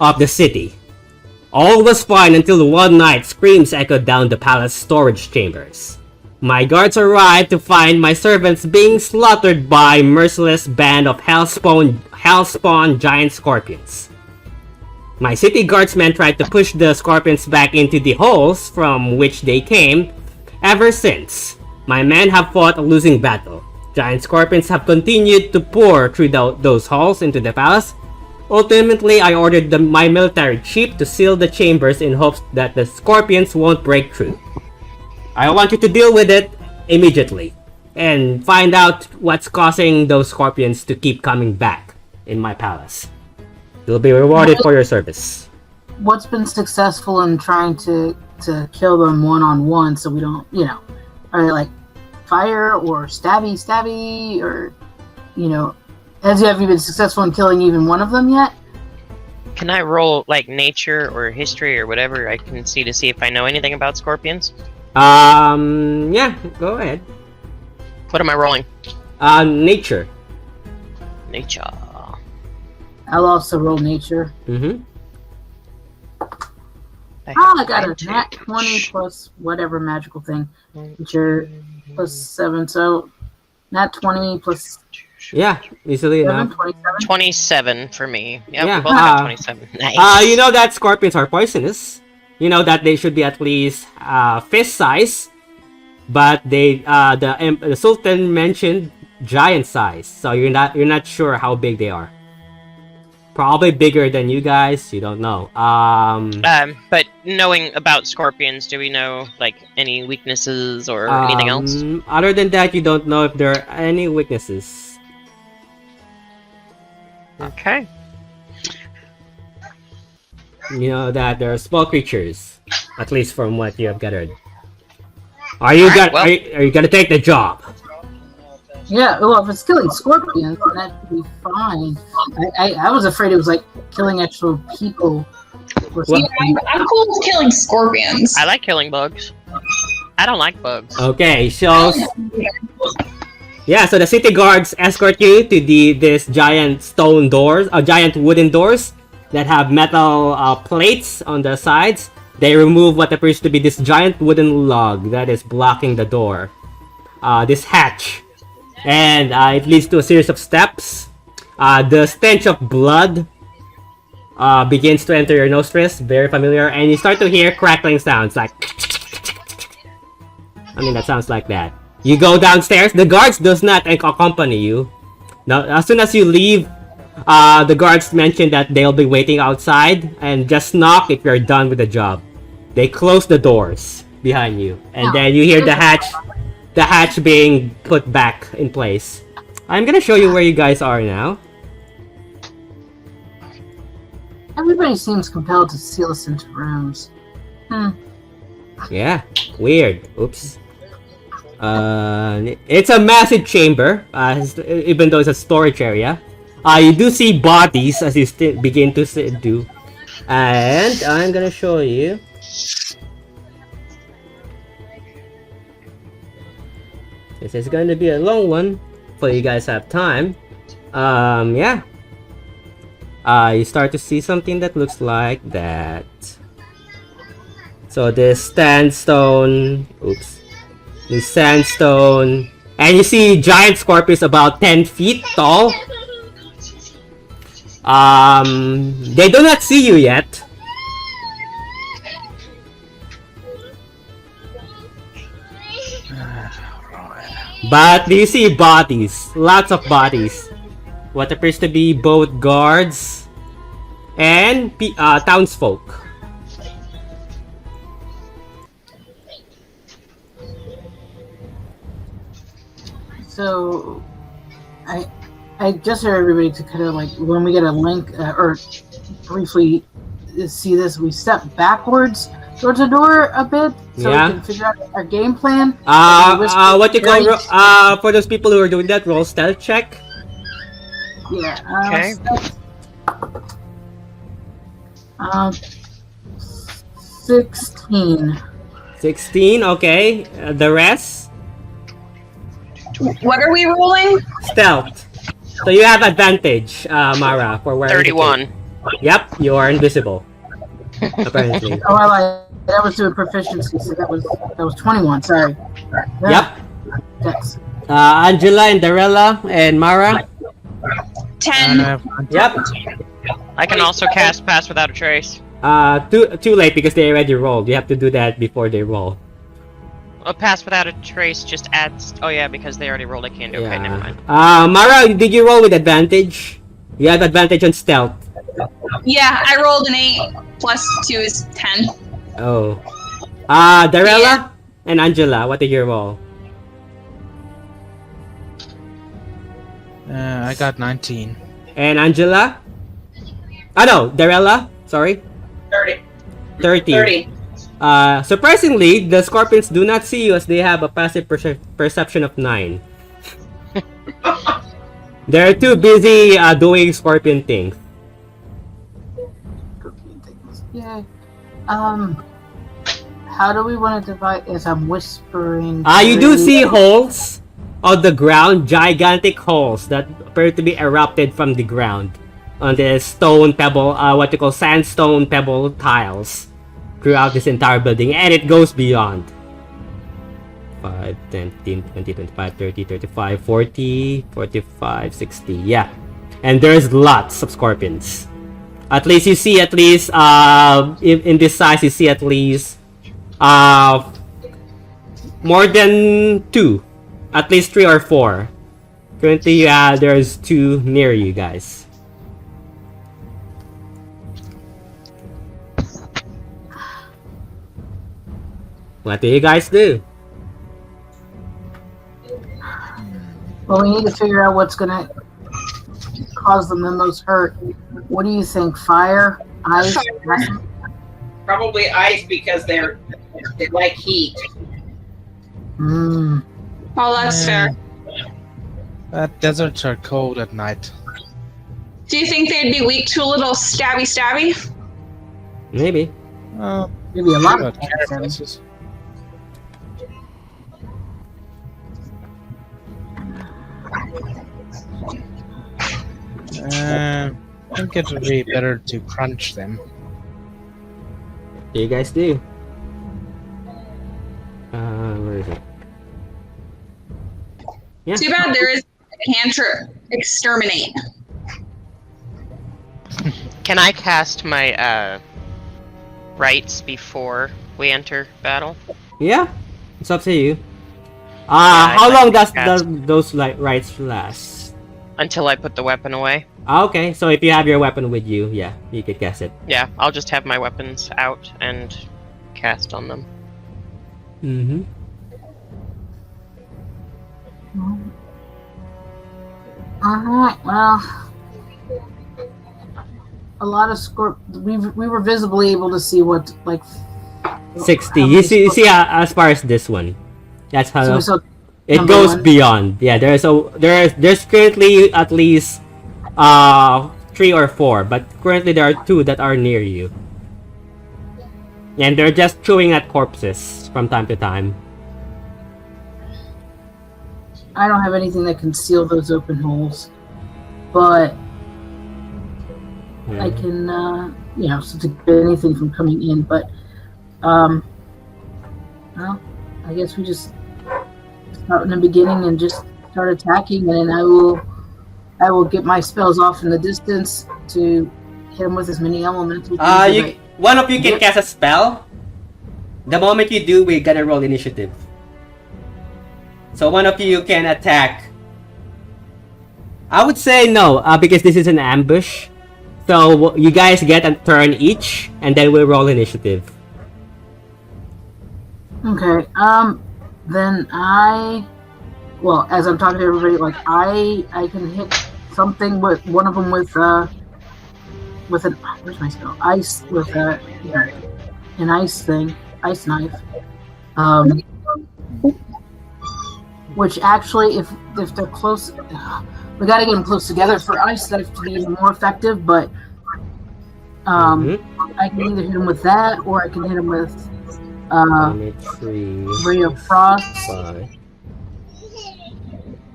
of the city. All was fine until one night screams echoed down the palace storage chambers. My guards arrived to find my servants being slaughtered by merciless band of hellspawn giant scorpions. My city guardsmen tried to push the scorpions back into the holes from which they came. Ever since, my men have fought a losing battle. Giant scorpions have continued to pour through those holes into the palace. Ultimately, I ordered my military chief to seal the chambers in hopes that the scorpions won't break through. I want you to deal with it immediately and find out what's causing those scorpions to keep coming back in my palace. You'll be rewarded for your service. What's been successful in trying to kill them one-on-one so we don't, are they like fire or stabby, or, have you been successful in killing even one of them yet? Can I roll, nature or history or whatever I can see to see if I know anything about scorpions? Yeah, go ahead. What am I rolling? Nature. Nature. I'll also roll nature. Mm-hmm. I got a nat 20 plus whatever magical thing. Which are plus 7, so nat 20 plus Yeah, easily 7, enough. 27. 27 for me. Yep, Yeah, we both got 27. Nice. You know that scorpions are poisonous. You know that they should be at least fist size, but the Sultan mentioned giant size, so you're not sure how big they are. Probably bigger than you guys. You don't know. But knowing about scorpions, do we know like any weaknesses or anything else? Other than that, you don't know if there are any weaknesses. Okay. You know that there are small creatures, at least from what you have gathered. Are you gonna take the job? Yeah, well, if it's killing scorpions, then that'd be fine. I was afraid it was like killing actual people. Or Yeah, something. I'm cool with killing scorpions. I like killing bugs. I don't like bugs. Okay, so yeah, so the city guards escort you to this giant stone doors, giant wooden doors that have metal plates on the sides. They remove what appears to be this giant wooden log that is blocking the door. This hatch. And it leads to a series of steps. The stench of blood begins to enter your nostrils, very familiar, and you start to hear crackling sounds like... I mean, that sounds like that. You go downstairs, the guards does not accompany you. Now, as soon as you leave, the guards mention that they'll be waiting outside, and just knock if you're done with the job. They close the doors behind you, and then you hear the hatch being put back in place. I'm gonna show you where you guys are now. Everybody seems compelled to seal us into rooms. Yeah, weird. Oops. It's a massive chamber, even though it's a storage area. You do see bodies as you begin to do. And I'm gonna show you. This is going to be a long one, so you guys have time. Yeah. You start to see something that looks like that. So this sandstone, this sandstone, and you see giant scorpions about 10 feet tall. They do not see you yet. But you see bodies, lots of bodies. What appears to be both guards and townsfolk. So, I just heard everybody to kind of like, when we get a link or briefly see this, we step backwards towards the door a bit so we can figure out our game plan. What you call for those people who are doing that, roll stealth check. Yeah. Okay. 16. 16, okay. The rest? What are we rolling? Stealth. So you have advantage, Mara, for wearing 31. Yep, you are invisible. Apparently. Oh, that was doing proficiency, so that was 21. Sorry. Yep. Yes. Angela and Darella and Mara. 10. Yep. I can also cast Pass Without a Trace. Too late because they already rolled. You have to do that before they roll. A Pass Without a Trace just adds... Oh yeah, because they already rolled, I can't do it. Okay, never mind. Mara, did you roll with advantage? You have advantage on stealth. Yeah, I rolled an 8 plus 2 is 10. Oh. Darella and Angela, what did you roll? I got 19. And Angela? No, Darella, sorry. 30. 30. Surprisingly, the scorpions do not see you as they have a passive perception of 9. They're too busy doing scorpion things. Yeah. How do we want to divide? As I'm whispering. You do see holes on the ground, gigantic holes that appear to be erupted from the ground on the stone pebble, what you call sandstone pebble tiles throughout this entire building, and it goes beyond. 5, 10, 15, 20, 25, 30, 35, 40, 45, 60. Yeah. And there's lots of scorpions. At least you see in this size you see at least more than 2. At least 3 or 4. Currently, there's 2 near you guys. What do you guys do? Well, we need to figure out what's gonna cause them the most hurt. What do you think? Fire? Ice? Probably ice because they like heat. Mm. Oh, that's fair. Deserts are cold at night. Do you think they'd be weak to a little stabby? Maybe. Maybe a lot of Places. I think it would be better to crunch them. What do you guys do? Where is it? Yeah. Too bad there is a cantrip. Exterminate. Can I cast my rights before we enter battle? Yeah, it's up to you. I'd How like long to does cast- those rights last? Until I put the weapon away. Okay, so if you have your weapon with you, yeah, you could guess it. Yeah, I'll just have my weapons out and cast on them. Mm-hmm. Alright, well, a lot of we were visibly able to see what, like, 60. how You see, many as far as this one. That's how so we saw it number goes 1. beyond. Yeah, there's currently at least 3 or 4, but currently there are 2 that are near you. And they're just chewing at corpses from time to time. I don't have anything that can seal those open holes, but I can, so to get anything from coming in. But, well, I guess we just start in the beginning and just start attacking, and then I will get my spells off in the distance to hit them with as many elemental. One of you can cast a spell. The moment you do, we're gonna roll initiative. So one of you can attack. I would say no, because this is an ambush. So you guys get a turn each, and then we'll roll initiative. Okay. Then as I'm talking to everybody, like I can hit something with one of them with an where's my spell? Ice with an ice thing, ice knife. Which actually, if they're close, we gotta get them close together for ice knife to be even more effective. But I can either hit them with that, or I can hit them with Ray of Frost. 5.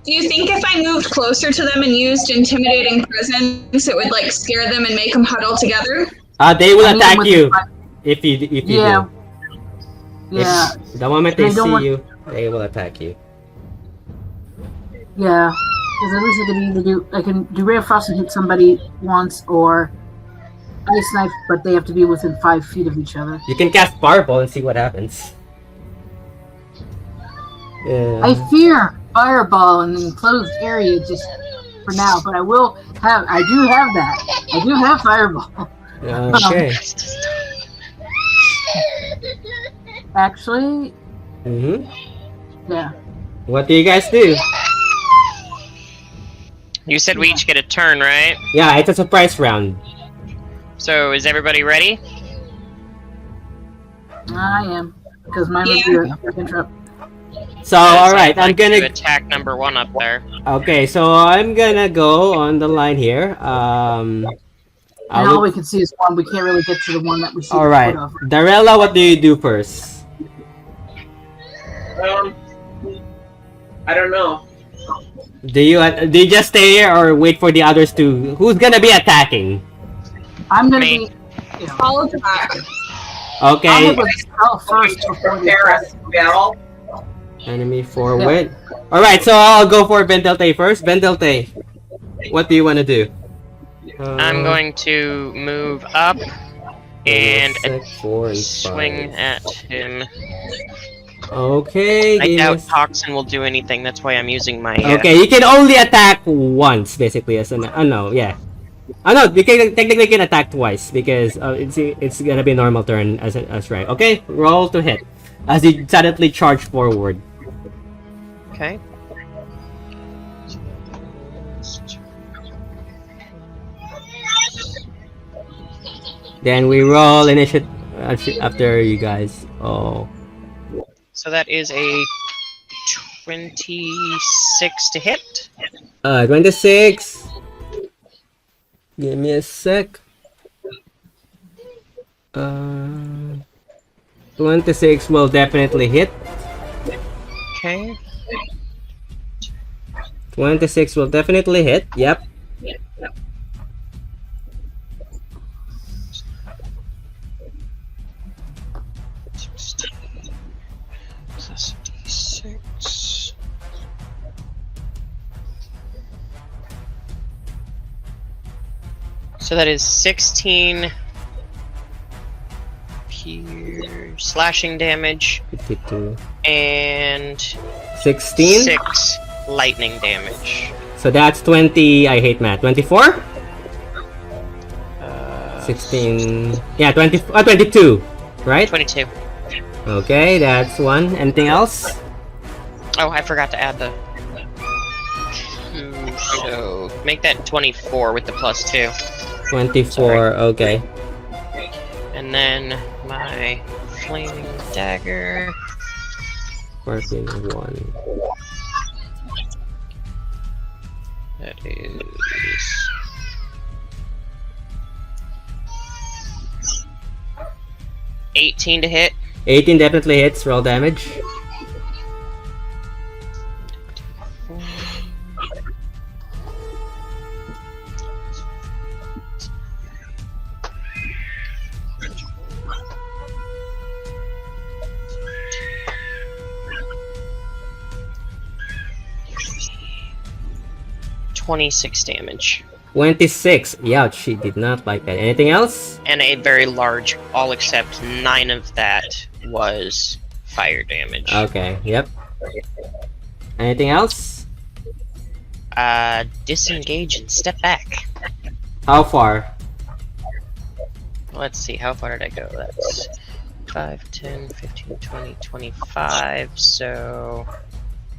Do you think if I moved closer to them and used intimidating presence, it would like scare them and make them huddle together? They will attack you if you do. Yeah. Yeah. The moment they see you, they will attack you. Yeah, because at least I can do Ray of Frost and hit somebody once, or Ice Knife, but they have to be within 5 feet of each other. You can cast Fireball and see what happens. I fear Fireball in an enclosed area just for now, but I do have that. I do have Fireball. Okay. Actually, yeah. What do you guys do? You said we each get a turn, right? Yeah, it's a surprise round. So is everybody ready? I am, because mine was your interrupt. So, alright, I'm gonna attack number 1 up there. Okay, so I'm gonna go on the line here. And all we can see is one. We can't really get to the one that we see. Alright, Darella, what do you do first? I don't know. Do you just stay here or wait for the others to? Who's gonna be attacking? I'm gonna be. All attack. Okay. I'm gonna spell first before the Prepare a spell. Enemy forward. Alright, so I'll go for Vendelte first. Vendelte, what do you want to do? I'm going to move up and four swing at him. Okay. I doubt Toxin will do anything. That's why I'm using my. Okay, you can only attack once, basically. As an no, yeah. No, you can technically attack twice because it's gonna be a normal turn as right. Okay, roll to hit as you suddenly charge forward. Okay. Then we roll initiative after you guys. Oh. So that is a 26 to hit. 26. Give me a sec. 26 will definitely hit. Okay. 26 will definitely hit. Yep. Plus D6. So that is 16 slashing damage 52. and 16. 6 lightning damage. So that's 20. I hate math. 24. 16. Yeah, 22. Right? 22. Okay, that's one. Anything else? Oh, I forgot to add the. So make that 24 with the +2. 24. Sorry. Okay. And then my flaming dagger. 14 1. That is 18 to hit. 18 definitely hits. Roll damage. .26 damage. 26. Yeah, she did not like that. Anything else? And a very large, all except 9 of that was fire damage. Okay, yep. Anything else? Disengage and step back. How far? Let's see, how far did I go? That's 5, 10, 15, 20, 25, so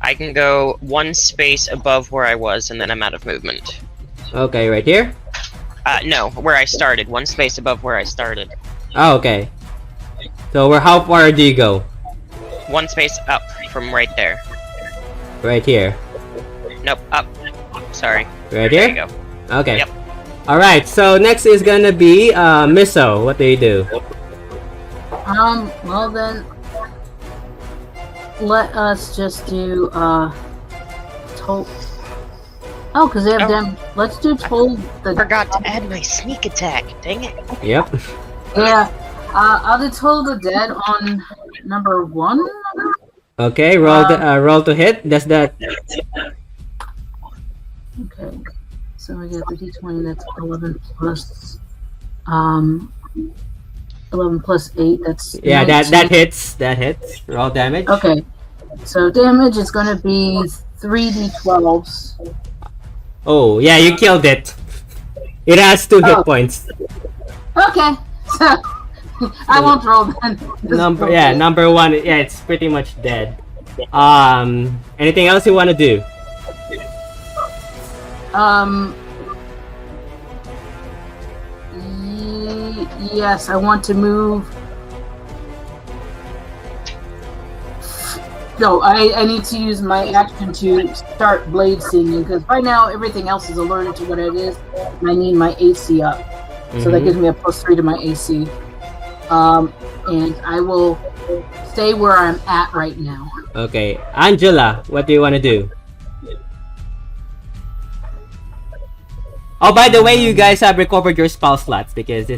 I can go 1 space above where I was, and then I'm out of movement. Okay, right here? No, where I started. 1 space above where I started. Oh, okay. So how far do you go? 1 space up from right there. Right here. Nope, up. Sorry. Right There here? you go. Okay. Yep. Alright, so next is gonna be Miso. What do you do? Well then, let us just do, toll. Oh, because they have them. Let's do toll the. Forgot to add my sneak attack. Dang it. Yep. Yeah. I'll do toll the dead on number 1. Okay, roll to hit. That's that. Okay. So we get the d20. That's 11 plus. 11 plus 8. That's. Yeah, 19. that hits. That hits. Roll damage. Okay. So damage is going to be 3d12s. Oh, yeah, you killed it. It has 2 hit points. Okay. So I won't roll then. Number 1. Yeah, it's pretty much dead. Anything else you want to do? Yes, I want to move. No, I need to use my action to start blade singing because by now everything else is alerted to what it is, and I need my AC up. So that gives me a +3 to my AC. And I will stay where I'm at right now. Okay, Angela, what do you want to do? Oh, by the way, you guys have recovered your spell slots because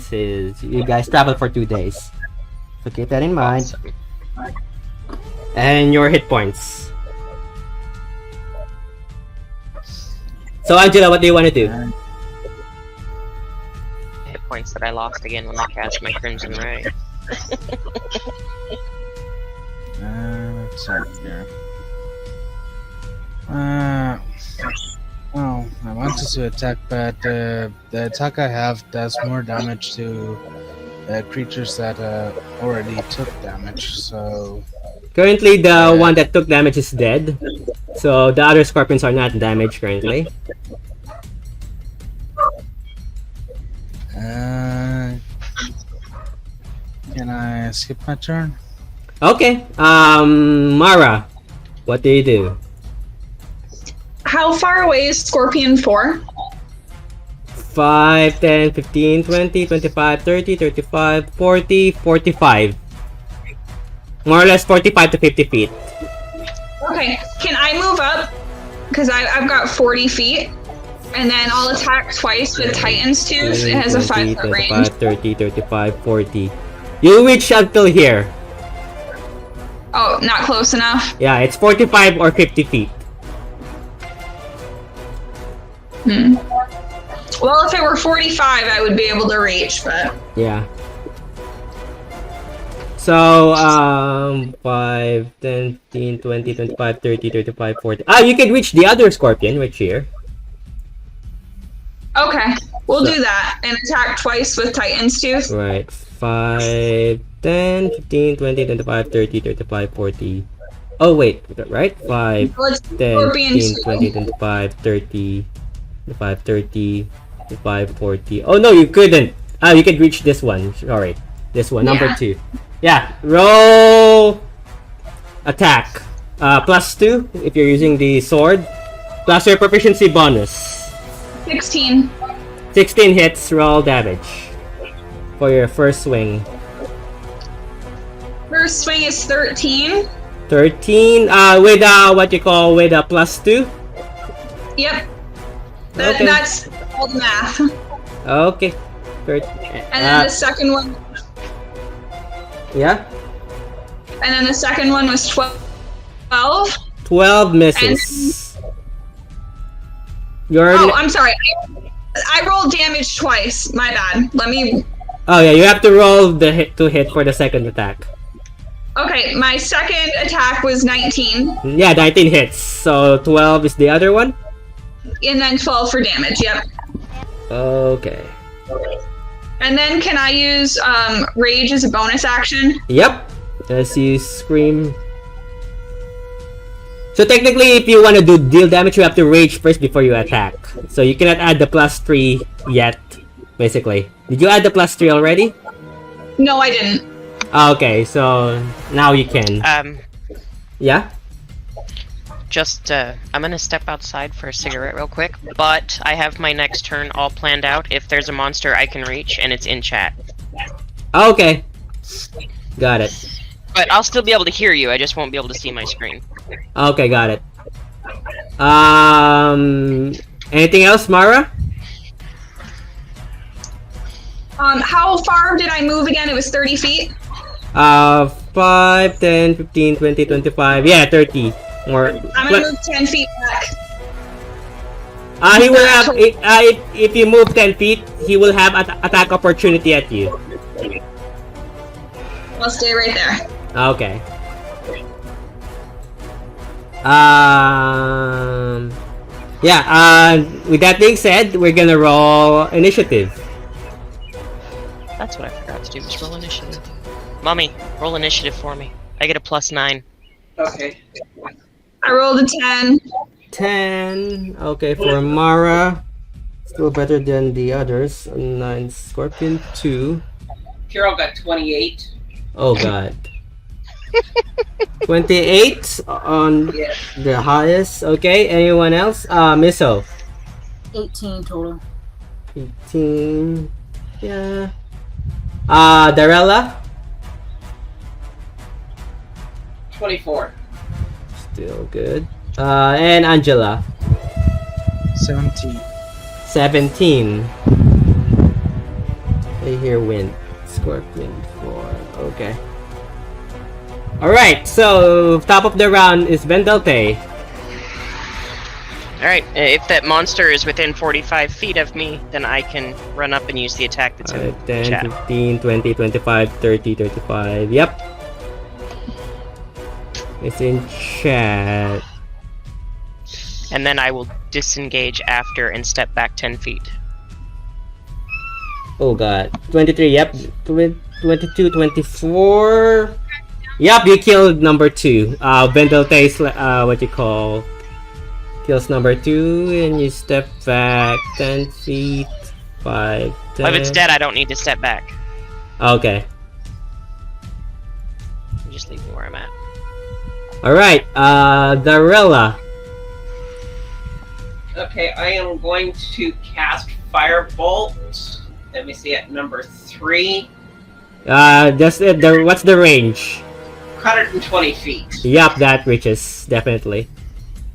you guys traveled for 2 days. So keep that in mind. And your hit points. So Angela, what do you want to do? Hit points that I lost again when I cast my Crimson Ray. Let's see here. Well, I wanted to attack, but the attack I have does more damage to creatures that already took damage, so... Currently, the one that took damage is dead. So the other scorpions are not damaged currently. Can I skip my turn? Okay. Mara, what do you do? How far away is Scorpion 4? 5, 10, 15, 20, 25, 30, 35, 40, 45. More or less 45 to 50 feet. Okay, can I move up? Because I've got 40 feet. And then I'll attack twice with Titan's Tooth. It has a 5-foot range. 25, 30, 35, 40. You reach until here. Oh, not close enough? Yeah, it's 45 or 50 feet. Well, if it were 45, I would be able to reach, but... Yeah. So, 5, 10, 15, 20, 25, 30, 35, 40. Ah, you can reach the other scorpion, which here. Okay, we'll do that. And attack twice with Titan's Tooth. Right. 5, 10, 15, 20, 25, 30, 35, 40. Oh, wait. Right? 5, 10, 15, 20, 25, 30, 25, 30, 25, 40. Oh, no, you couldn't. Ah, you could reach this one. Sorry. This one, number 2. Yeah, roll attack. +2 if you're using the sword. Plus your proficiency bonus. 16. 16 hits, roll damage. For your first swing. First swing is 13. 13, with what you call with a +2? Yep. Okay. That's all the math. Okay. And then the second one... Yeah? And then the second one was 12. 12 misses. Oh, I'm sorry. I rolled damage twice. My bad. Let me... Oh yeah, you have to roll the hit to hit for the second attack. Okay, my second attack was 19. Yeah, 19 hits. So 12 is the other one? And then 12 for damage, yep. Okay. And then can I use Rage as a bonus action? Yep. As you scream. So technically, if you want to do deal damage, you have to rage first before you attack. So you cannot add the +3 yet, basically. Did you add the +3 already? No, I didn't. Okay, so now you can. Yeah? Just, I'm gonna step outside for a cigarette real quick, but I have my next turn all planned out. If there's a monster I can reach, and it's in chat. Okay. Got it. But I'll still be able to hear you, I just won't be able to see my screen. Okay, got it. Anything else, Mara? How far did I move again? It was 30 feet? 5, 10, 15, 20, 25. Yeah, 30. More. I'm gonna move 10 feet back. He will have, if you move 10 feet, he will have attack opportunity at you. I'll stay right there. Okay. Yeah, with that being said, we're gonna roll initiative. That's what I forgot to do, was roll initiative. Mommy, roll initiative for me. I get a +9. Okay. I rolled a 10. 10. Okay, for Mara. Still better than the others. 9 Scorpion, 2. Carol got 28. Oh god. 28 on the highest. Okay, anyone else? Misso. 18 total. 18. Yeah. Darella. 24. Still good. And Angela. 17. 17. I hear wind. Scorpion 4. Okay. Alright, so top of the round is Vendalte. Alright, if that monster is within 45 feet of me, then I can run up and use the attack that's in 10, chat. 15, 20, 25, 30, 35. Yep. It's in chat. And then I will disengage after and step back 10 feet. Oh god. 23, yep. 22, 24. Yep, you killed number 2. Vendalte, what you call, kills number 2, and you step back 10 feet. 5, 10. If it's dead, I don't need to step back. Okay. Just leave me where I'm at. Alright, Darella. Okay, I am going to cast Firebolt. Let me see at number 3. What's the range? 120 feet. Yup, that reaches, definitely.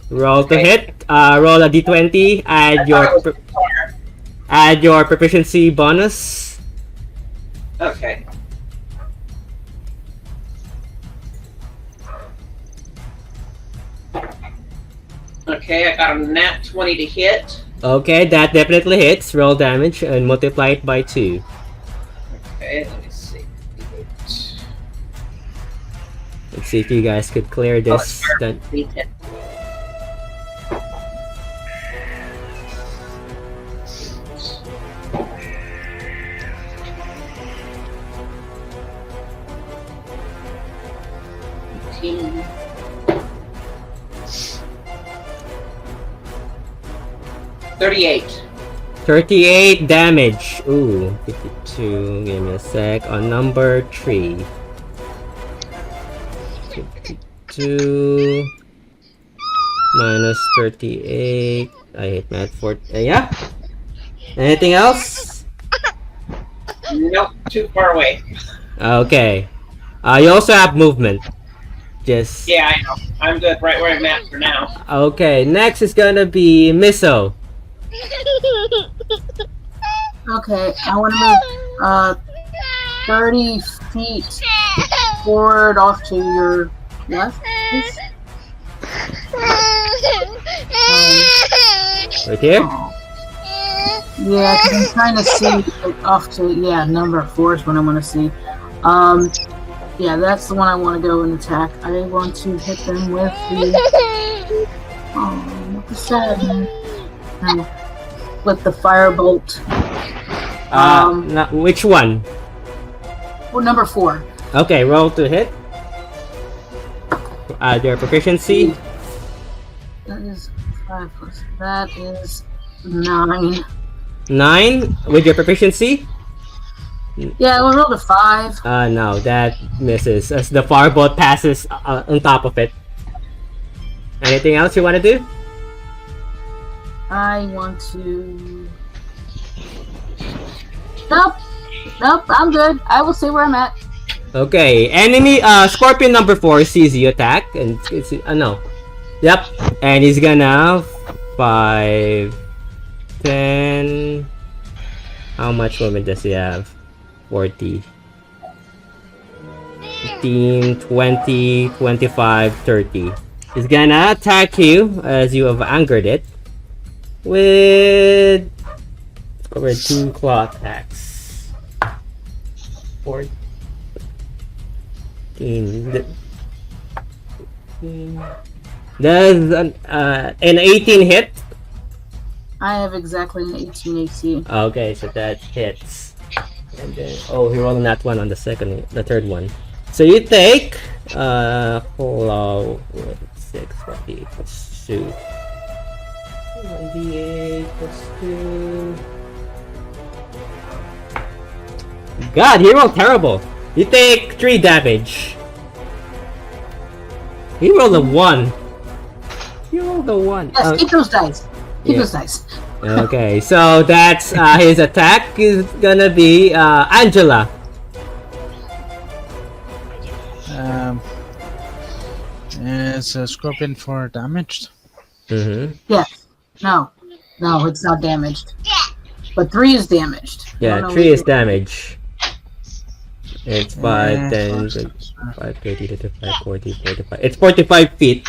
Roll to Okay. hit. Roll a d20. I thought it was fire. Add your proficiency bonus. Okay. Okay, I got a nat 20 to hit. Okay, that definitely hits. Roll damage and multiply it by 2. Okay, let me see. Let's see if you guys could clear this. Then. Team. 38. 38 damage. Ooh, 52. Give me a sec. On number 3. 52 minus 38. I hit math for. Yeah. Anything else? Nope, too far away. Okay. You also have movement. Just. Yeah, I know. I'm good right where I'm at for now. Okay. Next is gonna be Miso. Okay, I want to move 30 feet forward off to your left, please. Right here. Yeah, 'cause I'm trying to see like, off to, number 4 is what I want to see. Yeah, that's the one I want to go and attack. I want to hit them with the... what was that? With the firebolt. Which one? Well, number 4. Okay, roll to hit. Add your proficiency. That is 5 plus. That is 9. 9 with your proficiency. Yeah, we'll roll to 5. No, that misses as the firebolt passes on top of it. Anything else you want to do? I want to... Nope, I'm good. I will stay where I'm at. Okay, enemy Scorpion number 4 sees you attack and it's no. Yep, and he's gonna 5, 10. How much movement does he have? 40, 15, 20, 25, 30. He's gonna attack you as you have angered it with 2 claw attacks. 14. Does an 18 hit? I have exactly an 18 AC. Okay, so that hits. And then, he rolled that one on the third one. So you take, hello, 6, 48 plus 2. 1d8 plus 2. God, he rolled terrible. You take 3 damage. He rolled a 1. He rolled a 1. Yes, keep those dice. Keep those dice. Okay, so that's his attack is gonna be Angela. Is Scorpion 4 damaged? Mm-hmm. Yes. No, it's not damaged. But 3 is damaged. Yeah, 3 is damage. It's 5, 10, 25, 30, 35, 40, 45. It's 45 feet.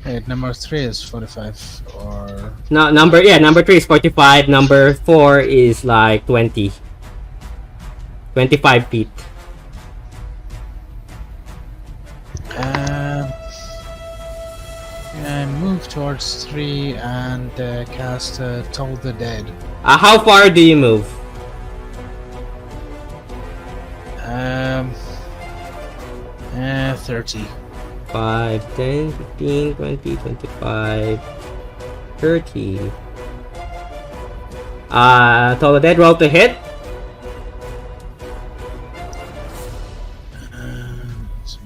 Wait, number 3 is 45 or... No, number 3 is 45, number 4 is like 20. 25 feet. And move towards 3 and cast Toll the Dead. How far do you move? 30. 5, 10, 15, 20, 25, 30. Toll the Dead, roll to hit. Let's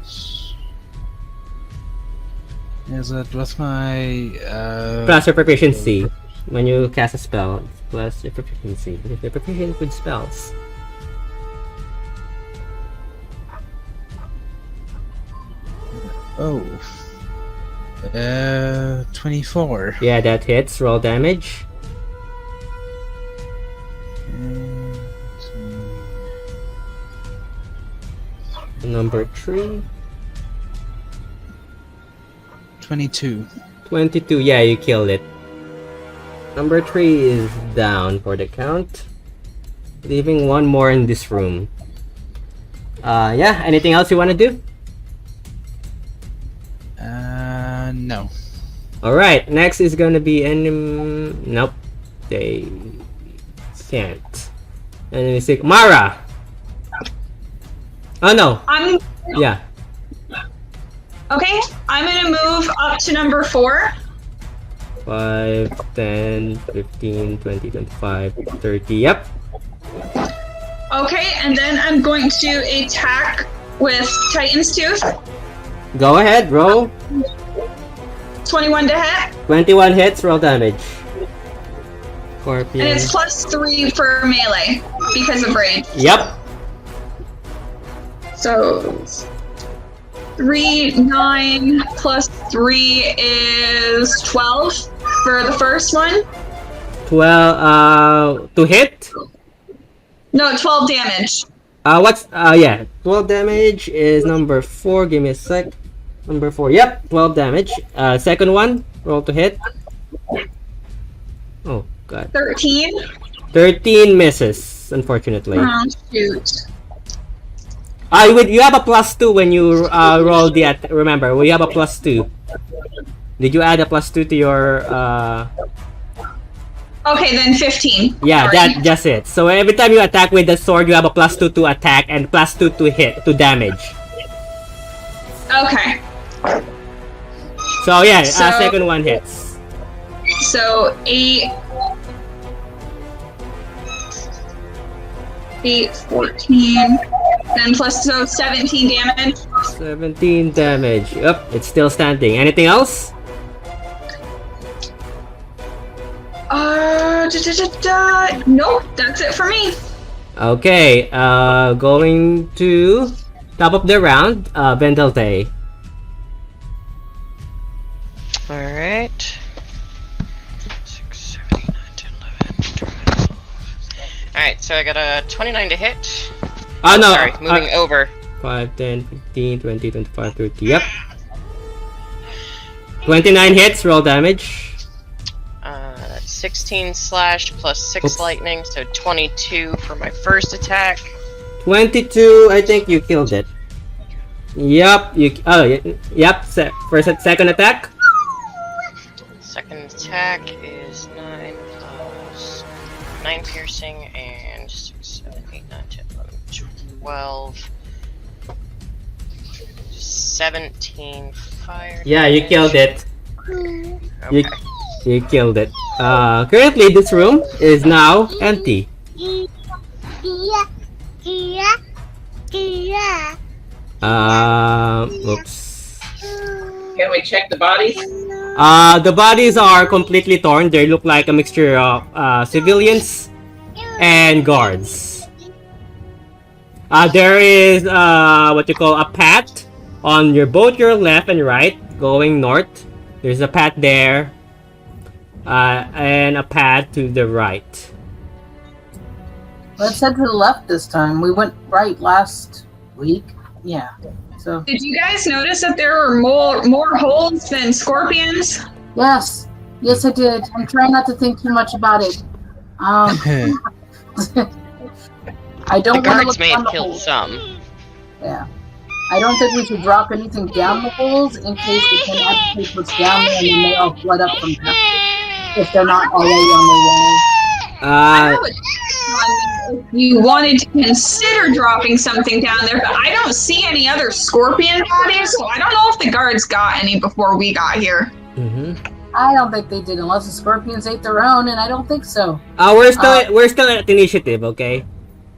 see. Is it with my Plus your proficiency. When you cast a spell, it's plus your proficiency. If you're proficient with spells. Oh. 24. Yeah, that hits. Roll damage. Number 3. 22. 22. Yeah, you killed it. Number 3 is down for the count. Leaving one more in this room. Yeah, anything else you want to do? No. Alright, next is gonna be nope. They can't. Enemy sick. Mara! Oh no. Yeah. Okay, I'm gonna move up to number 4. 5, 10, 15, 20, 25, 30. Yep. Okay, and then I'm going to attack with Titan's Tooth. Go ahead, roll. 21 to hit. 21 hits, roll damage. Scorpion. And it's plus 3 for melee because of rage. Yep. So 3, 9 plus 3 is 12 for the first one. 12 to hit? No, 12 damage. Yeah. 12 damage is number 4. Give me a sec. Number 4. Yep, 12 damage. Second one, roll to hit. Oh god. 13. 13 misses, unfortunately. Oh, shoot. You have a +2 when you roll the remember, we have a +2. Did you add a +2 to your Okay, then 15. Yeah, Sorry. that just it. So every time you attack with the sword, you have a +2 to attack and +2 to hit to damage. Okay. So yeah, So- second one hits. So 8, 14, then plus so 17 damage. 17 damage. Yep, it's still standing. Anything else? Nope, that's it for me. Okay, going to top of the round, Vendalte. Alright. 6, 7, 8, 9, 10, 11, 12. Alright, so I got a 29 to hit. Oh no! Sorry, moving over. 5, 10, 15, 20, 25, 30. Yep. 29 hits, roll damage. That's 16 slash plus 6 Oops. lightning, so 22 for my first attack. 22, I think you killed it. Yep, yep, second attack. Second attack is 9 plus 9 piercing and 6, 7, 8, 9, 10, 11, 12. 17 fire. Yeah, you damage. killed it. Okay. You killed it. Currently, this room is now empty. Oops. Can we check the bodies? The bodies are completely torn. They look like a mixture of civilians and guards. There is what you call a pat on both your left and right, going north. There's a path there. And a path to the right. Let's head to the left this time. We went right last week. Yeah. So. Did you guys notice that there were more holes than scorpions? Yes. Yes, I did. I'm trying not to think too much about it. I don't The want to guards look may down have the killed holes. some. Yeah. I don't think we should drop anything down the holes in case we can actually put down there and then they all flood up from there if they're not already on I know if you wanted to consider dropping something down there, but I don't see any other scorpion bodies, so I don't know if the guards got any before we got here. Mm-hmm. their way. I don't think they did unless the scorpions ate their own, and I don't think so. We're still at initiative, okay?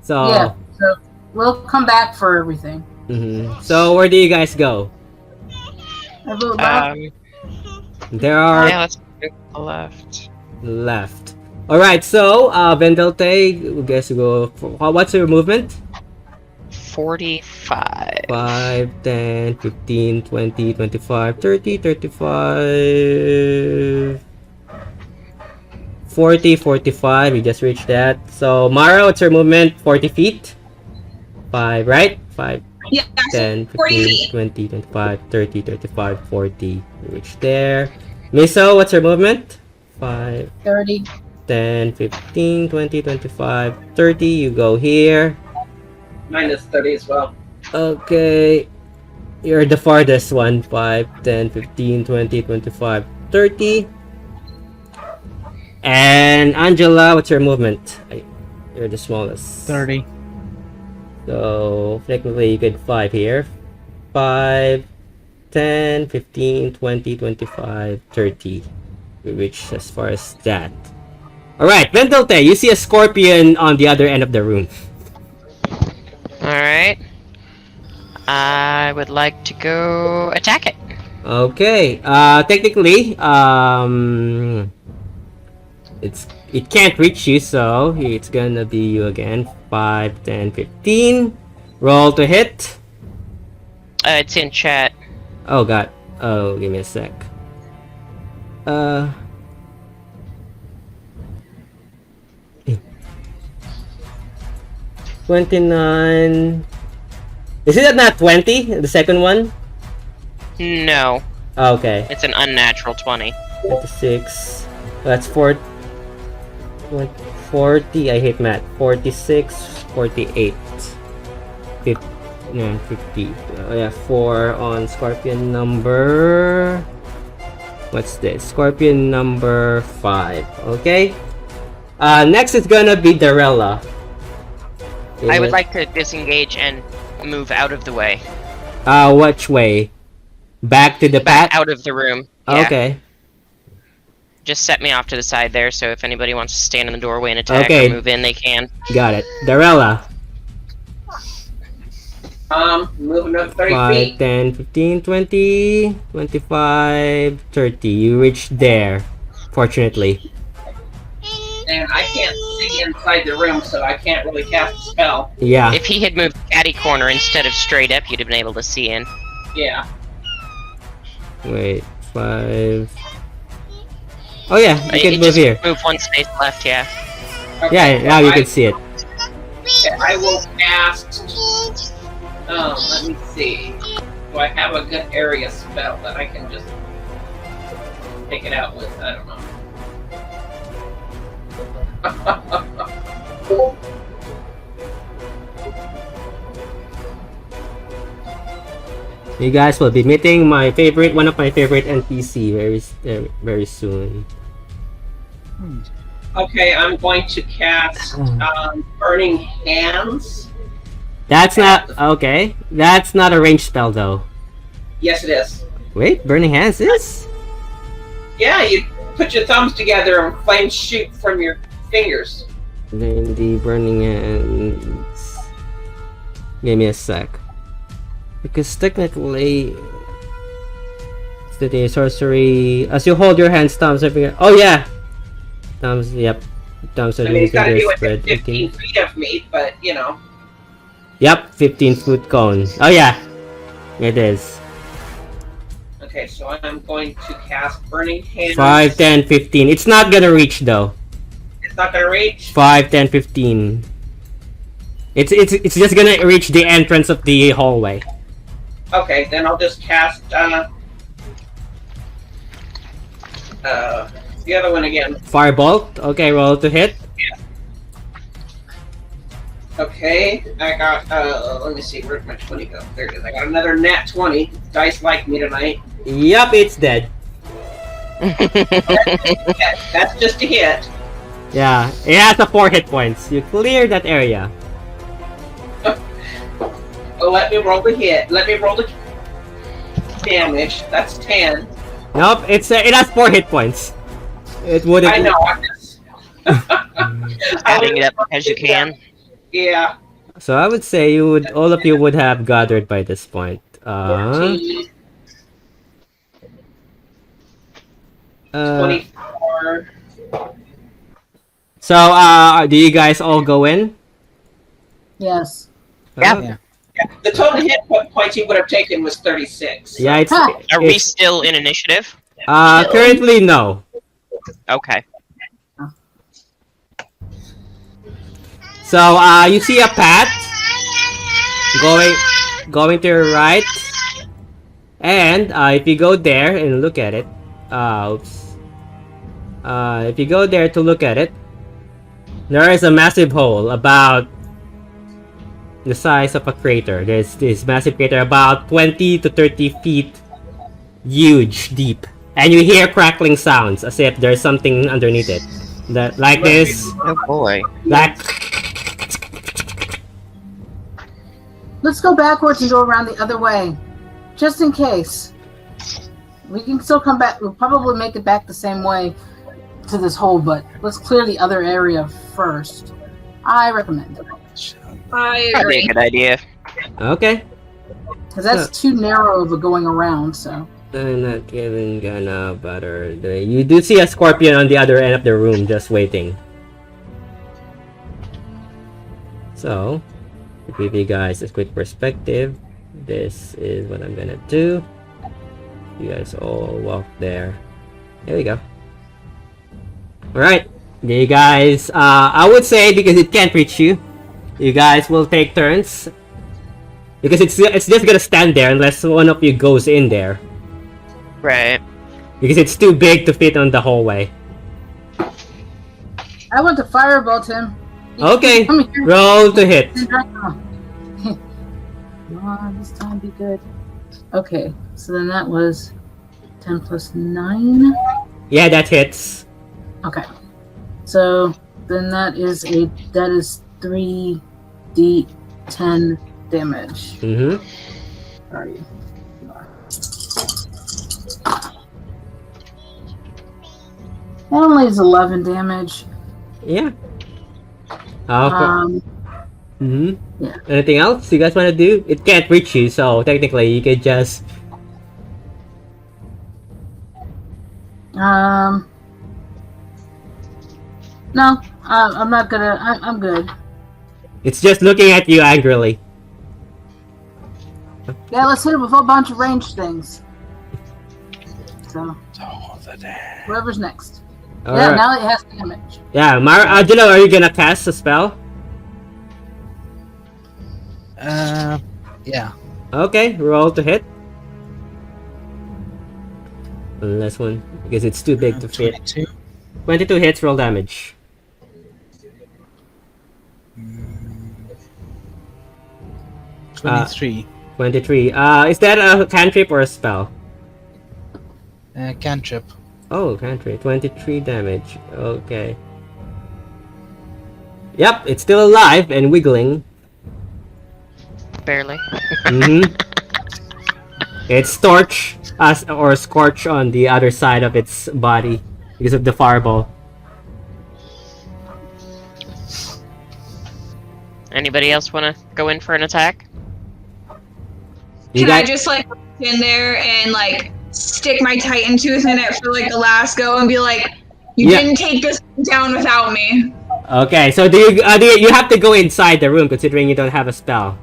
So Yeah. So we'll come back for everything. So where do you guys go? I vote left. There are Yeah, let's go to the left. left. Alright, so Vendelte, I guess you go for, what's your movement? 45. 5, 10, 15, 20, 25, 30, 35, 40, 45. We just reached that. So Mara, what's your movement? 40 feet? 5, right? 5, Yeah, 10, 40 15, feet. 20, 25, 30, 35, 40. We reached there. Miso, what's your movement? 5, 30. 10, 15, 20, 25, 30. You go here. Mine is 30 as well. Okay. You're the farthest one. 5, 10, 15, 20, 25, 30. And Angela, what's your movement? You're the smallest. 30. So technically you get 5 here. 5, 10, 15, 20, 25, 30. We reach as far as that. Alright, Vendelte, you see a scorpion on the other end of the room. Alright. I would like to go attack it. Okay. Technically, it can't reach you, so it's gonna be you again. 5, 10, 15. Roll to hit. It's in chat. Oh god. Oh, give me a sec. 29. Is it not 20? The second one? No, Okay. it's an unnatural 20. 26. That's 40. 40. I hate math. 46. 48. 50. No, 50. Yeah, 4 on scorpion number. What's this? Scorpion number 5. Okay. Next is gonna be Darella. I would like to disengage and move out of the way. Which way? Back to the path? Out of the room. Yeah. Okay. Just set me off to the side there, so if anybody wants to stand in the doorway and attack Okay. or move in, they can. Got it. Darella. Moving up 30 5, feet. 10, 15, 20, 25, 30. You reached there, fortunately. And I can't see inside the room, so I can't really cast a spell. Yeah. If he had moved catty corner instead of straight up, you'd have been able to see in. Yeah. Wait, 5. Oh yeah, you can move Just here. move one space left, yeah. Yeah, now you can see it. Okay, I will cast. Let me see. Do I have a good area spell that I can just take it out with? I don't know. You guys will be meeting one of my favorite NPC very soon. Okay, I'm going to cast Burning Hands. That's not okay. That's not a ranged spell though. Yes, it is. Wait, Burning Hands is? Yeah, you put your thumbs together and flames shoot from your fingers. Then the Burning Hands. Give me a sec. Because technically, it's the sorcery. As you hold your hands, thumbs are finger. Oh yeah, thumbs. Yep, thumbs are I mean, it's got to be spread. within 15 feet of me, but you know. Yep, 15-foot cone. Oh yeah, it is. Okay, so I'm going to cast Burning Hands. 5, 10, 15. It's not gonna reach though. It's not gonna reach? 5, 10, 15. It's just gonna reach the entrance of the hallway. Okay, then I'll just cast the other one again. Firebolt. Okay, roll to hit. Okay, I got, let me see, where'd my 20 go? There it is. I got another nat 20. Dice like me tonight. Yup, it's dead. That's just a hit. Yeah, it has a 4 hit points. You clear that area. Oh, let me roll the hit. Let me roll the damage. That's 10. Nope, it has 4 hit points. It would. I know, I'm just... Adding it up as you can. Yeah. So I would say all of you would have gathered by this point. 14. 24. So do you guys all go in? Yes. Yeah. The total hit points he would have taken was 36. Yeah, it's. Are we still in initiative? Currently no. Okay. So you see a path going to your right, and if you go there and look at it, oops. If you go there to look at it, there is a massive hole about the size of a crater. There's this massive crater about 20 to 30 feet huge, deep, and you hear crackling sounds as if there's something underneath it. Like this. Oh boy. Like. Let's go backwards and go around the other way, just in case. We can still come back. We'll probably make it back the same way to this hole, but let's clear the other area first. I recommend it. I That'd be a agree. good idea. Okay. Because that's too narrow of a going around, so. I'm not even gonna bother. You do see a scorpion on the other end of the room just waiting. So, to give you guys a quick perspective, this is what I'm gonna do. You guys all walk there. There we go. Alright. You guys, I would say because it can't reach you, you guys will take turns. Because it's just gonna stand there unless one of you goes in there. Right. Because it's too big to fit on the hallway. I want to firebolt him. Okay, Come here. roll to hit. Come on, this time be good. Okay, so then that was 10 plus 9. Yeah, that hits. Okay, so then that is 3d10 damage. Mm-hmm. Where are you? That only is 11 damage. Yeah. Yeah. Anything else you guys want to do? It can't reach you, so technically you could just... No, I'm not gonna. I'm good. It's just looking at you angrily. Yeah, let's hit it with a bunch of ranged things. So, whoever's next. Yeah, Alright. now it has damage. Yeah, Angelo, are you gonna cast a spell? Yeah. Okay, roll to hit. Last one, because it's too big to fit. 22. 22 hits, roll damage. 23. 23. Is that a cantrip or a spell? Cantrip. Oh, cantrip. 23 damage. Okay. Yep, it's still alive and wiggling. Barely. Mm-hmm. It's torch or scorch on the other side of its body because of the fireball. Anybody else want to go in for an attack? You Can I guys- just like in there and like stick my Titan tooth in it for like the last go and be like, "You Yeah. didn't take this down without me." Okay, so do you have to go inside the room considering you don't have a spell?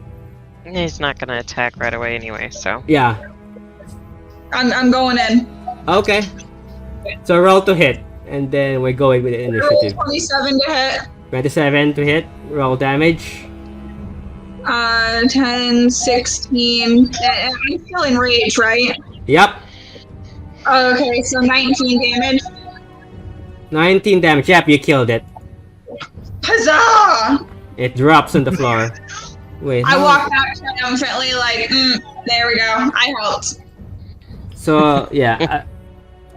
He's not gonna attack right away anyway, so. Yeah. I'm going in. Okay. So roll to hit, and then we're going with the initiative. 27 to hit. 27 to hit. Roll damage. 10, 16. I'm still in rage, right? Yep. Okay, so 19 damage. 19 damage. Yep, you killed it. Huzzah! It drops on the floor. Wait. I walk back triumphantly, like, there we go. I helped. So yeah.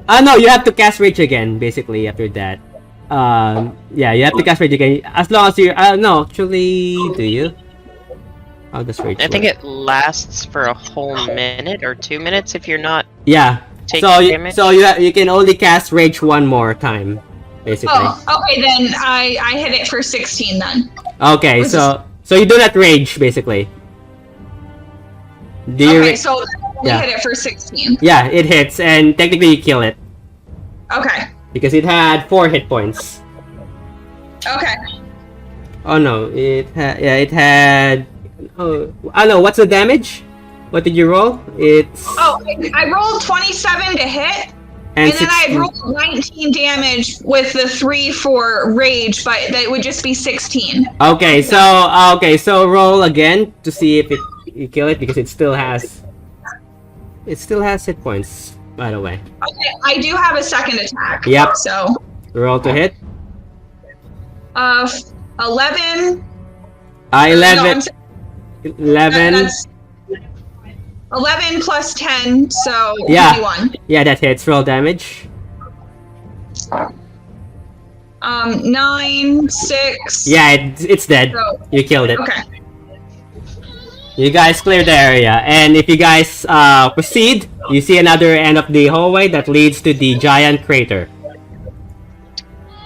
No, you have to cast rage again. Basically, after that. Yeah, you have to cast rage again. As long as you. No, actually, do you? How does rage I think work? it lasts for a whole minute or 2 minutes if you're not Yeah. taking So damage. you can only cast rage one more time, basically. Oh, okay, then I hit it for 16 then. Okay, so you do not rage, basically. Do you Okay, so we Yeah. hit it for 16. Yeah, it hits, and technically you kill it Okay, because it had 4 hit points. okay. Oh no, it had. Oh no, what's the damage? What did you roll? It's Oh, I rolled 27 to hit, and and then I 16. rolled 19 damage with the 3 for rage, but that would just be 16. Okay, so roll again to see if you kill it because it still has hit points. By the way, Okay, I do have a second attack. Yep. So, roll to hit. 11. 11. 11. That's 11 plus 10, so Yeah. 21. Yeah, that hits. Roll damage. 9, 6. Yeah, it's dead. So, You killed it. okay. You guys clear the area, and if you guys proceed, you see another end of the hallway that leads to the giant crater.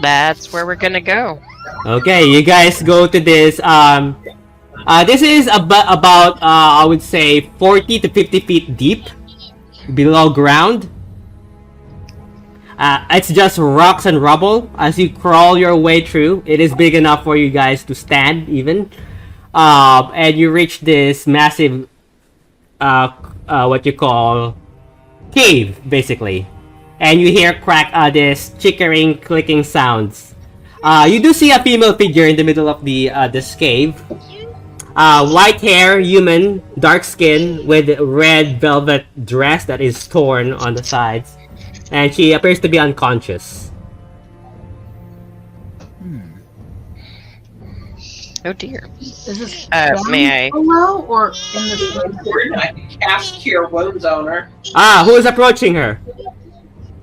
That's where we're gonna go. Okay, you guys go to this. This is about I would say 40 to 50 feet deep, below ground. It's just rocks and rubble as you crawl your way through. It is big enough for you guys to stand even. And you reach this massive, what you call, cave, basically. And you hear this chickering, clicking sounds. You do see a female figure in the middle of this cave. White hair, human, dark skin, with red velvet dress that is torn on the sides. And she appears to be unconscious. Oh dear. Is this May I? below or in the I can cast Cure Wounds on her. Who is approaching her?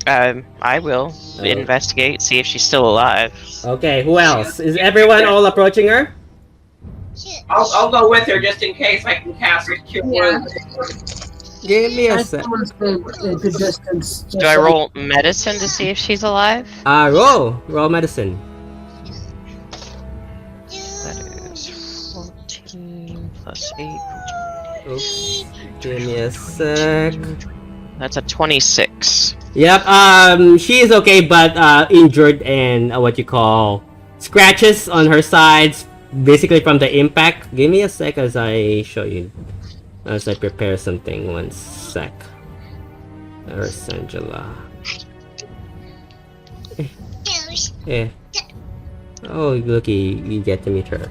I will investigate, see if she's still alive. Okay, who else? Is everyone all approaching her? I'll go with her just in case I can cast Cure Wounds. Give me a I sec. want to stay a good distance. Do I roll medicine to see if she's alive? Roll medicine. That is 14 plus 8. Oops. Give me a sec. That's a 26. Yep, she is okay, but injured and what you call scratches on her sides, basically from the impact. Give me a sec as I show you. As I prepare something, 1 sec. There's Angela. Yeah. Oh, looky, you get to meet her.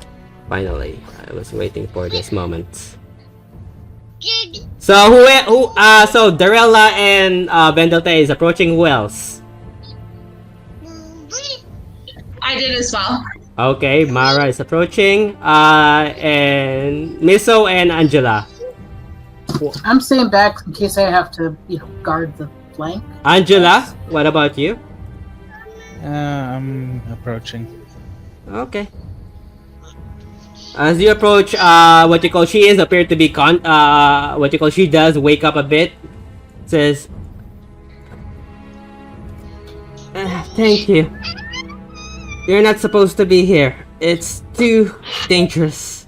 Finally, I was waiting for this moment. So so Darella and Vendelte is approaching. Who else? I did as well. Okay, Mara is approaching. And Miso and Angela. I'm staying back in case I have to, guard the flank. Angela, what about you? I'm approaching. Okay. As you approach, what you call, she is appeared to be she does wake up a bit. Says, thank you. You're not supposed to be here. It's too dangerous.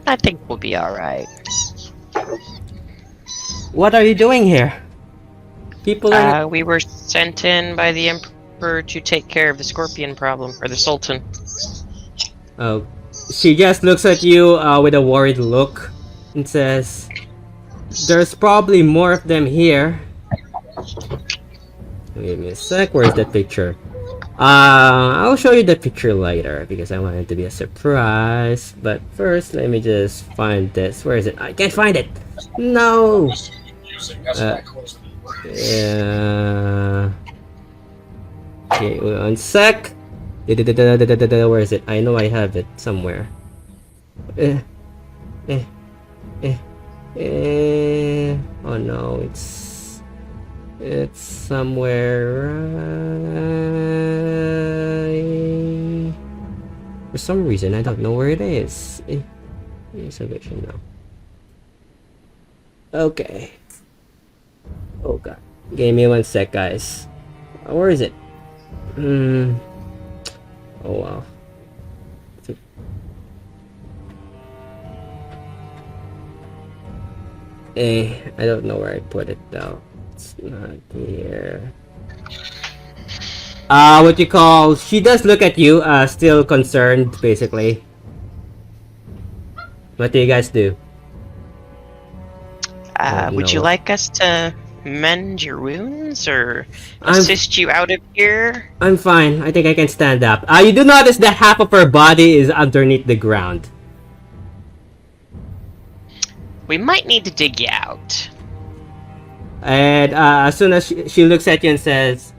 I think we'll be alright. What are you doing here? People are... We were sent in by the Emperor to take care of the scorpion problem, or the Sultan. Oh, she just looks at you with a worried look and says, there's probably more of them here. Give me a sec. Where's that picture? I'll show you the picture later because I want it to be a surprise. But first, let me just find this. Where is it? I can't find it. No. Yeah. Okay, one sec. Where is it? I know I have it somewhere. Oh no, it's somewhere. For some reason, I don't know where it is. Salvation now. Okay. Oh god. Give me one sec, guys. Where is it? Oh wow. I don't know where I put it though. It's not here. What you call? She does look at you, still concerned, basically. What do you guys do? Would you like us to mend your wounds or assist you out of here? I'm fine. I think I can stand up. You do notice that half of her body is underneath the ground. We might need to dig you out. And as soon as she looks at you and says,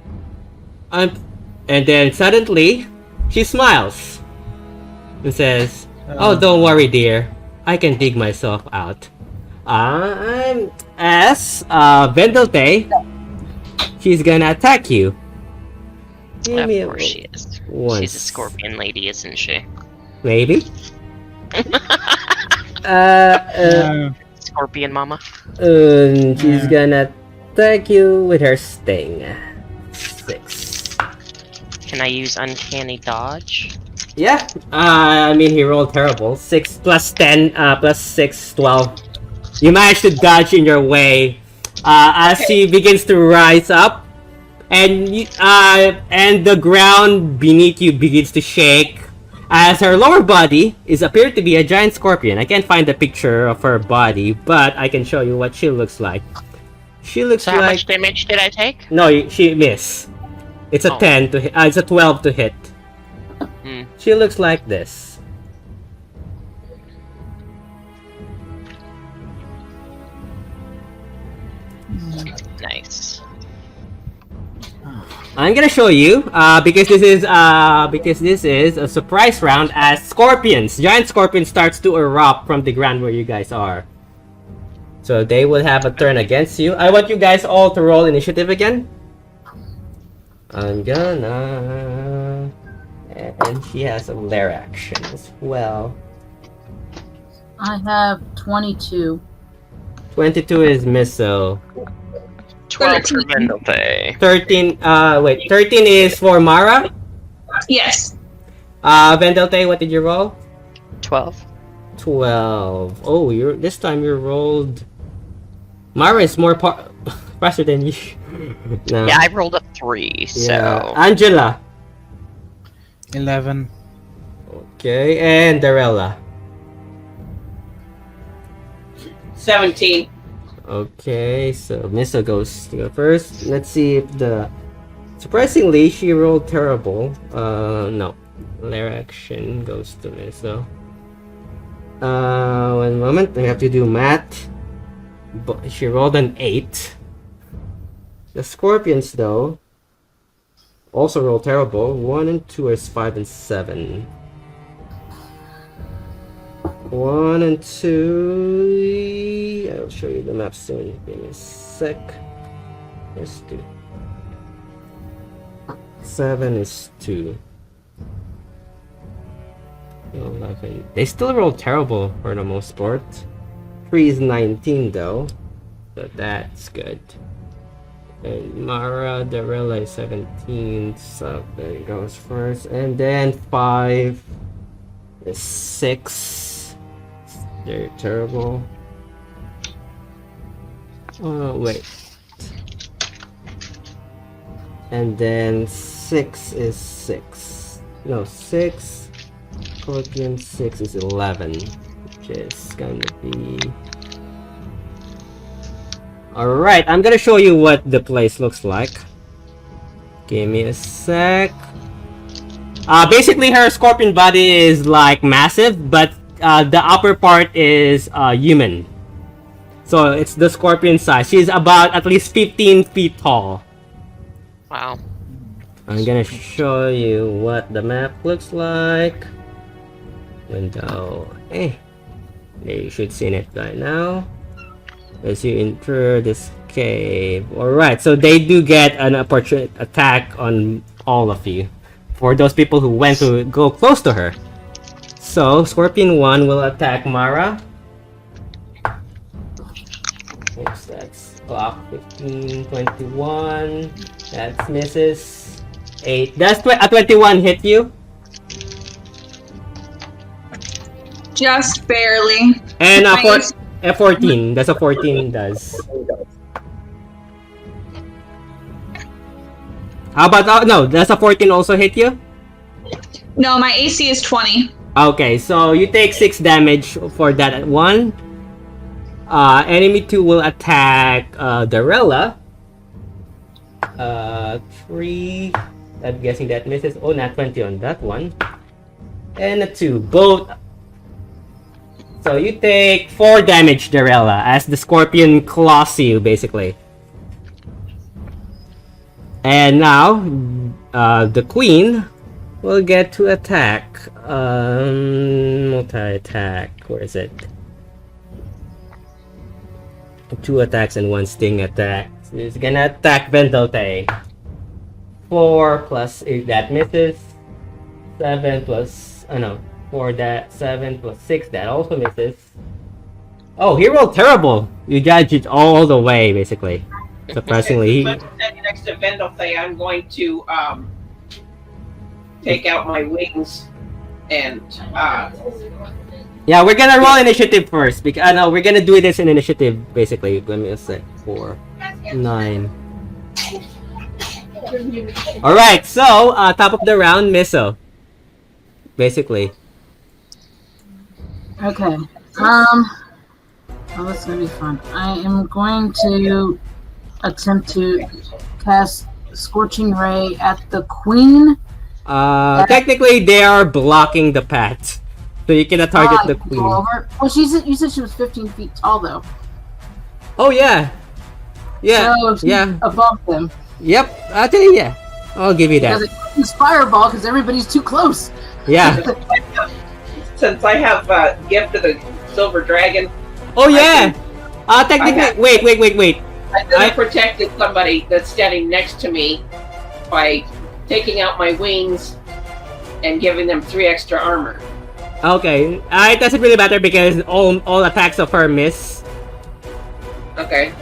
and then suddenly she smiles and says, "Oh, don't worry, dear. I can dig myself out. I'm as Vendelte. She's gonna attack you." Of course she is. She's a scorpion lady, isn't she? Maybe. Scorpion mama. She's gonna attack you with her sting. 6. Can I use uncanny dodge? Yeah. I mean, he rolled terrible. 6 plus 10 plus 6, 12. You managed to dodge in your way as she begins to rise up, and the ground beneath you begins to shake as her lower body appeared to be a giant scorpion. I can't find a picture of her body, but I can show you what she looks like. She looks so like. How much damage did I take? No, she missed. It's a 10 to hit. It's a 12 to hit. She looks like this. Nice. I'm gonna show you because this is a surprise round as giant scorpions starts to erupt from the ground where you guys are. So they will have a turn against you. I want you guys all to roll initiative again. I'm gonna, and she has a lair action as well. I have 22. 22 is missile. 12 for Vendelte. 13. 13 is for Mara. Yes. Vendelte, what did you roll? 12. 12. Oh, this time you rolled. Mara is more faster than you. No. Yeah, I rolled a 3, so. Yeah. Angela. 11. Okay, and Darella. 17. Okay, so Missa goes to go first. Let's see if surprisingly, she rolled terrible. No. Lair action goes to Missa. One moment, I have to do math. But she rolled an 8. The scorpions, though, also rolled terrible. 1 and 2 is 5 and 7. 1 and 2. I'll show you the map soon. Give me a sec. Let's do. 7 is 2. 11. They still roll terrible for the most part. 3 is 19 though, so that's good. And Mara Darella is 17, so there it goes first. And then 5 is 6. They're terrible. Oh wait. And then 6 is 6. No, 6. Scorpion 6 is 11. Which is gonna be Alright, I'm gonna show you what the place looks like. Give me a sec. Basically, her scorpion body is like massive, but the upper part is human. So it's the scorpion size. She's about at least 15 feet tall. Wow. I'm gonna show you what the map looks like. Window. You should see it right now. As you enter this cave. Alright, so they do get an opportunity attack on all of you. For those people who went to go close to her. So, Scorpion 1 will attack Mara. Oops, that's clock 15, 21. That's misses. 8. Does a 21 hit you? Just barely. And a 14. That's a 14 does. How about no? Does a 14 also hit you? No, my AC is 20. Okay, so you take 6 damage for that one. Enemy 2 will attack Darella. 3. I'm guessing that misses. Oh, not 20 on that one. And a 2. Both. So you take 4 damage, Darella, as the scorpion claws you, basically. And now, the queen will get to attack. Multi-attack. Where is it? 2 attacks and 1 sting attack. So he's gonna attack Vendote. 4 plus 8, that misses. 7 plus... Oh no. 4 that. 7 plus 6, that also misses. Oh, he rolled terrible! You judge it all the way, basically. Surprisingly. Next to Vendote, I'm going to take out my wings and yeah, we're gonna roll initiative first because no, we're gonna do this in initiative basically. Let me just say 4, 9. All right, so top of the round, Miso. Basically. Okay. Oh, that's gonna be fun. I am going to attempt to cast Scorching Ray at the Queen. Technically, they are blocking the path, so you cannot target the Queen. Over. Well, you said she was 15 feet tall, though. Oh yeah, yeah, so she's yeah. above them. Yep, actually, yeah. I'll give you that. Because it's fireball, because everybody's too close. Yeah. Since I have gift of the Silver Dragon. Oh yeah. Technically, wait. I protected somebody that's standing next to me by taking out my wings and giving them 3 extra armor. Okay, it doesn't really matter because all attacks of her miss. Okay.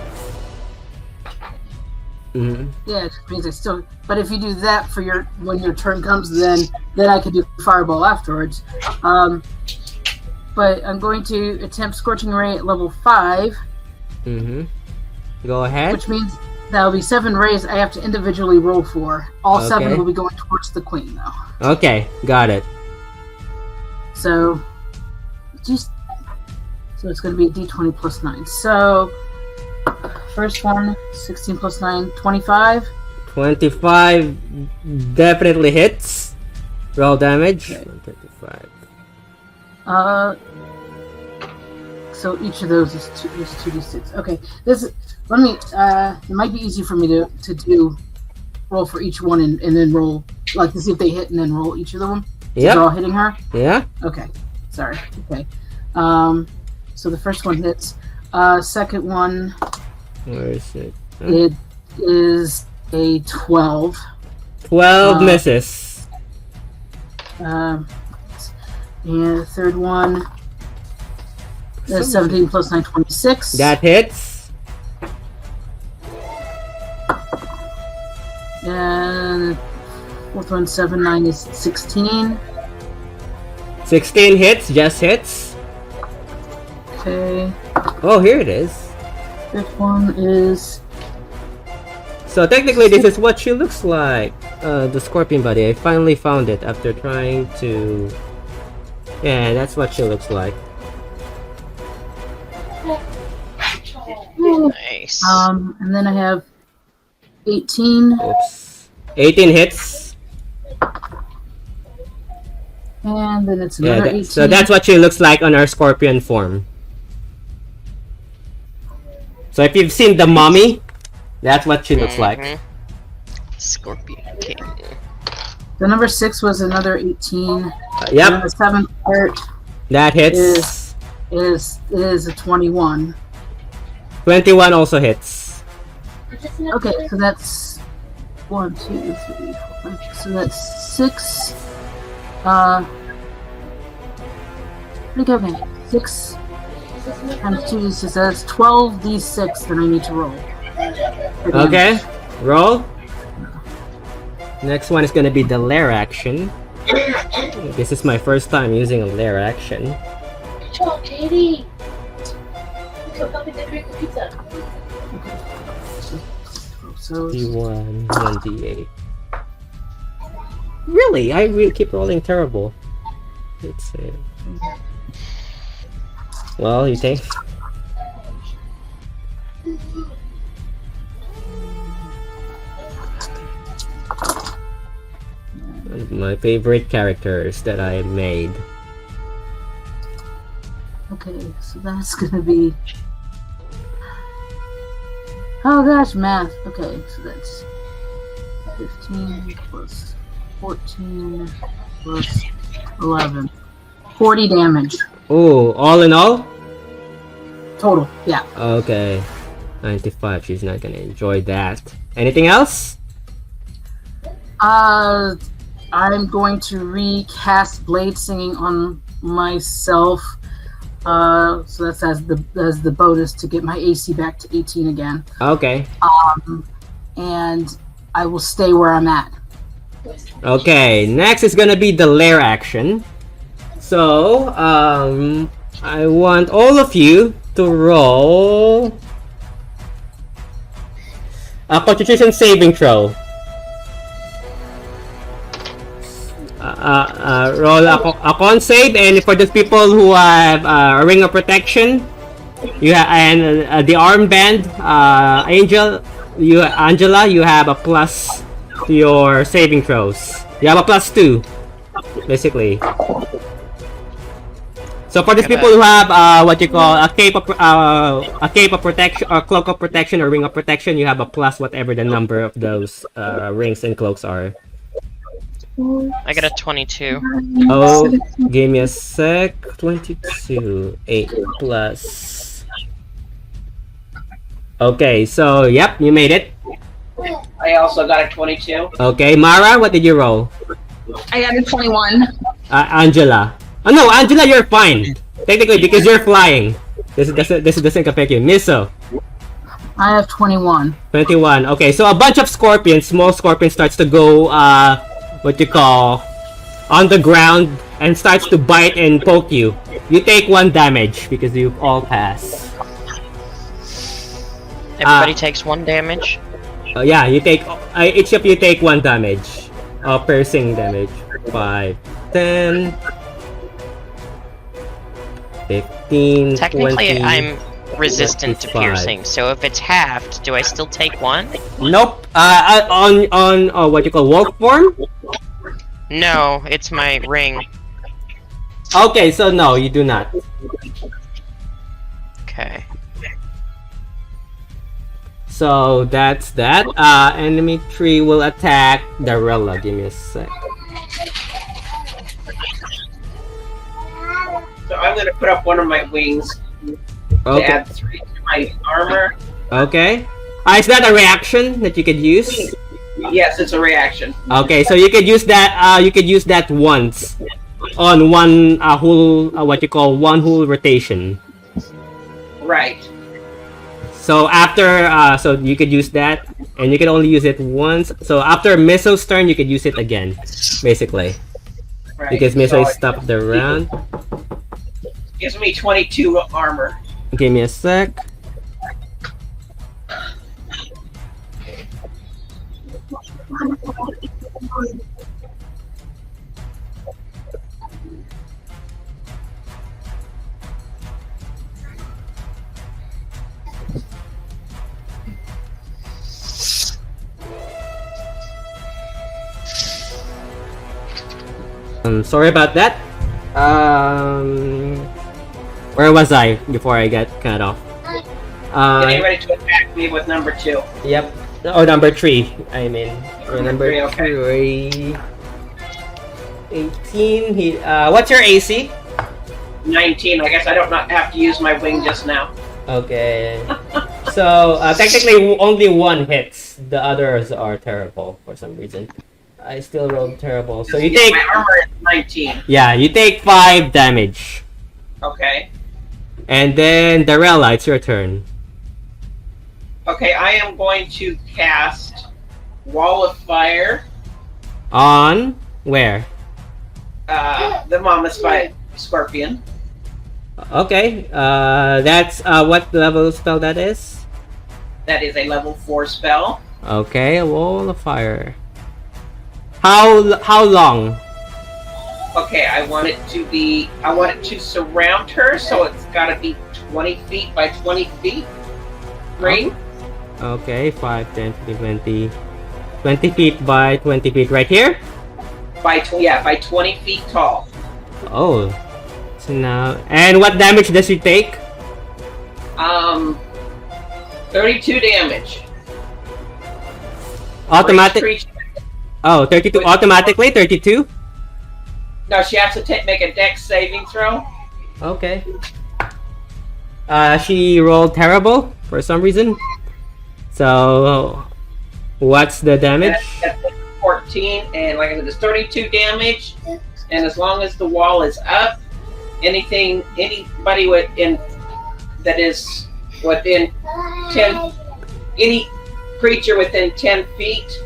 Mm-hmm. Yeah, it just means I still. But if you do that for when your turn comes, then I can do fireball afterwards. But I'm going to attempt Scorching Ray at level 5. Mm-hmm. Go ahead. Which means that'll be 7 rays I have to individually roll for. All 7 will be going towards the Queen, though. Okay, got it. So it's going to be a d20 plus 9. So, first one, 16 plus 9, 25. 25 definitely hits. Roll damage. Okay. 25. So each of those is 2d6. Okay, it might be easy for me to do roll for each one and then roll, like to see if they hit and then roll each of them. Yeah. They're all hitting her? Yeah. Okay, sorry. Okay. So the first one hits. Second one. Where is it? It is a 12. 12 misses. And the third one is 17 plus 9, 26. That hits. And fourth one, 7, 9 is 16. 16 hits, just hits. Okay. Oh, here it is. Fifth one is... So technically this is what she looks like. The scorpion body. I finally found it after trying to... Yeah, that's what she looks like. Nice. And then I have 18. Oops. 18 hits. And then it's another 18. So that's what she looks like on her scorpion form. So if you've seen the mummy, that's what she looks like. Scorpion King. The number 6 was another 18. Yep. And the 7th part That hits. is a 21. 21 also hits. Okay, so that's 1, 2, 3, 4. So that's 6. Okay, 6 times 2 is just that's 12 d6 that I need to roll. Okay, roll. Next one is gonna be the lair action. This is my first time using a lair action. Good job, Katie. Come help me decorate the pizza. So D1, 1d8. Really? I really keep rolling terrible. Let's see. Well, you think? One of my favorite characters that I made. okay, so that's gonna be. Oh gosh, math. Okay, so that's 15 plus 14 plus 11. 40 damage Oh, all in all? total. Yeah. Okay. 95, she's not gonna enjoy that. Anything else? I'm going to recast Blade Singing on myself. So that's as the bonus to get my AC back to 18 again. Okay. And I will stay where I'm at. Okay, next is gonna be the lair action. So, I want all of you to roll a Constitution saving throw. Roll a con save, and for those people who have a ring of protection, you and the armband, Angela, you have a plus to your saving throws. You have a +2, basically. So for these people who have what you call a cape of protection, or cloak of protection, or ring of protection, you have a plus whatever the number of those rings and cloaks are. I got a 22. Oh, give me a sec. 22, 8 plus. Okay, so yep, you made it. I also got a 22. Okay, Mara, what did you roll? I got a 21. Angela. Oh no, Angela, you're fine. Technically, because you're flying. This doesn't affect you. Miso. I have 21. 21. Okay, so a bunch of scorpions, small scorpion starts to go, what you call, on the ground and starts to bite and poke you. You take 1 damage because you all pass. Everybody takes 1 damage. Yeah, you take, each of you take 1 damage. Piercing damage. 5, 10, 15, Technically, 20, I'm resistant to 25. piercing, so if it's halved, do I still take 1? Nope. On what you call wolf form? No, it's my ring. Okay, so no, you do not. Okay. So that's that. Enemy 3 will attack Darella. Give me a sec. So I'm gonna put up one of my wings to Okay. add 3 to my armor. Okay. Is that a reaction that you could use? Yes, it's a reaction. Okay, so you could use that. You could use that once on one whole what you call one whole rotation. Right. So after, so you could use that, and you can only use it once. So after Miso's turn, you could use it again, basically, Right. because Miso So is stopped the round. gives me 22 armor. Give me a sec. Sorry about that. Where was I before I got cut off? Getting ready to attack me with number 2. Yep. Oh, number 3. I mean, number 3, okay. 3. 18. What's your AC? 19. I guess I don't not have to use my wing just now. Okay. So technically, only one hits. The others are terrible for some reason. I still rolled terrible. So you take. My armor is 19. Yeah, you take 5 damage. Okay. And then Darella, it's your turn. Okay, I am going to cast Wall of Fire. On where? The Mama Scorpion. Okay. That's what level spell that is? That is a level 4 spell. Okay, a wall of fire. How long? Okay, I want it to surround her, so it's gotta be 20 feet by 20 feet. Ring. Okay, 5, 10, 15, 20. 20 feet by 20 feet right here? By 20 feet tall. Oh. So now, and what damage does she take? 32 damage. Automatic. Oh, 32 automatically? 32? No, she has to make a dex saving throw. Okay. She rolled terrible for some reason. So, what's the damage? That's 14, and like I said, it's 32 damage. And as long as the wall is up, anybody that is within 10, any creature within 10 feet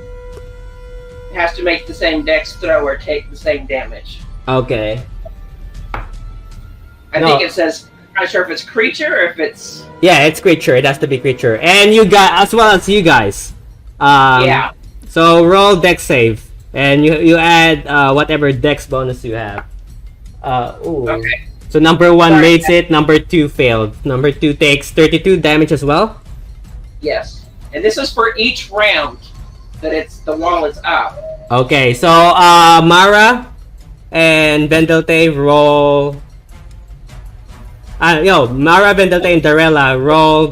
has to make the same dex throw or take the same damage. Okay. I think it says, I'm not sure if it's creature or if it's... Yeah, it's creature. It has to be creature. And you guys, as well as you guys. Yeah. So roll dex save. And you add whatever dex bonus you have. Ooh. Okay. So number 1 makes it, number 2 failed. Number 2 takes 32 damage as well? Yes. And this is for each round that the wall is up. Okay, so Mara and Vendelte roll... Mara, Vendelte, and Darella roll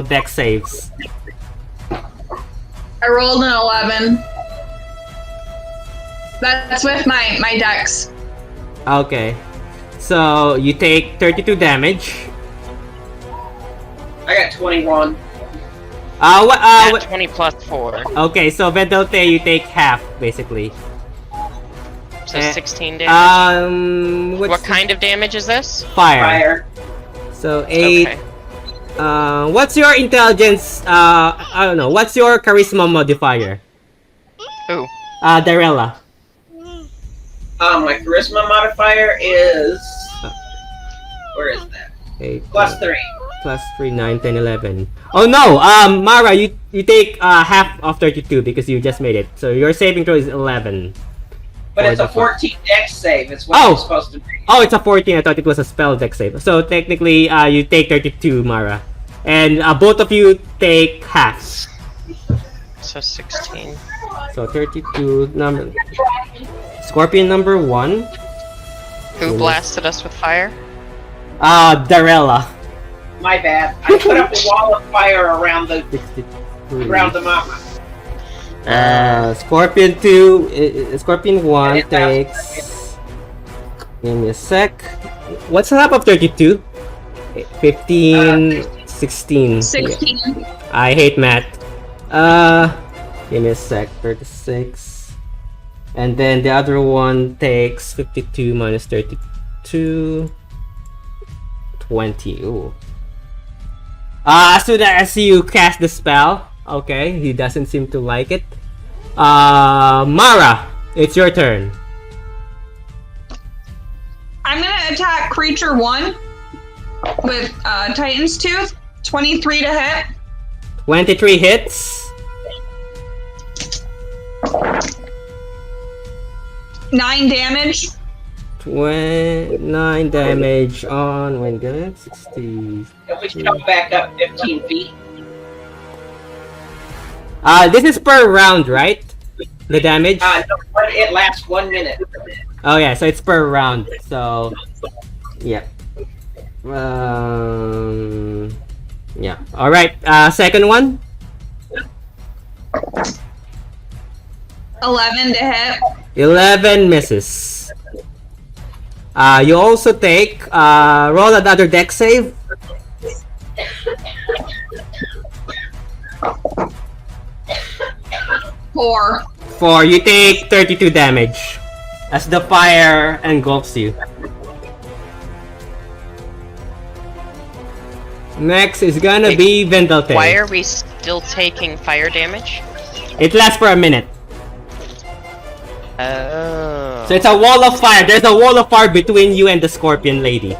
dex saves. I rolled an 11. That's with my dex. Okay. So you take 32 damage. I got 21. What? 20 plus 4. Okay, so Vendelte, you take half basically. So 16 damage. What kind of damage is this? Fire. So 8. Okay. What's your intelligence? I don't know. What's your charisma modifier? Ooh. Darella. My charisma modifier is... Where is that? 8. Plus 3. Plus 3, 9, 10, 11. Oh no! Mara, you take half of 32 because you just made it. So your saving throw is 11. But it's a 14 dex save. It's what it's supposed to be. Oh, it's a 14. I thought it was a spell dex save. So technically, you take 32, Mara. And both of you take half. So 16. So 32 number... Scorpion number 1. Who blasted us with fire? Darella. My bad. I put up a wall of fire around the 63. mama. Scorpion 2, Scorpion 1 takes... Give me a sec. What's the top of 32? 15, 16. 16. Yeah. I hate math. Give me a sec. 36. And then the other one takes 52 minus 32. 20. Ooh. As soon as you cast the spell, okay, he doesn't seem to like it. Mara, it's your turn. I'm gonna attack creature 1 with Titan's Tooth. 23 to hit. 23 hits. 9 damage. 29 damage on when good 60. If we jump back up 15 feet. This is per round, right? The damage? No, it lasts 1 minute. Oh yeah, so it's per round. So yeah. Yeah. All right. Second one. 11 to hit. 11 misses. You also take roll another dex save. 4. 4. You take 32 damage as the fire engulfs you. Next is gonna be Vendalte. Why are we still taking fire damage? It lasts for a minute. Oh. So it's a wall of fire. There's a wall of fire between you and the scorpion lady.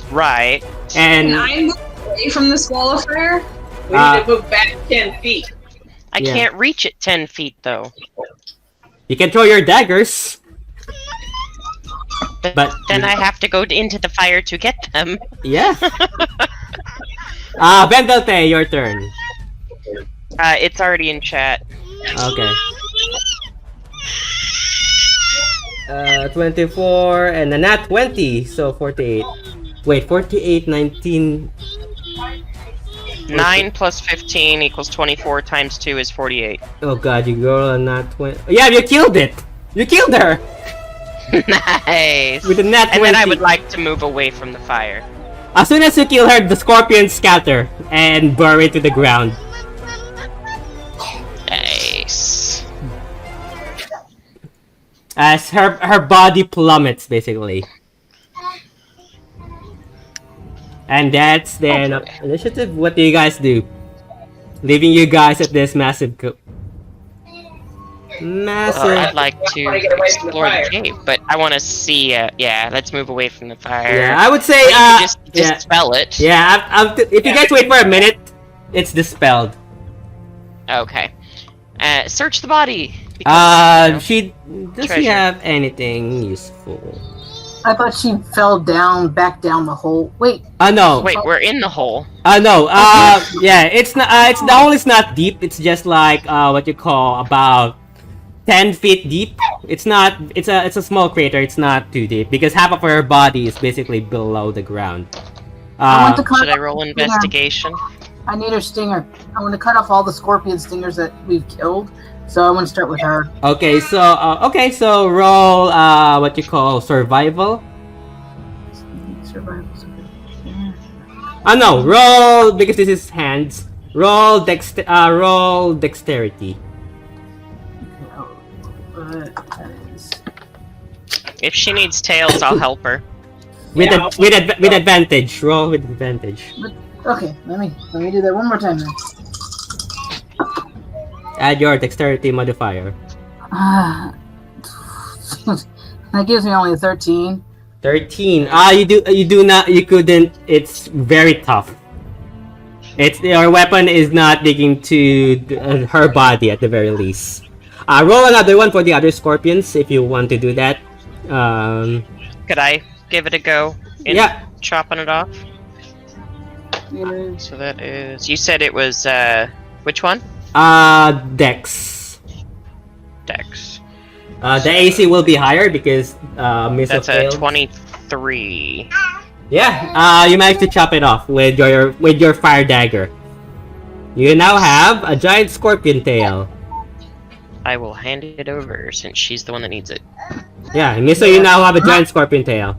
Right. And Can I move away from this wall of fire? We need to move back 10 feet. I can't reach it 10 feet though. you can throw your daggers. But then I have to go into the fire to get them. Yeah. Vendalte, your turn. It's already in chat. Okay. 24 and a nat 20, so 48. Wait, 48, 19. 9 plus 15 equals 24 times 2 is 48. Oh god, you roll a nat 20. Yeah, you killed it! You killed her! Nice! With a nat 20. And then I would like to move away from the fire. As soon as you kill her, the scorpions scatter and bury to the ground. Nice. As her body plummets, basically. And that's the end of initiative. What do you guys do? Leaving you guys at this massive I'd like to explore the cave, but I want to see. Yeah, let's move away from the fire. Yeah, I would say. Just dispel it. Yeah, if you guys wait for a minute, it's dispelled. Okay. Search the body. Does she have anything useful? I thought she fell back down the hole. Wait. No. Wait, we're in the hole. No. Yeah, it's not. It's the hole is not deep. It's just like what you call about 10 feet deep. It's not. It's a small crater. It's not too deep because half of her body is basically below the ground. Should I roll investigation? I need her stinger. I want to cut off all the scorpion stingers that we've killed. So I want to start with her. Okay, so roll what you call survival. Survival. No, roll because this is hands. Roll dexterity. If she needs tails, I'll help her. With advantage. Roll with advantage. Okay, let me do that one more time then. Add your dexterity modifier. That gives me only a 13. 13. You couldn't. It's very tough. Your weapon is not digging to her body at the very least. Roll another one for the other scorpions if you want to do that. Could I give it a go? Yeah. Chopping it off. Yeah. So that is. You said it was which one? Dex. Dex. The AC will be higher because missile That's a failed. 23. Yeah. You managed to chop it off with your fire dagger. You now have a giant scorpion tail. I will hand it over since she's the one that needs it. Yeah, so you now have a giant scorpion tail.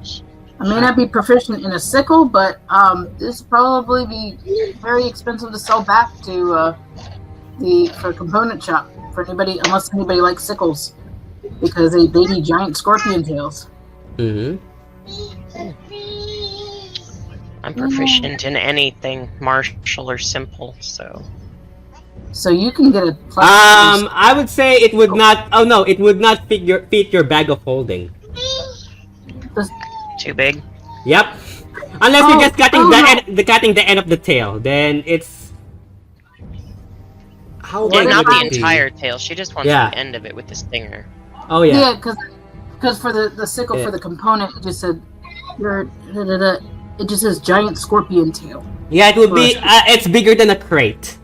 I may not be proficient in a sickle, but this will probably be very expensive to sell back to for component shop for anybody, unless anybody likes sickles, because they baby giant scorpion tails. Mm-hmm. I'm proficient in anything martial or simple, so. So you can get a. I would say it would not. Oh no, it would not fit your bag of holding. Too big. Yep. Unless you're just cutting the end of the tail, then it's. How Yeah, big not would the it be? entire tail. She just wants the end of it with the stinger. Oh yeah. Yeah, because for the sickle for the component, it just said it just says giant scorpion tail. Yeah, it would be. It's bigger than a crate.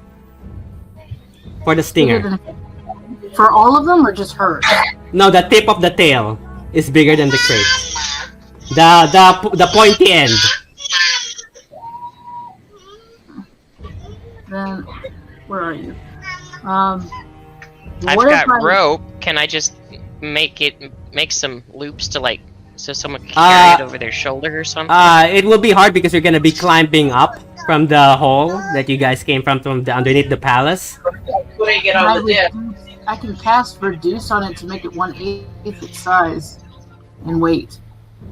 For the stinger. For all of them, or just hers? No, the tip of the tail. is bigger than the crate. The pointy end. Then, where are you? I've what if got rope. Can I just make some loops to like so someone can carry it over their shoulder or something? It will be hard because you're gonna be climbing up from the hole that you guys came from the underneath the palace. Putting it on the disc. I can cast reduce on it to make it 1/8 its size, and wait.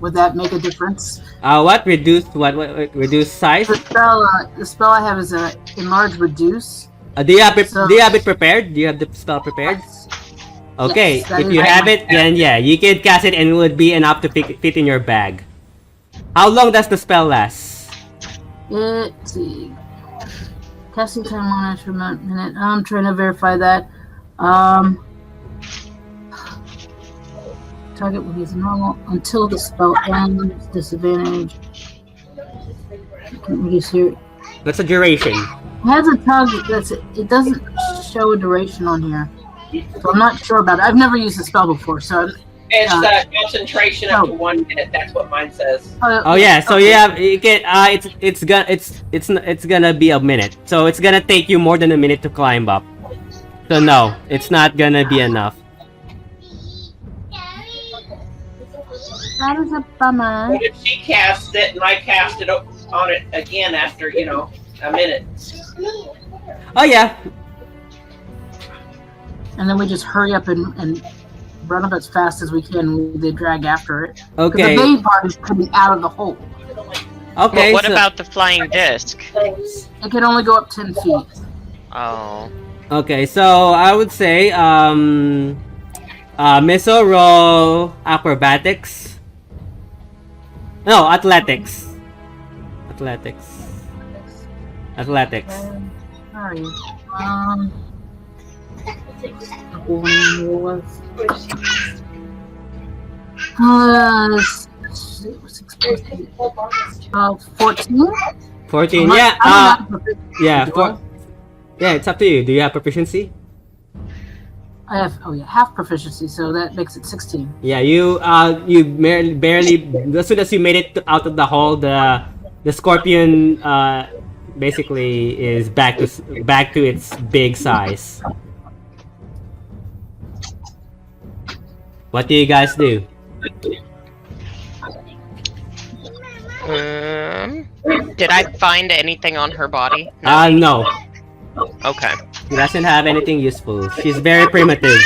Would that make a difference? What reduce? What reduce size? The spell I have is a enlarge reduce. Do you have it prepared? Do you have the spell prepared? Okay, Yes, that if is you right. have it, then yeah, you can cast it and it would be enough to fit in your bag. How long does the spell last? Let's see. Casting time on it for a minute. I'm trying to verify that. Target will use normal until the spell ends. Disadvantage. Can't reduce here. What's the duration? It has a target. It doesn't show a duration on here, so I'm not sure about it. I've never used the spell before, so. It's the concentration up to 1 minute. That's what mine says. Oh yeah, so you can it's gonna be a minute. So it's gonna take you more than a minute to climb up. So no, it's not gonna be enough. That is a bummer. But if she casts it and I cast it on it again after, a minute. Oh yeah. And then we just hurry up and run up as fast as we can with the drag after it. Okay. The main part is coming out of the hole. Okay. What about the flying disc? It can only go up 10 feet. Oh. Okay, so I would say Miso roll acrobatics. No, athletics. Athletics. Sorry. Uh, 14? 14, yeah. Yeah, it's up to you. Do you have proficiency? I have half proficiency, so that makes it 16. Yeah, you barely as soon as you made it out of the hole, the scorpion basically is back to its big size. What do you guys do? Did I find anything on her body? No. Okay. She doesn't have anything useful. She's very primitive.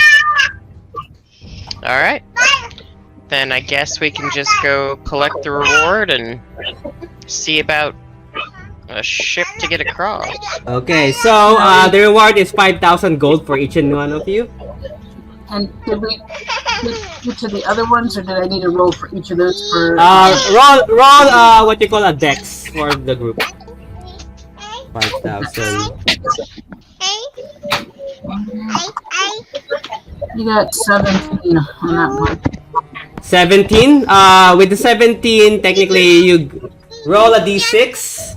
Alright. Then I guess we can just go collect the reward and see about a ship to get across. Okay, so the reward is 5,000 gold for each and one of you. And did we get each of the other ones, or did I need to roll for each of those for... roll what you call a dex for the group. 5,000. You got 17 on that one. 17? With the 17, technically you roll a d6.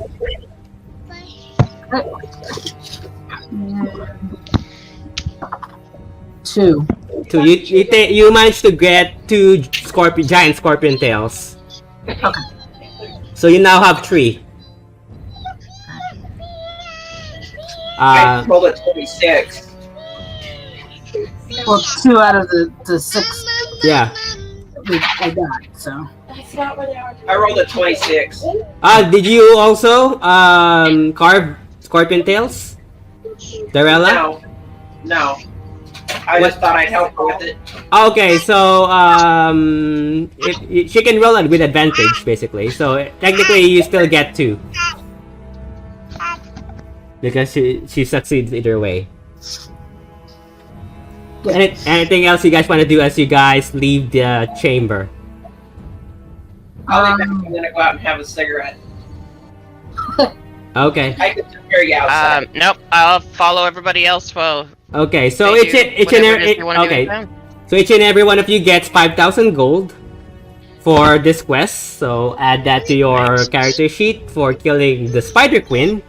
Two. You managed to get 2 giant scorpion tails. Okay. So you now have 3. I rolled a 26. Well, 2 out of the 6 Yeah. I got, so. I rolled a 26. Did you also carve scorpion tails? Darella? No. I just thought I'd help her with it. Okay, so she can roll it with advantage, basically. So technically, you still get 2 because she succeeds either way. Anything else you guys want to do as you guys leave the chamber? I'm gonna go out and have a cigarette. Okay. I can hear you outside. Nope. I'll follow everybody else while. Okay, so they each do and whatever it is they wanna do with okay, them. so each and every one of you gets 5,000 gold for this quest. So add that to your character sheet for killing the Spider Queen.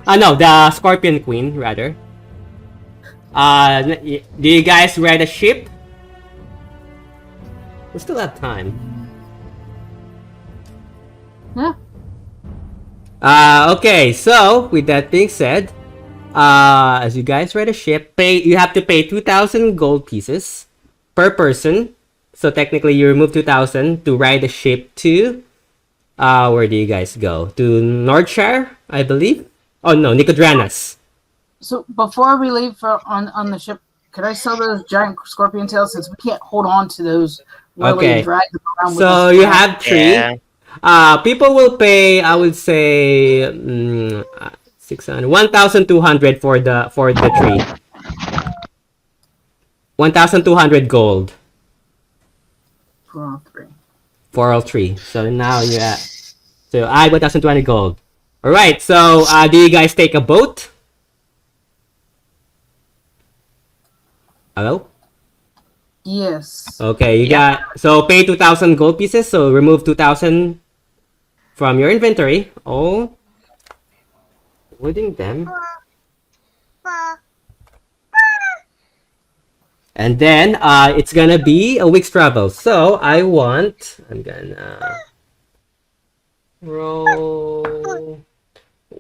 No, the Scorpion Queen rather. Do you guys ride a ship? We still have time. Yeah. Okay, so with that being said, as you guys ride a ship, you have to pay 2,000 gold pieces per person. So technically, you remove 2,000 to ride the ship to. Where do you guys go? To Nordshire, I believe. Oh no, Nicodranas. So before we leave on the ship, could I sell those giant scorpion tails since we can't hold on to those? Okay. And drag them around with So us? you have 3. Yeah. People will pay, I would say, 600, 1,200 for the tree. 1,200 gold. For all 3. For all 3. So now you have. So I 1,200 gold. All right. So do you guys take a boat? Hello. Yes. Okay, you got so pay 2,000 gold pieces. So remove 2,000 from your inventory. Oh, including them. And then it's gonna be a week's travel. So I'm gonna roll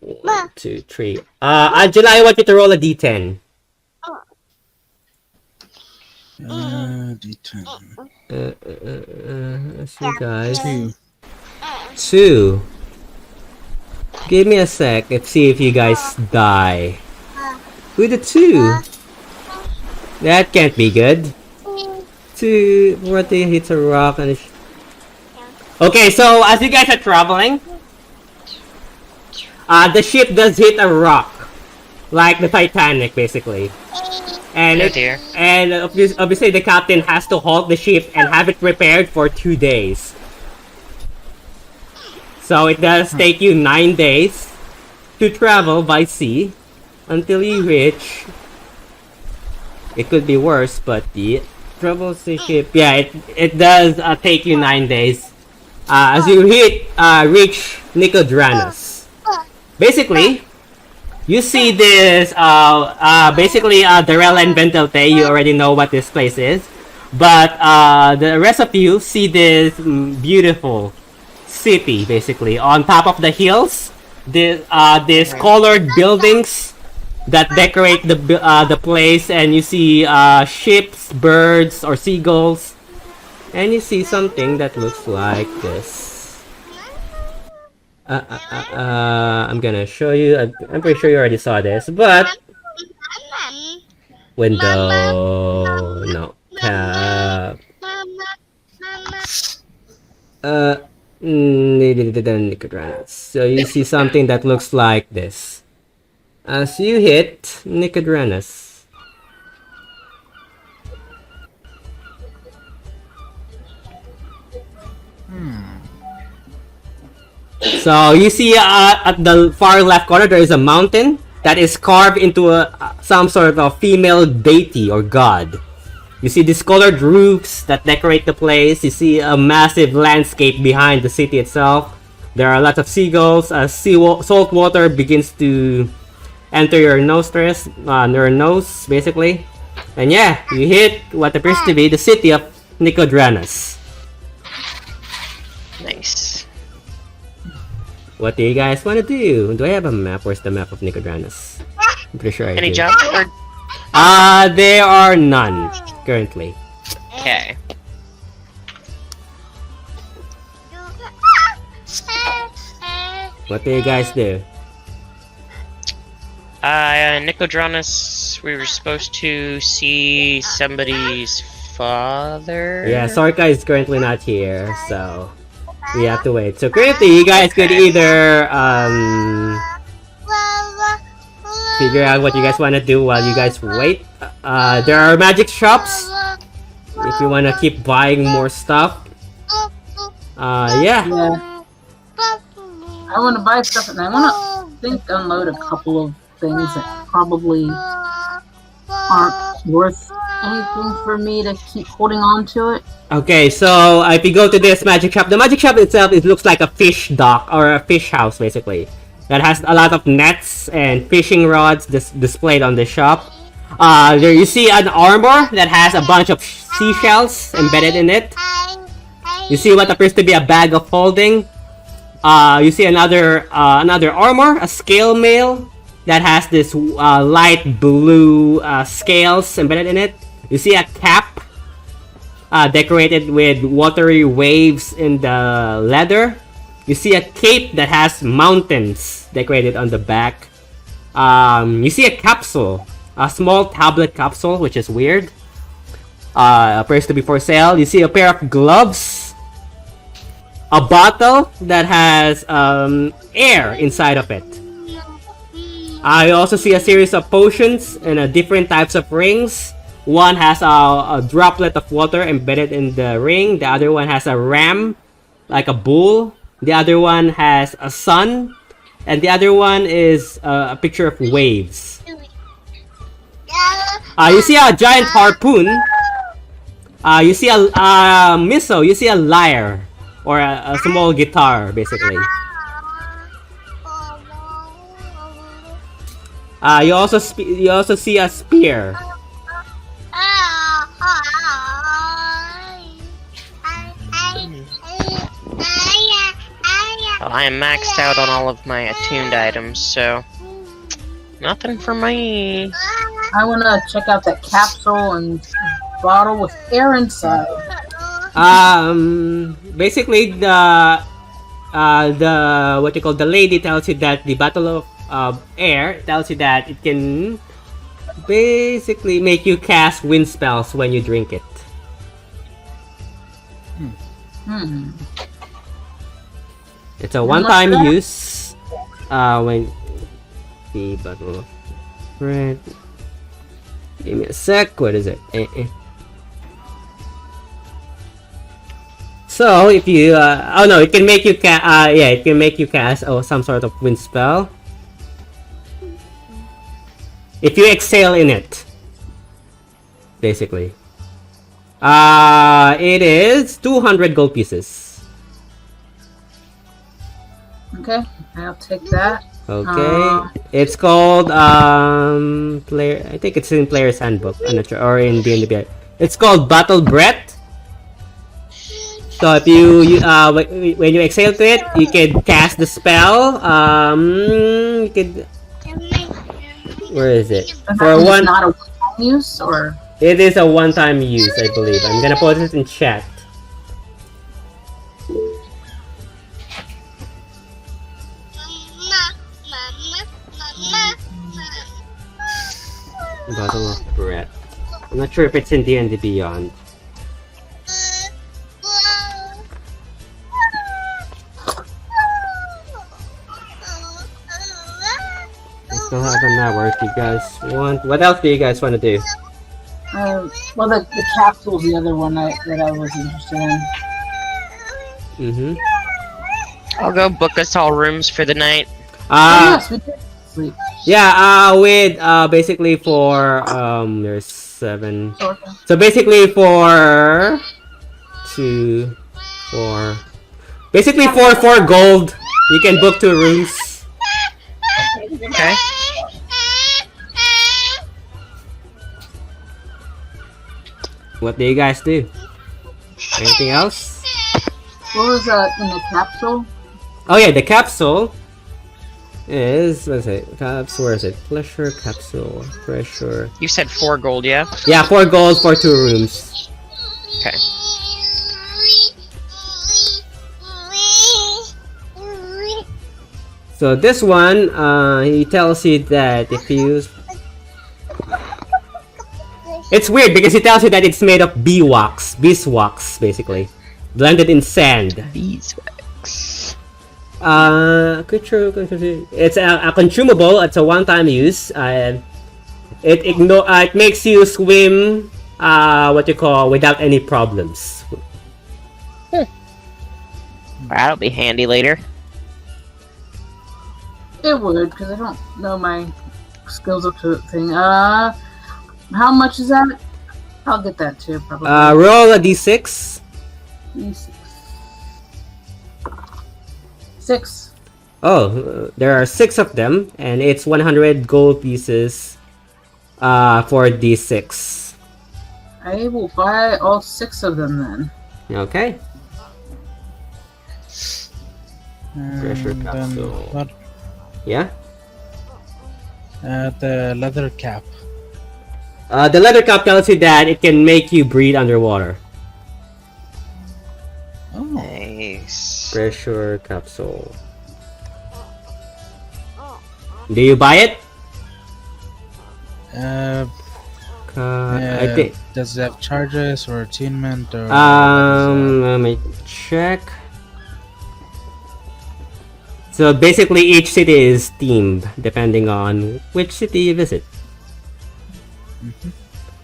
1, 2, 3. Angela, I want you to roll a d10. D10. Let's see, guys. 2. 2. Give me a sec. Let's see if you guys die. With a 2. That can't be good. 2. What they hits a rock and okay, so as you guys are traveling, the ship does hit a rock, like the Titanic, basically. And obviously the captain has to halt the ship and have it repaired for 2 days. So it does take you 9 days to travel by sea until you reach. It could be worse, but the travel sea ship. Yeah, it does take you 9 days. As you reach Nicodranas. Basically, you see this, basically, Darella and Ventelte, you already know what this place is. But, the rest of you see this beautiful city, basically. On top of the hills, these colored buildings that decorate the place, and you see, ships, birds, or seagulls. And you see something that looks like this. I'm gonna show you. I'm pretty sure you already saw this, but window, no, tab. So you see something that looks like this. As you hit Nicodranas. So you see at the far left corner there is a mountain that is carved into some sort of female deity or god. You see these colored roofs that decorate the place. You see a massive landscape behind the city itself. There are lots of seagulls. Salt water begins to enter your nostrils, your nose, basically. And yeah, you hit what appears to be the city of Nicodranas. Nice. What do you guys want to do? Do I have a map? Where's the map of Nicodranas? I'm pretty sure I do. Any jobs? There are none currently. Okay. What do you guys do? Nicodranas, we were supposed to see somebody's father. Yeah, Sorka is currently not here, so we have to wait. So currently, you guys could either figure out what you guys want to do while you guys wait. There are magic shops if you want to keep buying more stuff. Yeah. I want to buy stuff, and I want to unload a couple of things that probably aren't worth anything for me to keep holding on to it. Okay, so if you go to this magic shop, the magic shop itself, it looks like a fish dock or a fish house, basically. That has a lot of nets and fishing rods displayed on the shop. There you see an armor that has a bunch of seashells embedded in it. You see what appears to be a bag of holding. You see another armor, a scale mail that has this light blue scales embedded in it. You see a cap decorated with watery waves in the leather. You see a cape that has mountains decorated on the back. You see a capsule, a small tablet capsule, which is weird. Appears to be for sale. You see a pair of gloves, a bottle that has air inside of it. You also see a series of potions and different types of rings. One has a droplet of water embedded in the ring. The other one has a ram, like a bull. The other one has a sun. And the other one is a picture of waves. You see a giant harpoon. You see a missile. You see a lyre. Or a small guitar, basically. You also see a spear. Well, I am maxed out on all of my attuned items, so nothing for me. I want to check out that capsule and bottle with air inside. Basically, the lady tells you that the bottle of air tells you that it can basically make you cast wind spells when you drink it. It's a one-time use. When the bottle of red. Give me a sec. What is it? So if you oh no, it can make you it can make you cast some sort of wind spell. If you exhale in it, basically. It is 200 gold pieces. Okay, I'll take that. Okay, it's called player. I think it's in Player's Handbook. I'm not sure, or in D&D. It's called Battle Breath. So if you when you exhale to it, you can cast the spell. You could. Where is it? For one. Not a one-time use, or it is a one-time use, I believe. I'm gonna put it in chat. Bottle of Breath. I'm not sure if it's in D&D Beyond. I still have an hour if you guys want. What else do you guys want to do? well, the capsule's the other one that I was interested in. I'll go book us all rooms for the night. Yes, we did sleep. Yeah, with basically for there's 7. So basically for 2, 4. Basically for 4 gold, you can book 2 rooms. Okay. What do you guys do? Anything else? What was in the capsule? Oh yeah, the capsule is, what is it? Where is it? Pleasure capsule. Treasure. You said 4 gold, yeah? Yeah, 4 gold for 2 rooms. Okay. So this one, he tells you that if you use... It's weird because he tells you that it's made of beeswax, basically. Blended in sand. Beeswax. It's a consumable. It's a one-time use. It makes you swim, without any problems. That'll be handy later. It would, because I don't know my skills up to the thing. How much is that? I'll get that too, probably. Roll a d6. D6. 6. Oh, there are 6 of them, and it's 100 gold pieces for d6. I will buy all 6 of them then. Okay. Treasure And then capsule. what? Yeah. The leather cap. The leather cap tells you that it can make you breathe underwater. Oh, Nice. Treasure capsule. Do you buy it? I think. Does it have charges or attunement or? Let me check. So basically, each city is themed depending on which city you visit.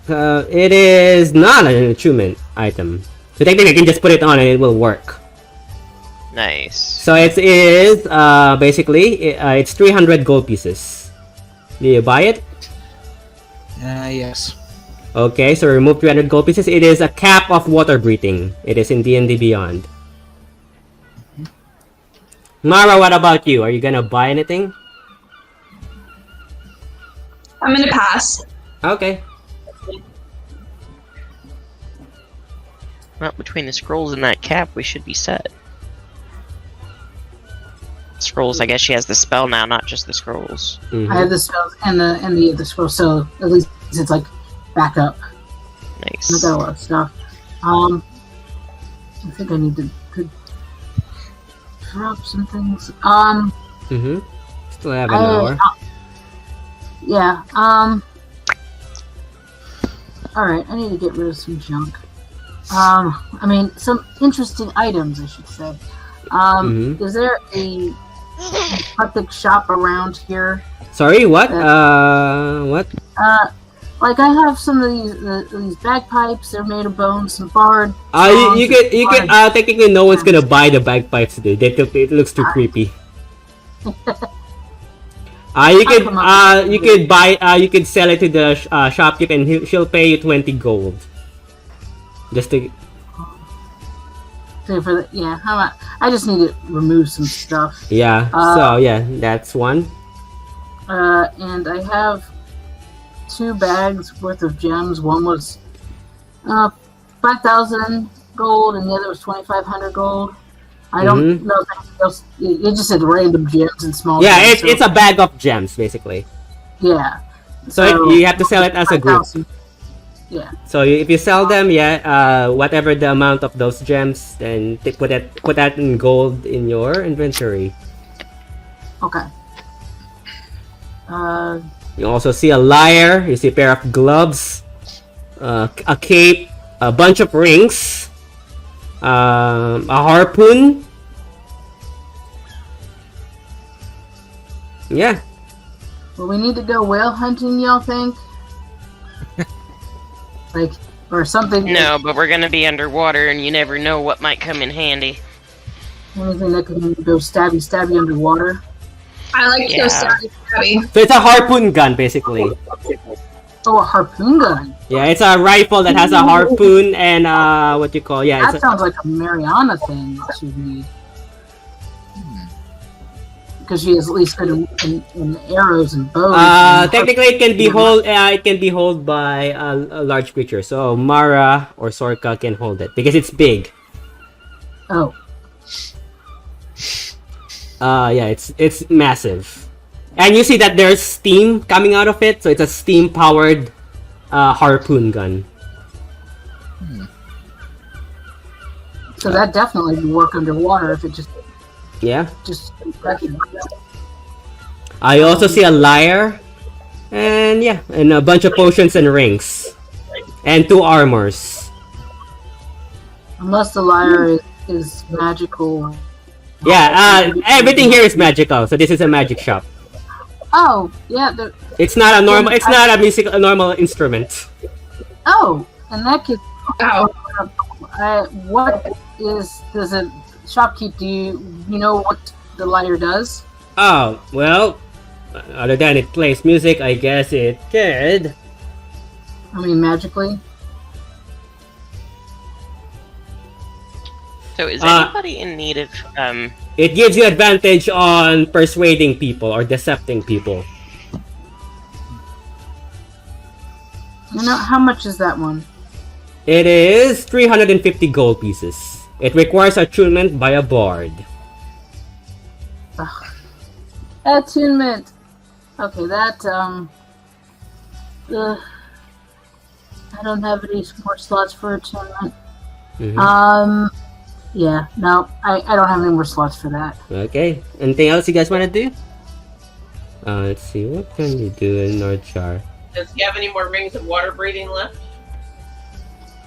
It is not an attunement item, so technically, you can just put it on and it will work. Nice. So it is basically it's 300 gold pieces. Do you buy it? Yes. Okay, so remove 300 gold pieces. It is a cap of water breathing. It is in D&D Beyond. Mara, what about you? Are you gonna buy anything? I'm gonna pass. Okay. Well, between the scrolls and that cap, we should be set. Scrolls, I guess she has the spell now, not just the scrolls. Mhm. I have the spells and the scroll, so at least it's like backup. Nice. I got a lot of stuff. I think I need to could drop some things. Still have an hour. Yeah. All right. I need to get rid of some junk. I mean, some interesting items, I should say. Is there a eclectic shop around here? Sorry, what? What? Like I have some of these bagpipes. They're made of bone. Some bard. You can technically no one's gonna buy the bagpipes, dude. It looks too creepy. You could buy. You could sell it to the shopkeep, and she'll pay you 20 gold. Just to. So for the, yeah, how about, I just need to remove some stuff. Yeah. So yeah, that's one. And I have 2 bags worth of gems. One was 5,000 gold, and the other was 2,500 gold. I don't know if anything else. It just said random gems and small. Yeah, gems, it's a bag of gems basically. Yeah. So you have to sell it as a group. 5,000. Yeah. So if you sell them, whatever the amount of those gems, then put that in gold in your inventory. Okay. You also see a lyre. You see a pair of gloves, a cape, a bunch of rings, a harpoon. Yeah. Well, we need to go whale hunting. Y'all think? Like, or something. No, but we're gonna be underwater, and you never know what might come in handy. Anything that can go stabby underwater. I like to go stabby. So it's a harpoon gun, basically. Oh, a harpoon gun. Yeah, it's a rifle that has a harpoon and what you call That sounds like a Mariana thing that you need. Because she is at least good in arrows and bows. Technically, it can be held by a large creature. So Mara or Sorka can hold it because it's big. Oh. Yeah, it's massive, and you see that there's steam coming out of it. So it's a steam-powered harpoon gun. So that definitely would work underwater if it just. Yeah. Just. I also see a lyre, and a bunch of potions and rings, and 2 armors. Unless the lyre is magical. Yeah, everything here is magical, so this is a magic shop. Oh, yeah. It's not a normal. It's not a normal instrument. Oh, and that could. Oh. What does a shopkeep? Do you know what the lyre does? Oh well, other than it plays music, I guess it could. I mean, magically. So is anybody in need of It gives you advantage on persuading people or decepting people. You know, how much is that one? It is 350 gold pieces. It requires attunement by a bard. Attunement. Okay, that I don't have any more slots for attunement. Mhm. Yeah, no, I don't have any more slots for that. Okay. Anything else you guys want to do? Let's see. What can you do in Northshire? Does he have any more rings of water breathing left?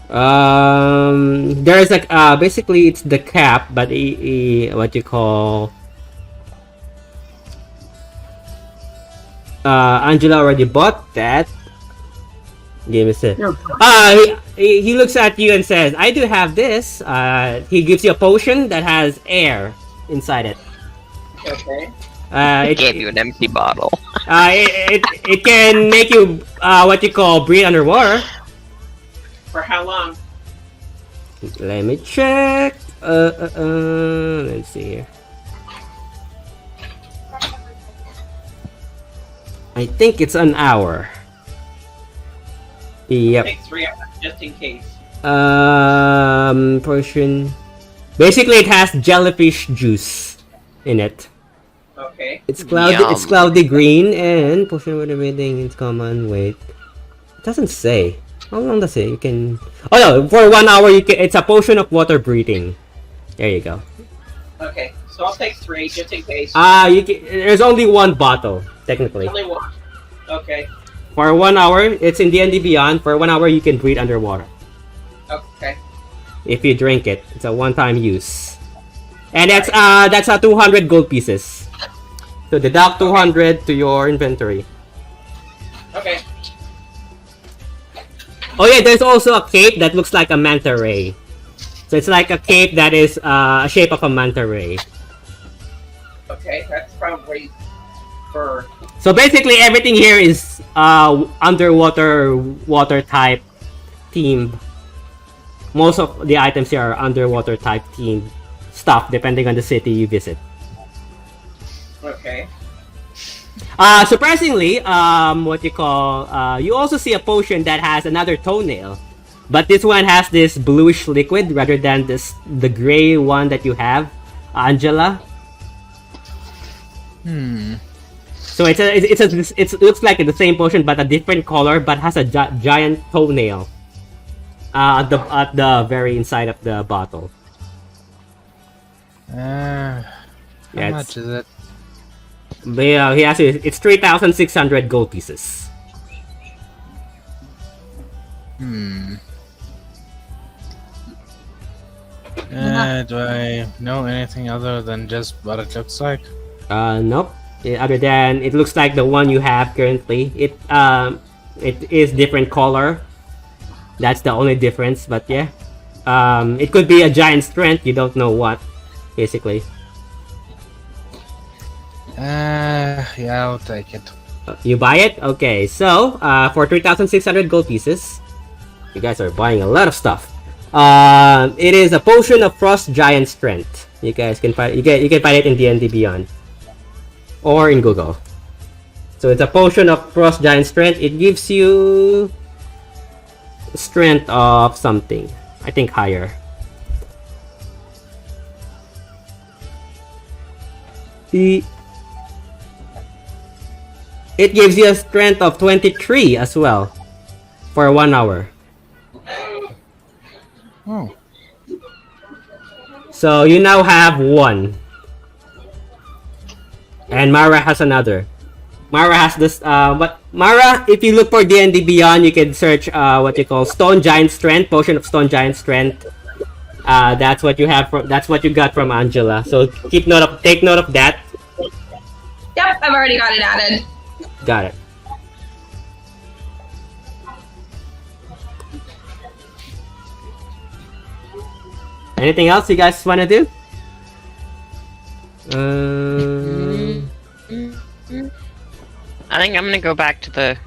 There's like basically it's the cap, but what you call Angela already bought that. Give me a sec. He looks at you and says, "I do have this." He gives you a potion that has air inside it. Okay. It gave you an empty bottle. It can make you what you call breathe underwater. For how long? Let me check. Let's see here. I think it's an hour. Yep. Take 3 hours just in case. Potion. Basically, it has jellyfish juice in it. Okay. It's cloudy. Yum. It's cloudy green and potion with everything is common. Wait, it doesn't say. How long does it? You can. Oh no, for 1 hour you can. It's a potion of water breathing. There you go. Okay. So I'll take 3 just in case. You can. There's only one bottle technically. Only 1. Okay. For 1 hour, it's in D&D Beyond. For 1 hour, you can breathe underwater. Okay. If you drink it, it's a one-time use. And that's 200 gold pieces. So deduct 200 to your inventory. Okay. Oh yeah, there's also a cape that looks like a manta ray. So it's like a cape that is a shape of a manta ray. Okay. That's probably for. So basically, everything here is underwater water type themed. Most of the items here are underwater type themed stuff, depending on the city you visit. Okay. Surprisingly, what you call, you also see a potion that has another toenail, but this one has this bluish liquid rather than the gray one that you have, Angela. So it looks like the same potion but a different color, but has a giant toenail at the very inside of the bottle. How much is it? But yeah, he has it's 3,600 gold pieces. Do I know anything other than just what it looks like? Nope. Other than it looks like the one you have currently. It is different color. That's the only difference. But yeah, it could be a giant strength. You don't know what, basically. Yeah, I'll take it. You buy it? Okay. So for 3,600 gold pieces, you guys are buying a lot of stuff. It is a potion of frost giant strength. You guys can find you can find it in D&D Beyond or in Google. So it's a potion of frost giant strength. It gives you strength of something. I think higher. It gives you a strength of 23 as well for 1 hour. Oh. So you now have 1. And Mara has another. Mara has this, but Mara, if you look for D&D Beyond, you can search what you call Stone Giant Strength, Potion of Stone Giant Strength. That's what you have from. That's what you got from Angela. So take note of that. Yep, I've already got it added. Got it. Anything else you guys want to do? I think I'm gonna go back to the.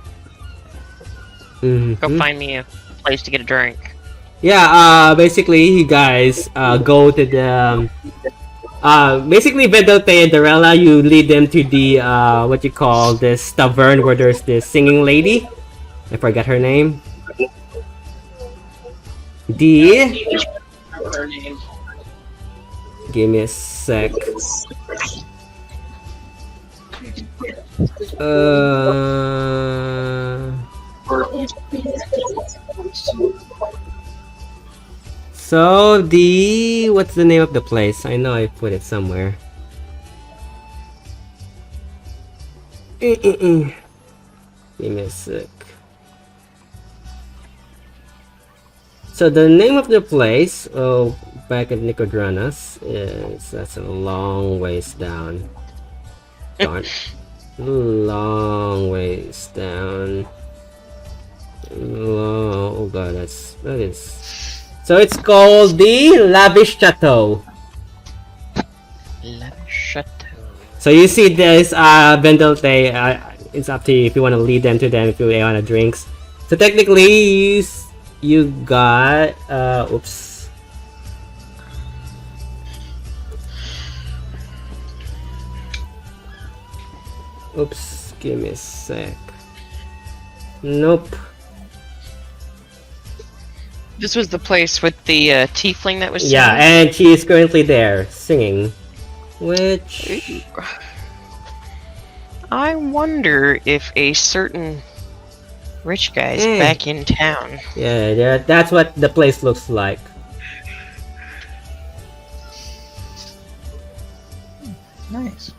Go find me a place to get a drink. Yeah. Basically, you guys go to the. Basically, Vedote and Darella, you lead them to the what you call this tavern where there's this singing lady. I forgot her name. Her name. Give me a sec. So what's the name of the place? I know I put it somewhere. Give me a sec. So the name of the place, back at Nicodranas, that's a long ways down. Darn. Long ways down. Oh god, that is. So it's called the Lavish Chateau. Lavish Chateau. So you see this Vendelte, it's up to you if you want to lead them to them, if you want to drinks. So technically you got oops. Oops, give me a sec. Nope. This was the place with the tiefling that was singing? Yeah, and she is currently there singing. Which I wonder if a certain rich guy is back in town. Yeah, that's what the place looks like. Nice.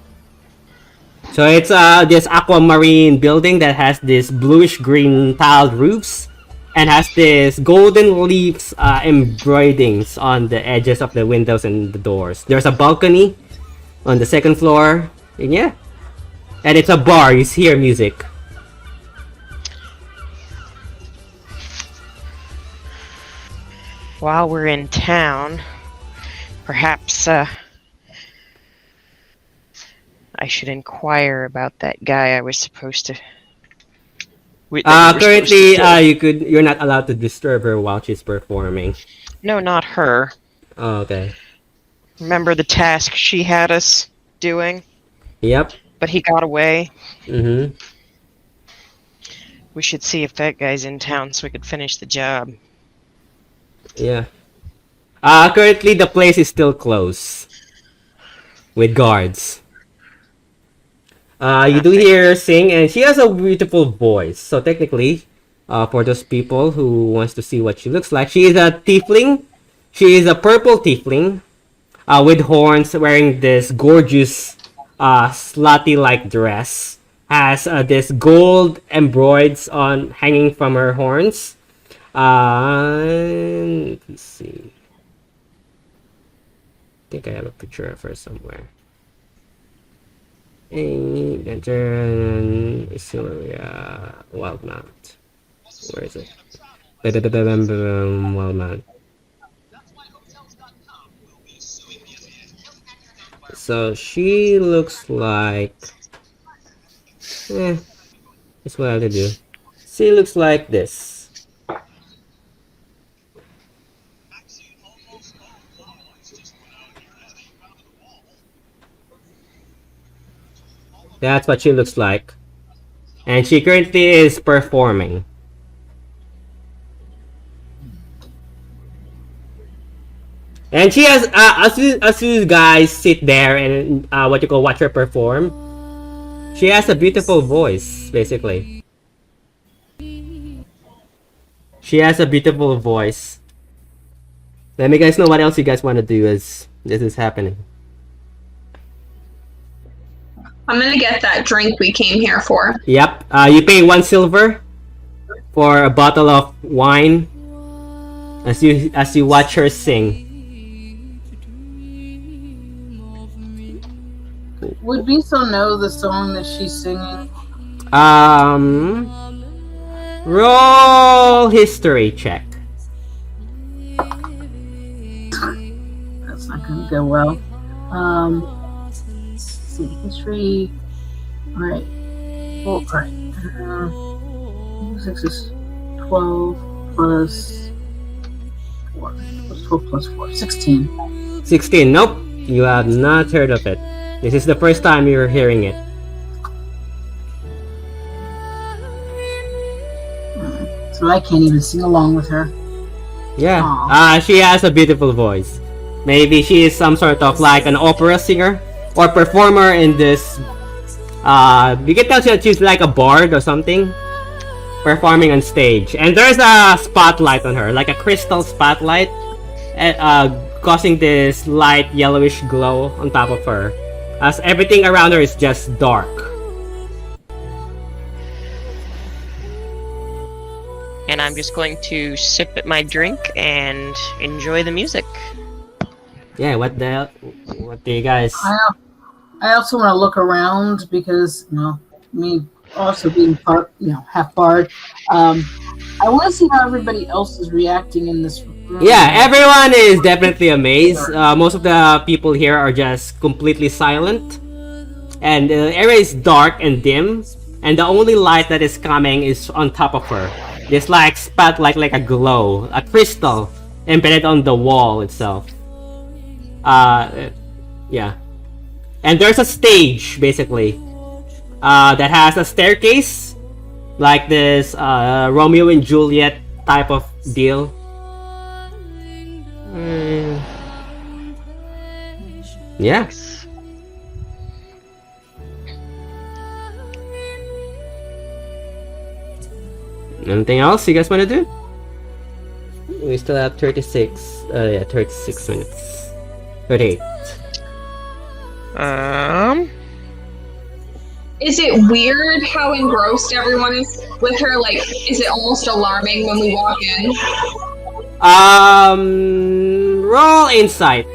So it's this aquamarine building that has this bluish green tiled roofs and has this golden leaves embroiderings on the edges of the windows and the doors. There's a balcony on the second floor, and yeah, and it's a bar. You hear music. While we're in town, perhaps I should inquire about that guy I was supposed to. Currently, you're not allowed to disturb her while she's performing. No, not her. Oh, okay. Remember the task she had us doing? Yep. But he got away. Mm-hmm. We should see if that guy's in town so we could finish the job. Yeah. Currently the place is still closed with guards. You do hear her sing, and she has a beautiful voice. So technically, for those people who wants to see what she looks like, she is a tiefling. She is a purple tiefling with horns, wearing this gorgeous slutty-like dress. Has this gold embroids on hanging from her horns. Let's see. I think I have a picture of her somewhere. Wild Mount. Where is it? Wild Mount. So she looks like. That's what I have to do. She looks like this. That's what she looks like. And she currently is performing. And she has, as you guys sit there and watch her perform, she has a beautiful voice, basically. She has a beautiful voice. Let me guys know what else you guys want to do as this is happening. I'm gonna get that drink we came here for. Yep. You pay 1 silver for a bottle of wine as you watch her sing. Would Biso know the song that she's singing? Roll history check. That's not gonna go well. Let's see, history. Alright. Well, alright. 6 is 12 plus 4. What's 12 plus 4? 16. 16. Nope. You have not heard of it. This is the first time you're hearing it. So I can't even sing along with her. Yeah. She has a beautiful voice. Maybe she is some sort of like an opera singer or performer in this You can tell that she's like a bard or something, performing on stage. And there's a spotlight on her, like a crystal spotlight, causing this light yellowish glow on top of her, as everything around her is just dark. And I'm just going to sip at my drink and enjoy the music. Yeah, what do you guys... I also want to look around because, me also being half bard. I want to see how everybody else is reacting in this room. Yeah, everyone is definitely amazed. Most of the people here are just completely silent. And the area is dark and dim. And the only light that is coming is on top of her. It's like spotlight, like a glow. A crystal embedded on the wall itself. Yeah. And there's a stage, basically, that has a staircase, like this Romeo and Juliet type of deal. Yeah. Anything else you guys want to do? We still have 36 minutes. 38. Is it weird how engrossed everyone is with her? Like, is it almost alarming when we walk in? Roll insight.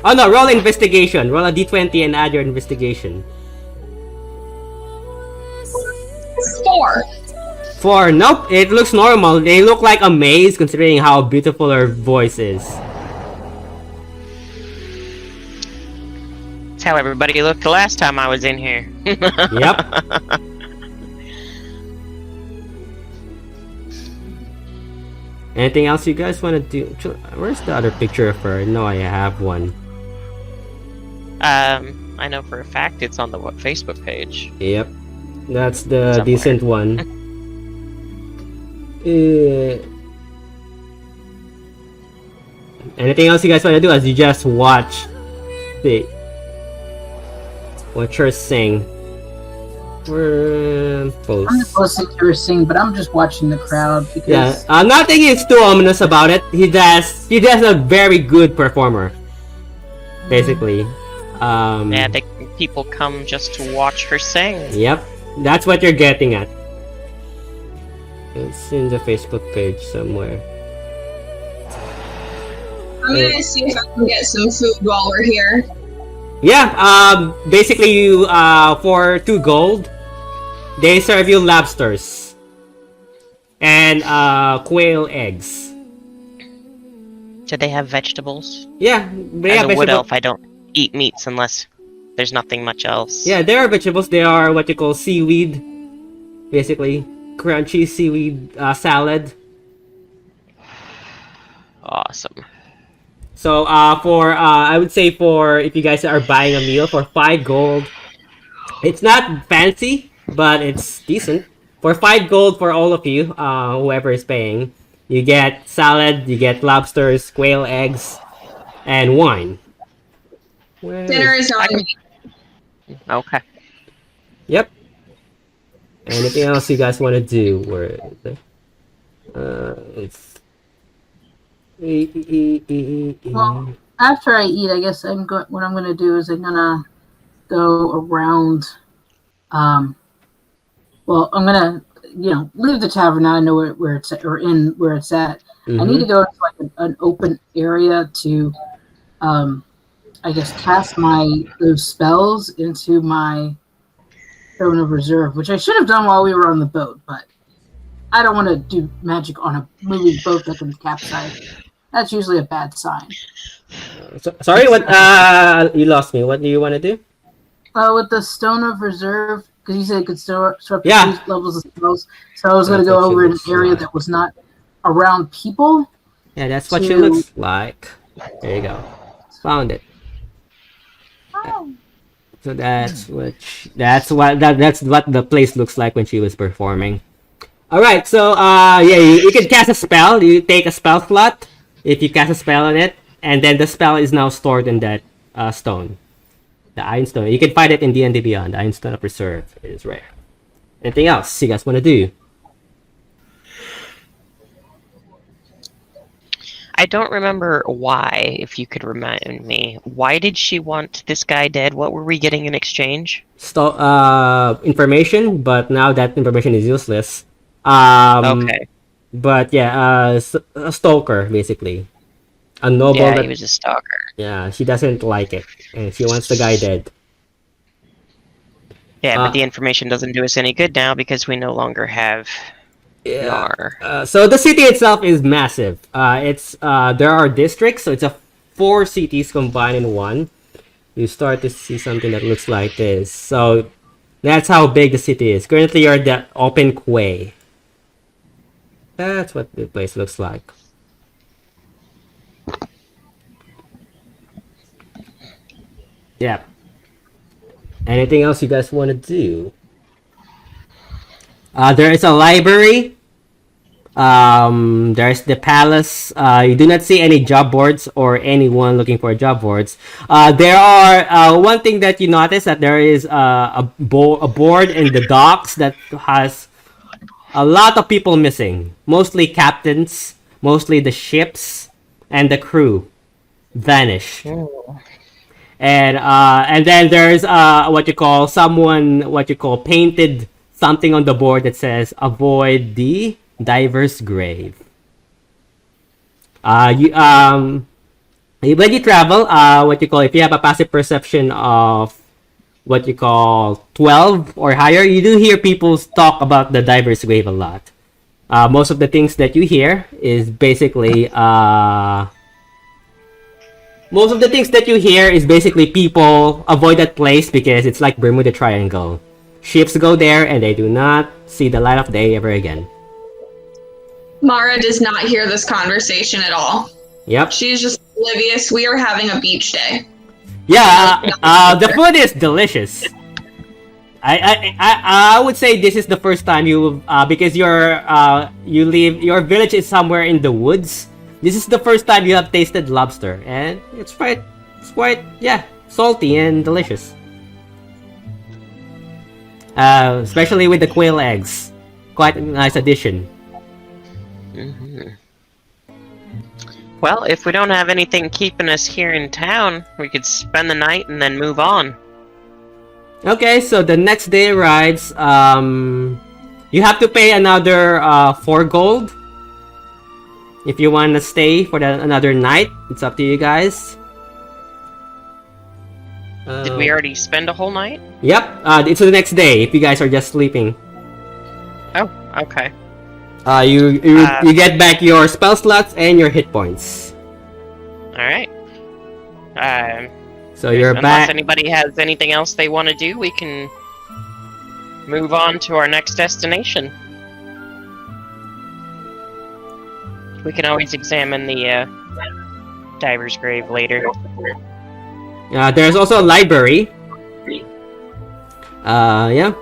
Oh no, roll investigation. Roll a d20 and add your investigation. 4. Nope, it looks normal. They look like amazed considering how beautiful her voice is. That's how everybody looked the last time I was in here. Yep. Anything else you guys want to do? Where's the other picture of her? No, I have one. I know for a fact it's on the Facebook page. Yep. That's the Somewhere. decent one. Anything else you guys want to do as you just watch her sing? I'm just listening to her sing, but I'm just watching the crowd because nothing is too ominous about it. He's just a very good performer, basically. People come just to watch her sing. Yep, that's what you're getting at. It's in the Facebook page somewhere. I'm gonna see if I can get some food while we're here. Yeah, basically you for 2 gold, they serve you lobsters and quail eggs. Do they have vegetables? Yeah, they have As a wood vegetables. elf, I don't eat meats unless there's nothing much else. Yeah, there are vegetables. They are what you call seaweed, basically crunchy seaweed salad. Awesome. So I would say if you guys are buying a meal for 5 gold, it's not fancy, but it's decent. For 5 gold for all of you, whoever is paying, you get salad, you get lobsters, quail eggs, and wine. Dinner is on me. Okay. Yep. Anything else you guys want to do? Well, after I eat, I guess what I'm gonna do is I'm gonna go around. Well, I'm gonna leave the tavern now. I know where it's at, or in where it's at. I need to go into like an open area to, I guess, cast those spells into my Throne of Reserve, which I should have done while we were on the boat, but I don't want to do magic on a moving boat that can capsize. That's usually a bad sign. Sorry, what? You lost me. What do you want to do? With the Stone of Reserve, because you said it could store up to 2 levels of spells. So I was going to go over in an area that was not around people. Yeah, that's what she looks like. There you go. Found it. Oh. So that's what the place looks like when she was performing. All right, so you can cast a spell. You take a spell slot if you cast a spell on it, and then the spell is now stored in that stone. The Iron Stone. You can find it in D&D Beyond. The Iron Stone of Reserve is rare. Anything else you guys want to do? I don't remember why, if you could remind me. Why did she want this guy dead? What were we getting in exchange? Information, but now that information is useless. Okay. But yeah, a stalker, basically. A noble Yeah, that... he was a stalker. Yeah, she doesn't like it. And she wants the guy dead. Yeah, but the information doesn't do us any good now because we no longer have... Yeah. So the city itself is massive. There are districts, so it's 4 cities combined in one. You start to see something that looks like this. So that's how big the city is. Currently, you're at the open quay. That's what the place looks like. Yeah. Anything else you guys want to do? There is a library. There's the palace. You do not see any job boards or anyone looking for job boards. There are one thing that you notice that there is a board in the docks that has a lot of people missing. Mostly captains, mostly the ships, and the crew vanished. And then there's what you call painted something on the board that says avoid the diver's grave. When you travel, if you have a passive perception of what you call 12 or higher, you do hear people talk about the diver's grave a lot. Most of the things that you hear is basically people avoid that place because it's like Bermuda Triangle. Ships go there and they do not see the light of day ever again. Mara does not hear this conversation at all. Yep. She's just oblivious. We are having a beach day. Yeah, the food is delicious. I would say this is the first time because your village is somewhere in the woods. This is the first time you have tasted lobster, and it's quite salty and delicious. Especially with the quail eggs. Quite a nice addition. Mm-hmm. Well, if we don't have anything keeping us here in town, we could spend the night and then move on. Okay, so the next day arrives. You have to pay another 4 gold. If you want to stay for another night, it's up to you guys. Did we already spend a whole night? Yep, it's the next day if you guys are just sleeping. Oh, okay. You get back your spell slots and your hit points. Alright. So you're unless back. Anybody has anything else they want to do, we can move on to our next destination. We can always examine the diver's grave later. There's also a library. Yeah.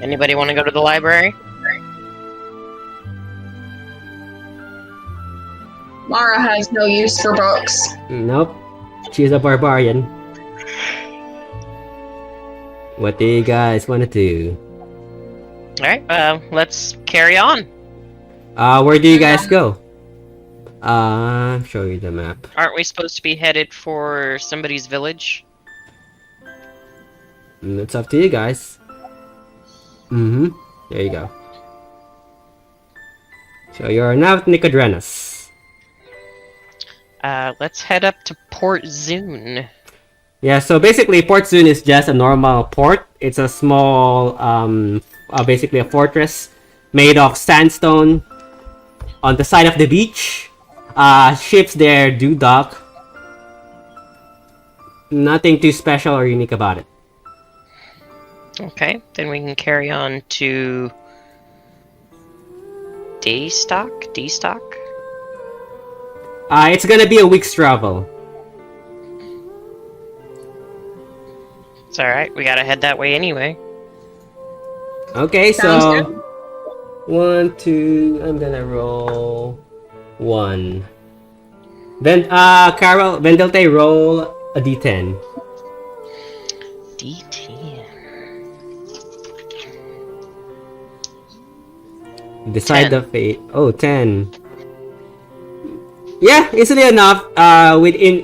Anybody want to go to the library? Mara has no use for books. Nope. She's a barbarian. What do you guys want to do? Alright, let's carry on. Where do you guys go? Show you the map. Aren't we supposed to be headed for somebody's village? It's up to you guys. There you go. So you're now at Nicodranus. Let's head up to Port Zune. Yeah, so basically Port Zune is just a normal port. It's a small, basically a fortress made of sandstone on the side of the beach. Ships there do dock. Nothing too special or unique about it. Okay, then we can carry on to D-Stock? It's gonna be a week's travel. It's alright, we gotta head that way anyway. Okay, Sounds so good. 1, 2, I'm gonna roll 1. Then, Carol, Vendelte, roll a d10. D10. Decide 10. the fate. Oh, 10. Yeah, easily enough. Within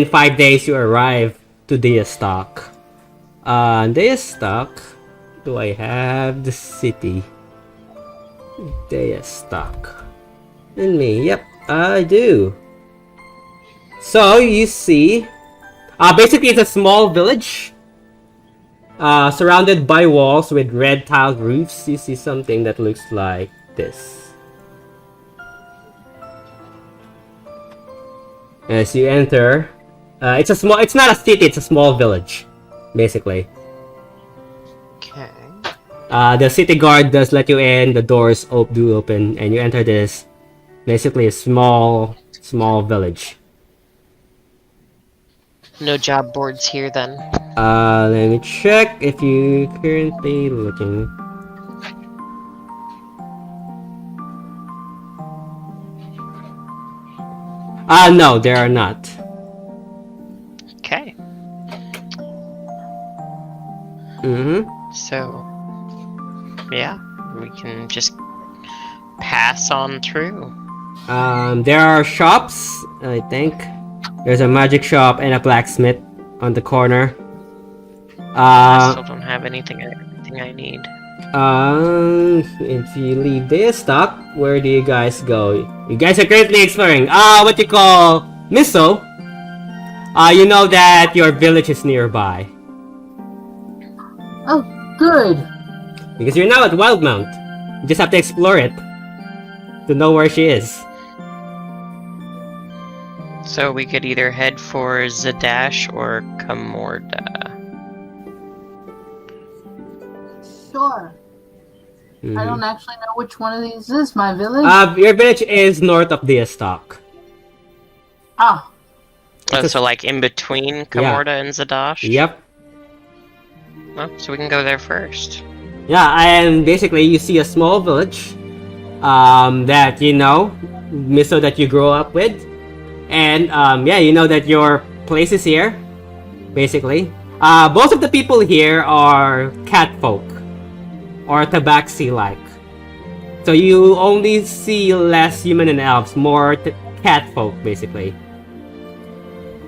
5 days, you arrive to Deastock. Deastock. Do I have the city? Deastock. And me. Yep, I do. So you see, basically it's a small village. Surrounded by walls with red tiled roofs. You see something that looks like this. As you enter, it's not a city, it's a small village, basically. Okay. The city guard does let you in, the doors do open, and you enter this, basically a small village. No job boards here then. Let me check if you currently looking. No, there are not. Okay. So, yeah, we can just pass on through. There are shops, I think. There's a magic shop and a blacksmith on the corner. I still don't have anything I need. If you leave Deastock, where do you guys go? You guys are currently exploring. What you call Miso. You know that your village is nearby. Oh, good. Because you're now at Wildmount. You just have to explore it to know where she is. So we could either head for Zadash or Kamorda. Sure. I don't actually know which one of these is my village. Your village is north of Deastock. Ah. Oh, so like in between Kamorda and Zadash? Yep. Oh, so we can go there first. Yeah, and basically you see a small village that you know, Miso that you grew up with. And yeah, you know that your place is here, basically. Most of the people here are catfolk or tabaxi-like. So you only see less human and elves, more catfolk, basically.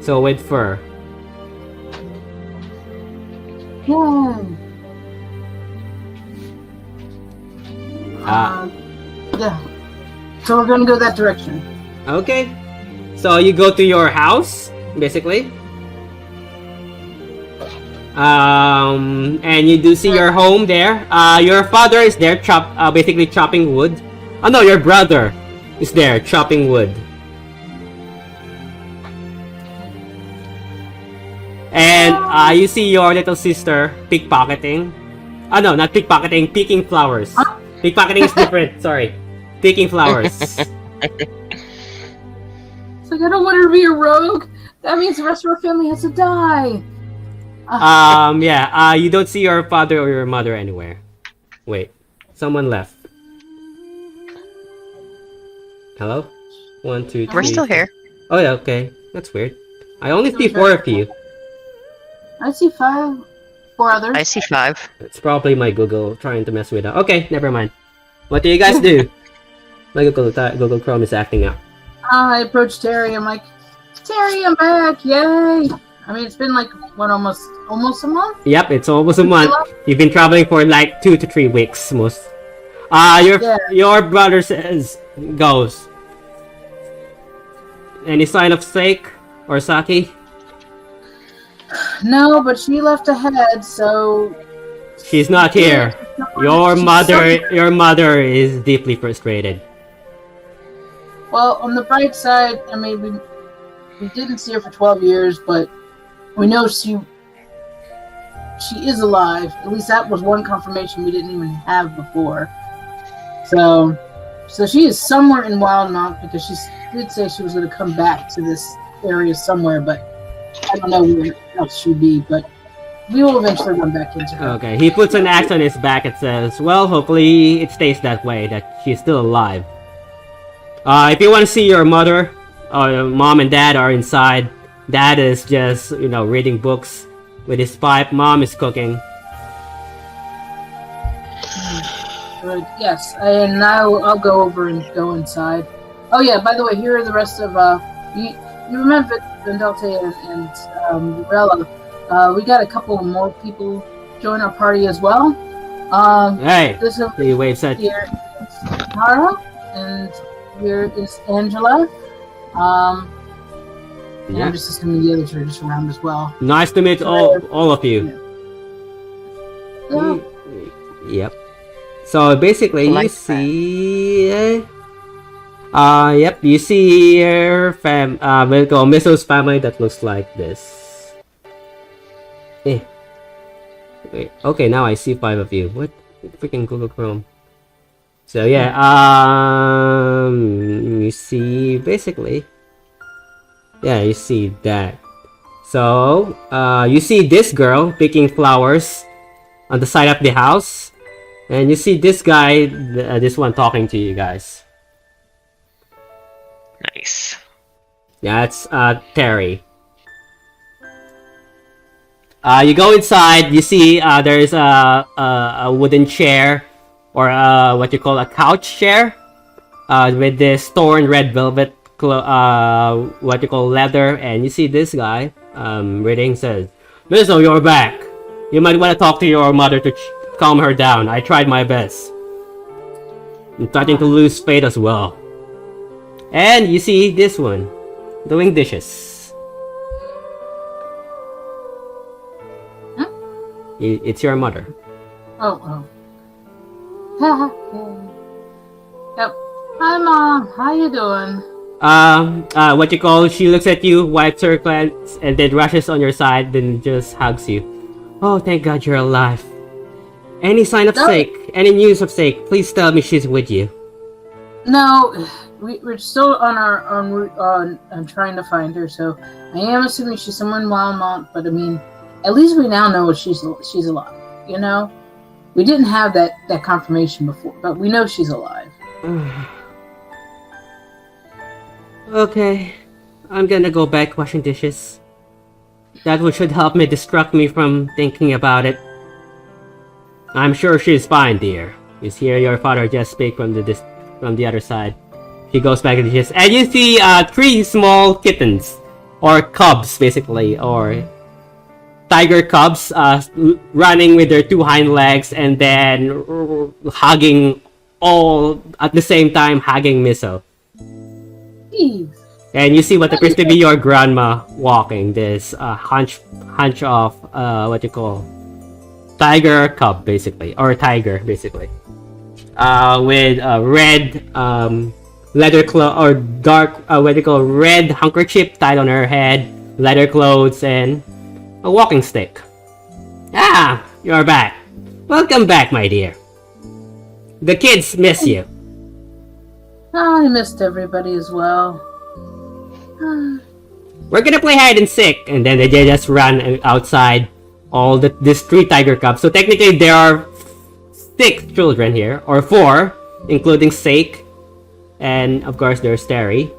So with fur. Yeah. So we're gonna go that direction. Okay. So you go to your house, basically. And you do see your home there. Your father is there, basically chopping wood. Oh no, your brother is there chopping wood. And you see your little sister pickpocketing. Oh no, not pickpocketing, picking flowers. Pickpocketing is different, sorry. Picking flowers. It's like, I don't want her to be a rogue. That means the rest of her family has to die. Yeah, you don't see your father or your mother anywhere. Wait, someone left. Hello? 1, 2, 3. We're still here. Oh yeah, okay. That's weird. I only see 4 of you. I see 4 others. I see 5. It's probably my Google trying to mess with it. Okay, never mind. What do you guys do? My Google Chrome is acting up. I approached Terry. I'm like, Terry, I'm back! Yay! I mean, it's been like what, almost a month. Yep, it's almost a month. You've been traveling for like 2 to 3 weeks, most. Your brother goes. Any sign of Sake or Saki? No, but she left ahead, so she's not here. Your mother is deeply frustrated. Well, on the bright side, I mean, we didn't see her for 12 years, but we know she is alive. At least that was one confirmation we didn't even have before. So she is somewhere in Wildmount, because she did say she was going to come back to this area somewhere, but I don't know where else she'd be, but we will eventually run back into her. Okay, he puts an axe on his back and says, well, hopefully it stays that way, that she's still alive. If you want to see your mother, or mom and dad are inside. Dad is just, reading books with his pipe. Mom is cooking. Good. Yes, and now I'll go over and go inside. Oh yeah, by the way, here are the rest of you remember Vendalte and Rella. We got a couple more people join our party as well. Hey, this he waves at here is Tara, and here is Angela. And I'm just assuming the others are just around as well. Nice to meet all of you. Yeah. Yep. So basically, you see, you see your Misso's family that looks like this. Wait. Okay, now I see 5 of you. What? Freaking Google Chrome. So yeah, you see basically, you see that. So you see this girl picking flowers on the side of the house, and you see this guy, this one talking to you guys. Nice. Yeah, it's Terry. You go inside. You see there's a wooden chair, or what you call a couch chair, with this torn red velvet, what you call leather, and you see this guy reading. Says, "Misso, you're back. You might want to talk to your mother to calm her down. I tried my best. I'm starting to lose faith as well." And you see this one doing dishes. Huh? It's your mother. Oh. Yep. Hi, Mom. How you doing? What you call? She looks at you, wipes her glance, and then rushes on your side, then just hugs you. Oh, thank God you're alive. Any sign of Sake? Any news of Sake? Please tell me she's with you. No, we're still on our route on trying to find her. So I am assuming she's somewhere in Wildmont. But I mean, at least we now know she's alive. You know, we didn't have that confirmation before, but we know she's alive. Okay, I'm gonna go back washing dishes. That should help me distract me from thinking about it. I'm sure she's fine, dear. You hear your father just speak from the other side. She goes back to the dishes, and you see 3 small kittens, or cubs, basically, or tiger cubs, running with their 2 hind legs, and then hugging all at the same time, hugging Misso. And you see what appears to be your grandma walking this hunch of what you call tiger cub, basically, or tiger, basically, with red leather clothes, or dark what you call red handkerchief tied on her head, leather clothes, and a walking stick. Ah, you're back. Welcome back, my dear. The kids miss you. I missed everybody as well. We're gonna play hide and seek, and then they just run outside these 3 tiger cubs. So technically there are 6 children here, or 4, including Sake, and of course there's Terry,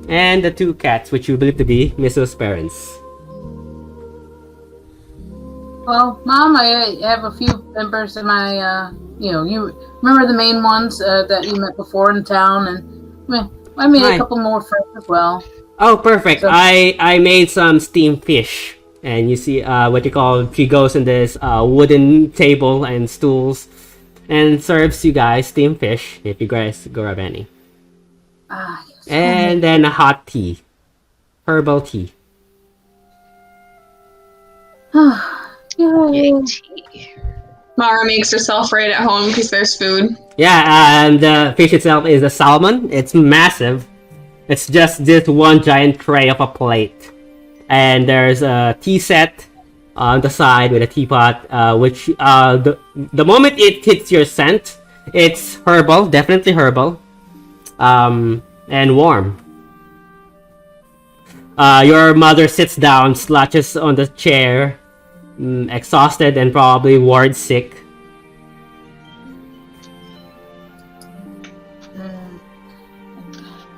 and the 2 cats, which you believe to be Misso's parents. Well, Mom, I have a few members of my, you remember the main ones that you met before in town, and I made a couple more friends as well. Oh, perfect. So, I made some steamed fish. And you see what you call, she goes in this wooden table and stools and serves you guys steamed fish, if you guys grab any. Yes. And then a hot tea. Herbal tea. Yay. Mara makes herself right at home because there's food. Yeah, and the fish itself is a salmon. It's massive. It's just this one giant tray of a plate. And there's a tea set on the side with a teapot, which the moment it hits your scent, it's herbal, definitely herbal, and warm. Your mother sits down, slouches on the chair, exhausted and probably ward sick.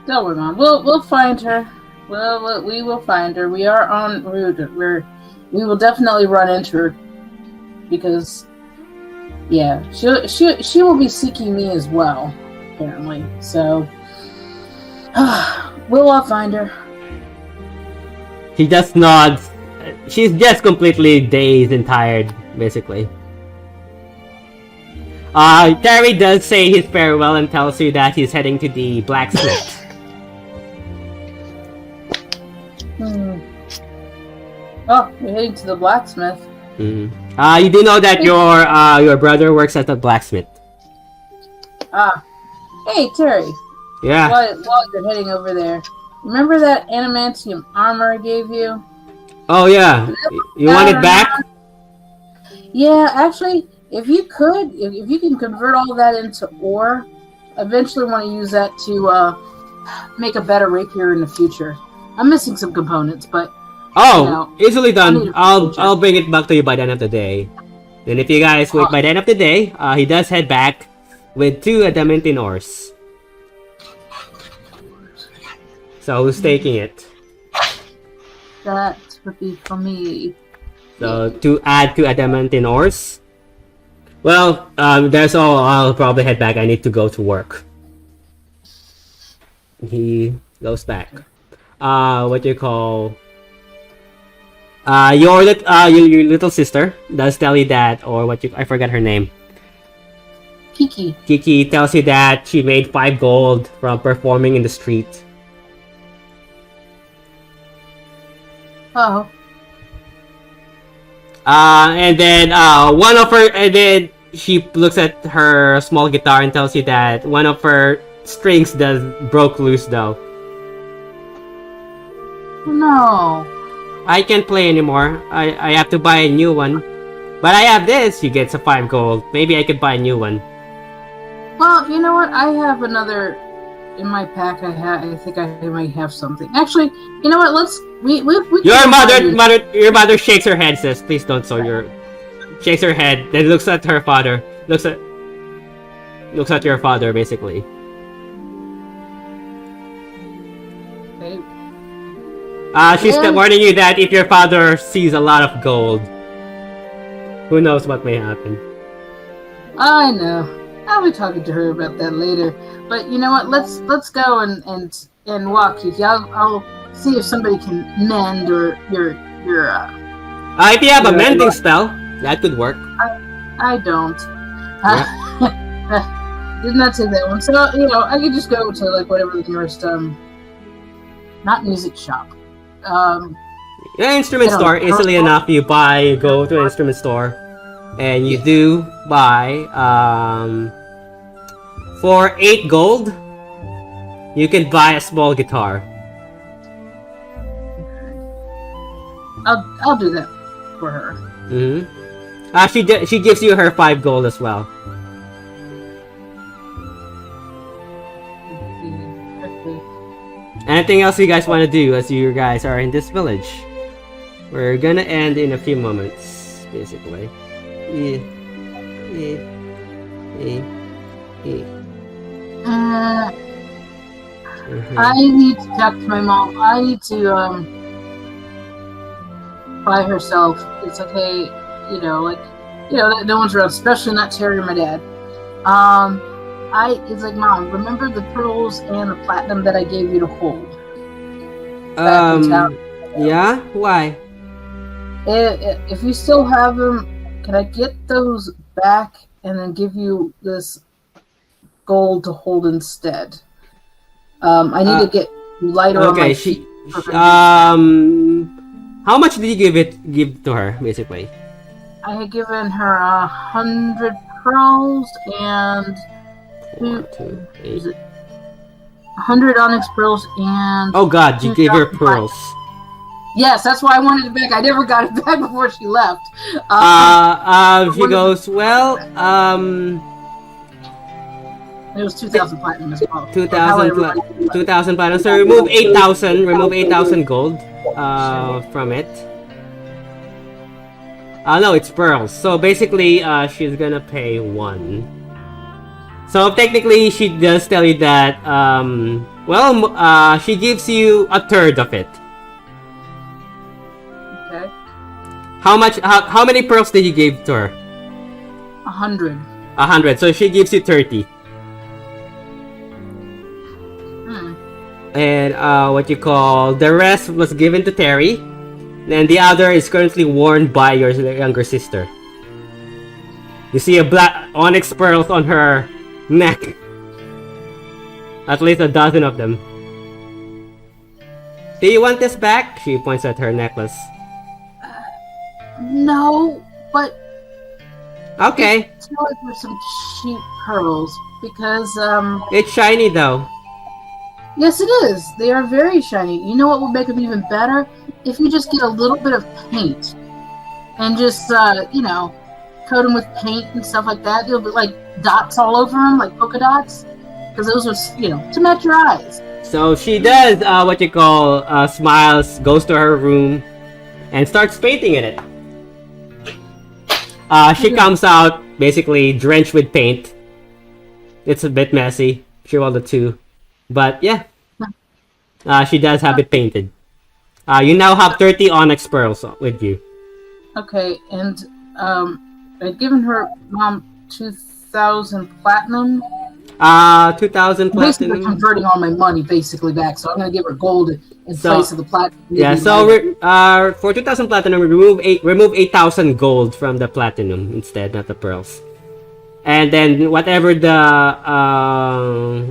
Don't worry, Mom. We'll find her. We will find her. We are en route. We will definitely run into her because, yeah, she will be seeking me as well, apparently. So we'll all find her. She just nods. She's just completely dazed and tired, basically. Terry does say his farewell and tells you that he's heading to the blacksmith. Oh, you're heading to the blacksmith. You do know that your brother works at the blacksmith. Hey, Terry. Yeah. While you're heading over there, remember that adamantium armor I gave you? Oh yeah. You want it back? Yeah, actually, if you can convert all that into ore, eventually want to use that to make a better rapier in the future. I'm missing some components, but easily done. I'll bring it back to you by the end of the day. And if you guys wait by the end of the day, he does head back with 2 adamantine ores. So who's taking it? That would be for me. So to add 2 adamantine ores. Well, that's all. I'll probably head back. I need to go to work. He goes back. What do you call? Your little sister does tell you that, or I forgot her name. Kiki. Kiki tells you that she made 5 gold from performing in the street. Oh. And then she looks at her small guitar and tells you that one of her strings broke loose though. No. I can't play anymore. I have to buy a new one. But I have this. You get 5 gold. Maybe I could buy a new one. Well, you know what? I have another in my pack. I think I might have something. Actually, you know what? We Your mother shakes her head, says, "Please don't." So shakes her head, then looks at her father. Looks at your father, basically. Okay. She's warning you that if your father sees a lot of gold, who knows what may happen. I know. I'll be talking to her about that later. But you know what? Let's go and walk, Kiki. I'll see if somebody can mend or your if you have a mending spell, that could work. I don't. Did not take that one. So I could just go to like whatever the nearest not music shop. Instrument store, easily enough. You go to an instrument store, and you do buy for 8 gold. You can buy a small guitar. I'll do that for her. She gives you her 5 gold as well. Anything else you guys want to do as you guys are in this village? We're gonna end in a few moments, basically. I need to talk to my mom. I need to by herself. It's okay, no one's around, especially not Terry or my dad. It's like, Mom, remember the pearls and the platinum that I gave you to hold? Yeah? Why? If you still have them, can I get those back and then give you this gold to hold instead? I need to get lighter on my feet. How much did you give to her, basically? I had given her 100 pearls and 100 onyx pearls and... Oh god, you gave her pearls. Yes, that's why I wanted it back. I never got it back before she left. She goes, well, it was 2,000 platinum as well. 2,000 platinum. So remove 8,000 gold from it. No, it's pearls. So basically, she's gonna pay 1. So technically, she does tell you that Well, she gives you a third of it. Okay. How much? How many pearls did you give to her? 100. 100. So she gives you 30. And what you call the rest was given to Terry, and the other is currently worn by your younger sister. You see a black onyx pearls on her neck. At least a dozen of them. Do you want this back? She points at her necklace. No, but okay. It's not like there's some cheap pearls because It's shiny though. Yes, it is. They are very shiny. You know what would make them even better? If you just get a little bit of paint and just coat them with paint and stuff like that. You'll be like dots all over them, like polka dots, because those are to match your eyes. So she does what you call smiles, goes to her room, and starts painting in it. She comes out basically drenched with paint. It's a bit messy. She rolled a 2. But yeah, she does have it painted. You now have 30 onyx pearls with you. Okay, and I'd given her mom 2,000 platinum. 2,000 platinum. Basically converting all my money basically back, so I'm gonna give her gold in place of the platinum. Yeah, so for 2,000 platinum, remove 8,000 gold from the platinum instead, not the pearls. And then whatever the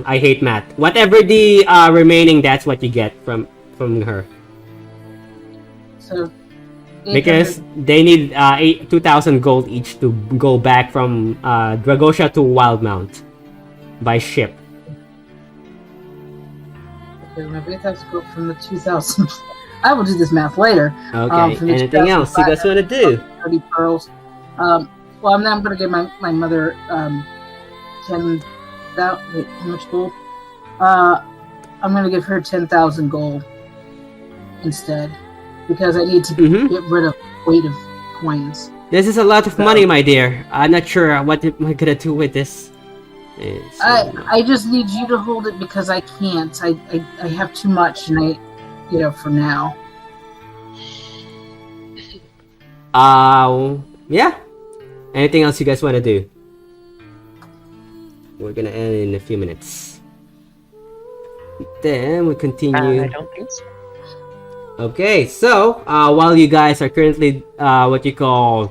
I hate math. Whatever the remaining, that's what you get from her. So because they need 2,000 gold each to go back from Dragosha to Wildmount by ship. Okay, my 8,000 gold from the 2,000. I will do this math later. Okay. Anything else you guys want to do? 30 pearls. Well, I'm going to give my mother 10,000. Wait, how much gold? I'm going to give her 10,000 gold instead because I need to get rid of weight of coins. This is a lot of money, my dear. I'm not sure what am I gonna do with this. I just need you to hold it because I can't. I have too much, and for now. Yeah. Anything else you guys want to do? We're gonna end in a few minutes. Then we continue. I don't think so. Okay, so while you guys are currently what you call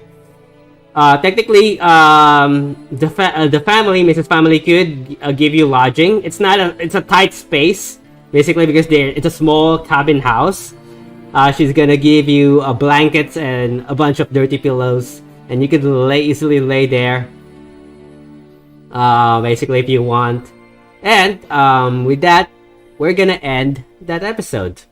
technically the family, Mrs. Family could give you lodging. It's a tight space basically because it's a small cabin house. She's gonna give you blankets and a bunch of dirty pillows, and you could easily lay there. Basically, if you want. And with that, we're gonna end that episode.